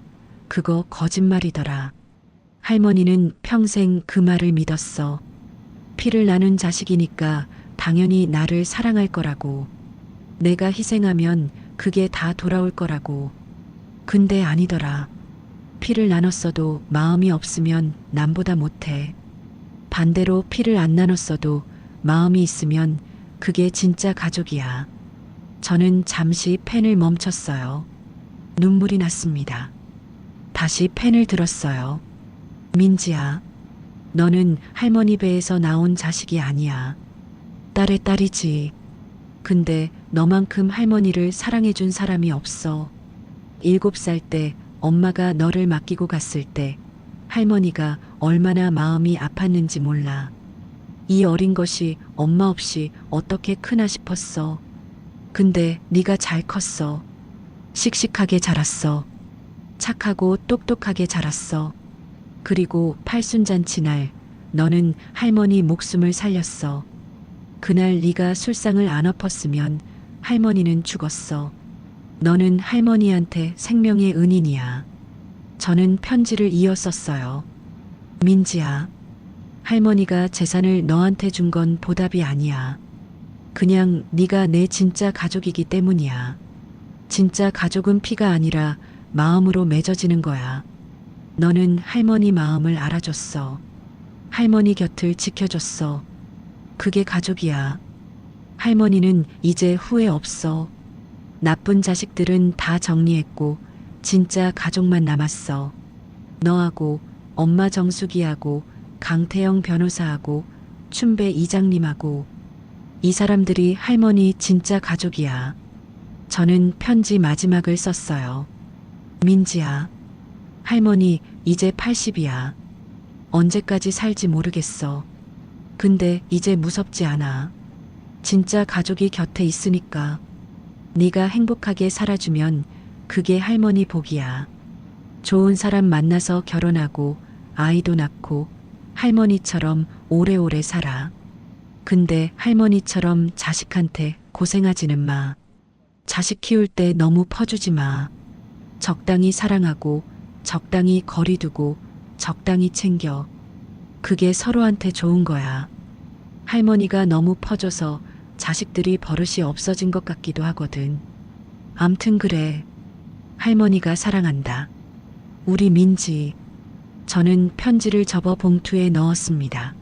그거 거짓말이더라. 할머니는 평생 그 말을 믿었어. 피를 나눈 자식이니까 당연히 나를 사랑할 거라고. 내가 희생하면 그게 다 돌아올 거라고. 근데 아니더라. 피를 나눴어도 마음이 없으면 남보다 못해. 반대로 피를 안 나눴어도 마음이 있으면 그게 진짜 가족이야. 저는 잠시 펜을 멈췄어요. 눈물이 났습니다. 다시 펜을 들었어요. 민지야, 너는 할머니 배에서 나온 자식이 아니야. 딸의 딸이지. 근데 너만큼 할머니를 사랑해준 사람이 없어. 7살 때 엄마가 너를 맡기고 갔을 때 할머니가 얼마나 마음이 아팠는지 몰라. 이 어린 것이 엄마 없이 어떻게 크나 싶었어. 근데 네가 잘 컸어. 씩씩하게 자랐어. 착하고 똑똑하게 자랐어. 그리고 팔순잔치 날 너는 할머니 목숨을 살렸어. 그날 네가 술상을 안 엎었으면 할머니는 죽었어. 너는 할머니한테 생명의 은인이야. 저는 편지를 이어 썼어요. 민지야, 할머니가 재산을 너한테 준 건 보답이 아니야. 그냥 네가 내 진짜 가족이기 때문이야. 진짜 가족은 피가 아니라 마음으로 맺어지는 거야. 너는 할머니 마음을 알아줬어. 할머니 곁을 지켜줬어. 그게 가족이야. 할머니는 이제 후회 없어. 나쁜 자식들은 다 정리했고 진짜 가족만 남았어. 너하고 엄마 정숙이하고 강태영 변호사하고 춘배 이장님하고 이 사람들이 할머니 진짜 가족이야. 저는 편지 마지막을 썼어요. 민지야, 할머니 이제 80이야. 언제까지 살지 모르겠어. 근데 이제 무섭지 않아. 진짜 가족이 곁에 있으니까. 네가 행복하게 살아주면 그게 할머니 복이야. 좋은 사람 만나서 결혼하고 아이도 낳고 할머니처럼 오래오래 살아. 근데 할머니처럼 자식한테 고생하지는 마. 자식 키울 때 너무 퍼주지 마. 적당히 사랑하고 적당히 거리 두고 적당히 챙겨. 그게 서로한테 좋은 거야. 할머니가 너무 퍼줘서 자식들이 버릇이 없어진 것 같기도 하거든. 암튼 그래. 할머니가 사랑한다. 우리 민지. 저는 편지를 접어 봉투에 넣었습니다.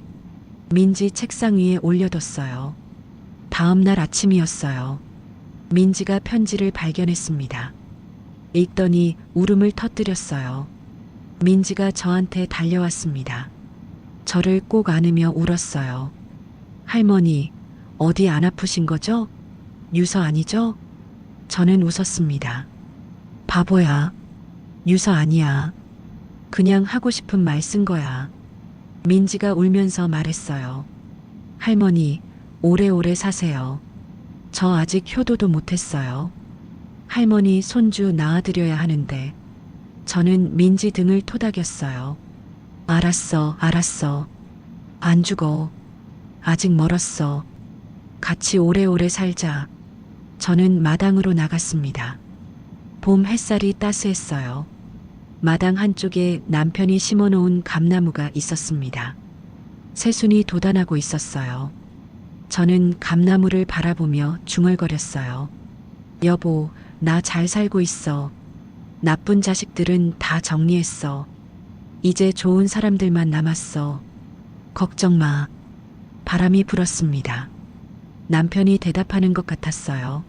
민지 책상 위에 올려뒀어요. 다음 날 아침이었어요. 민지가 편지를 발견했습니다. 읽더니 울음을 터뜨렸어요. 민지가 저한테 달려왔습니다. 저를 꼭 안으며 울었어요. 할머니, 어디 안 아프신 거죠? 유서 아니죠? 저는 웃었습니다. 바보야. 유서 아니야. 그냥 하고 싶은 말 쓴 거야. 민지가 울면서 말했어요. 할머니, 오래오래 사세요. 저 아직 효도도 못했어요. 할머니 손주 낳아드려야 하는데. 저는 민지 등을 토닥였어요. 알았어, 알았어. 안 죽어. 아직 멀었어. 같이 오래오래 살자. 저는 마당으로 나갔습니다. 봄 햇살이 따스했어요. 마당 한쪽에 남편이 심어놓은 감나무가 있었습니다. 새순이 돋아나고 있었어요. 저는 감나무를 바라보며 중얼거렸어요. 여보, 나 잘 살고 있어. 나쁜 자식들은 다 정리했어. 이제 좋은 사람들만 남았어. 걱정 마. 바람이 불었습니다. 남편이 대답하는 것 같았어요.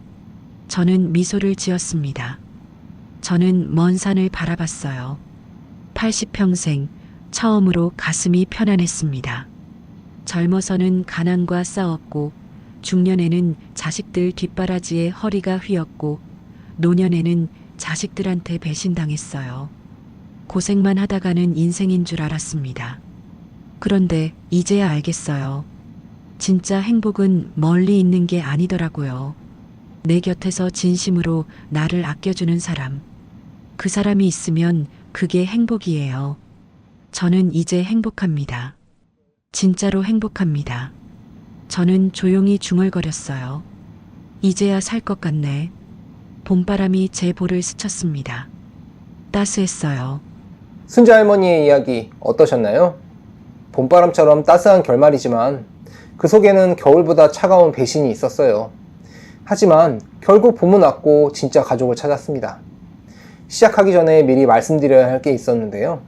저는 미소를 지었습니다. 저는 먼 산을 바라봤어요. 80평생 처음으로 가슴이 편안했습니다. 젊어서는 가난과 싸웠고, 중년에는 자식들 뒷바라지에 허리가 휘었고, 노년에는 자식들한테 배신당했어요. 고생만 하다가는 인생인 줄 알았습니다. 그런데 이제야 알겠어요. 진짜 행복은 멀리 있는 게 아니더라고요. 내 곁에서 진심으로 나를 아껴주는 사람. 그 사람이 있으면 그게 행복이에요. 저는 이제 행복합니다. 진짜로 행복합니다. 저는 조용히 중얼거렸어요. 이제야 살 것 같네. 봄바람이 제 볼을 스쳤습니다. 따스했어요. 순자 할머니의 이야기 어떠셨나요? 봄바람처럼 따스한 결말이지만 그 속에는 겨울보다 차가운 배신이 있었어요. 하지만 결국 봄은 왔고 진짜 가족을 찾았습니다. 시작하기 전에 미리 말씀드려야 할 게 있었는데요.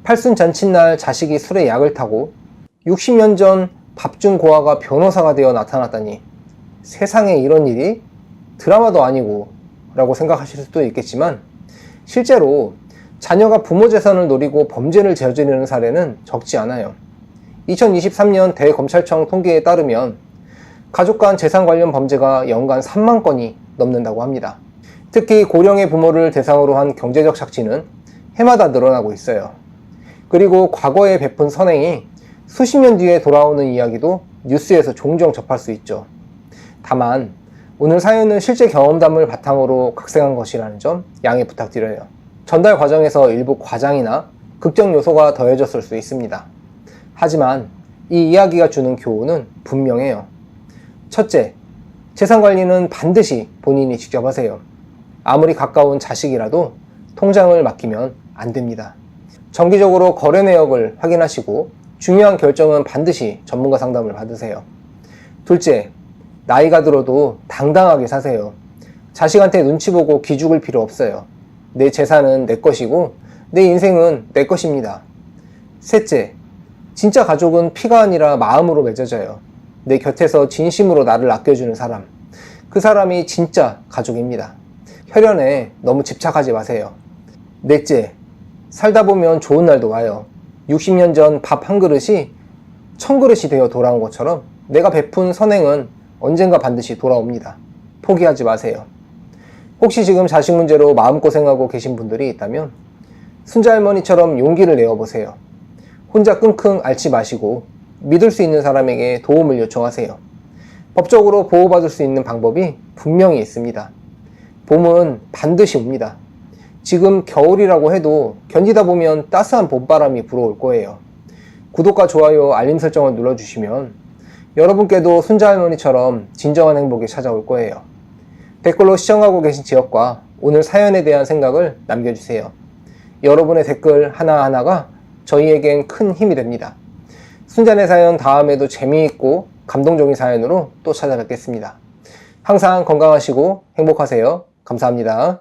팔순 잔칫날 자식이 술에 약을 타고 60년 전 밥중 고아가 변호사가 되어 나타났다니, 세상에 이런 일이? 드라마도 아니고 라고 생각하실 수도 있겠지만, 실제로 자녀가 부모 재산을 노리고 범죄를 저지르는 사례는 적지 않아요. 2023년 대검찰청 통계에 따르면 가족 간 재산 관련 범죄가 연간 3만 건이 넘는다고 합니다. 특히 고령의 부모를 대상으로 한 경제적 착취는 해마다 늘어나고 있어요. 그리고 과거에 베푼 선행이 수십 년 뒤에 돌아오는 이야기도 뉴스에서 종종 접할 수 있죠. 다만 오늘 사연은 실제 경험담을 바탕으로 각색한 것이라는 점 양해 부탁드려요. 전달 과정에서 일부 과장이나 극적 요소가 더해졌을 수 있습니다. 하지만 이 이야기가 주는 교훈은 분명해요. 첫째, 재산 관리는 반드시 본인이 직접 하세요. 아무리 가까운 자식이라도 통장을 맡기면 안 됩니다. 정기적으로 거래 내역을 확인하시고 중요한 결정은 반드시 전문가 상담을 받으세요. 둘째, 나이가 들어도 당당하게 사세요. 자식한테 눈치 보고 기죽을 필요 없어요. 내 재산은 내 것이고 내 인생은 내 것입니다. 셋째, 진짜 가족은 피가 아니라 마음으로 맺어져요. 내 곁에서 진심으로 나를 아껴주는 사람, 그 사람이 진짜 가족입니다. 혈연에 너무 집착하지 마세요. 넷째, 살다 보면 좋은 날도 와요. 60년 전 밥 한 그릇이 1000그릇이 되어 돌아온 것처럼 내가 베푼 선행은 언젠가 반드시 돌아옵니다. 포기하지 마세요. 혹시 지금 자식 문제로 마음고생하고 계신 분들이 있다면 순자 할머니처럼 용기를 내어보세요. 혼자 끙끙 앓지 마시고 믿을 수 있는 사람에게 도움을 요청하세요. 법적으로 보호받을 수 있는 방법이 분명히 있습니다. 봄은 반드시 옵니다. 지금 겨울이라고 해도 견디다 보면 따스한 봄바람이 불어올 거예요. 구독과 좋아요, 알림 설정을 눌러주시면 여러분께도 순자 할머니처럼 진정한 행복이 찾아올 거예요. 댓글로 시청하고 계신 지역과 오늘 사연에 대한 생각을 남겨주세요. 여러분의 댓글 하나하나가 저희에겐 큰 힘이 됩니다. 순자네 사연 다음에도 재미있고 감동적인 사연으로 또 찾아뵙겠습니다. 항상 건강하시고 행복하세요. 감사합니다.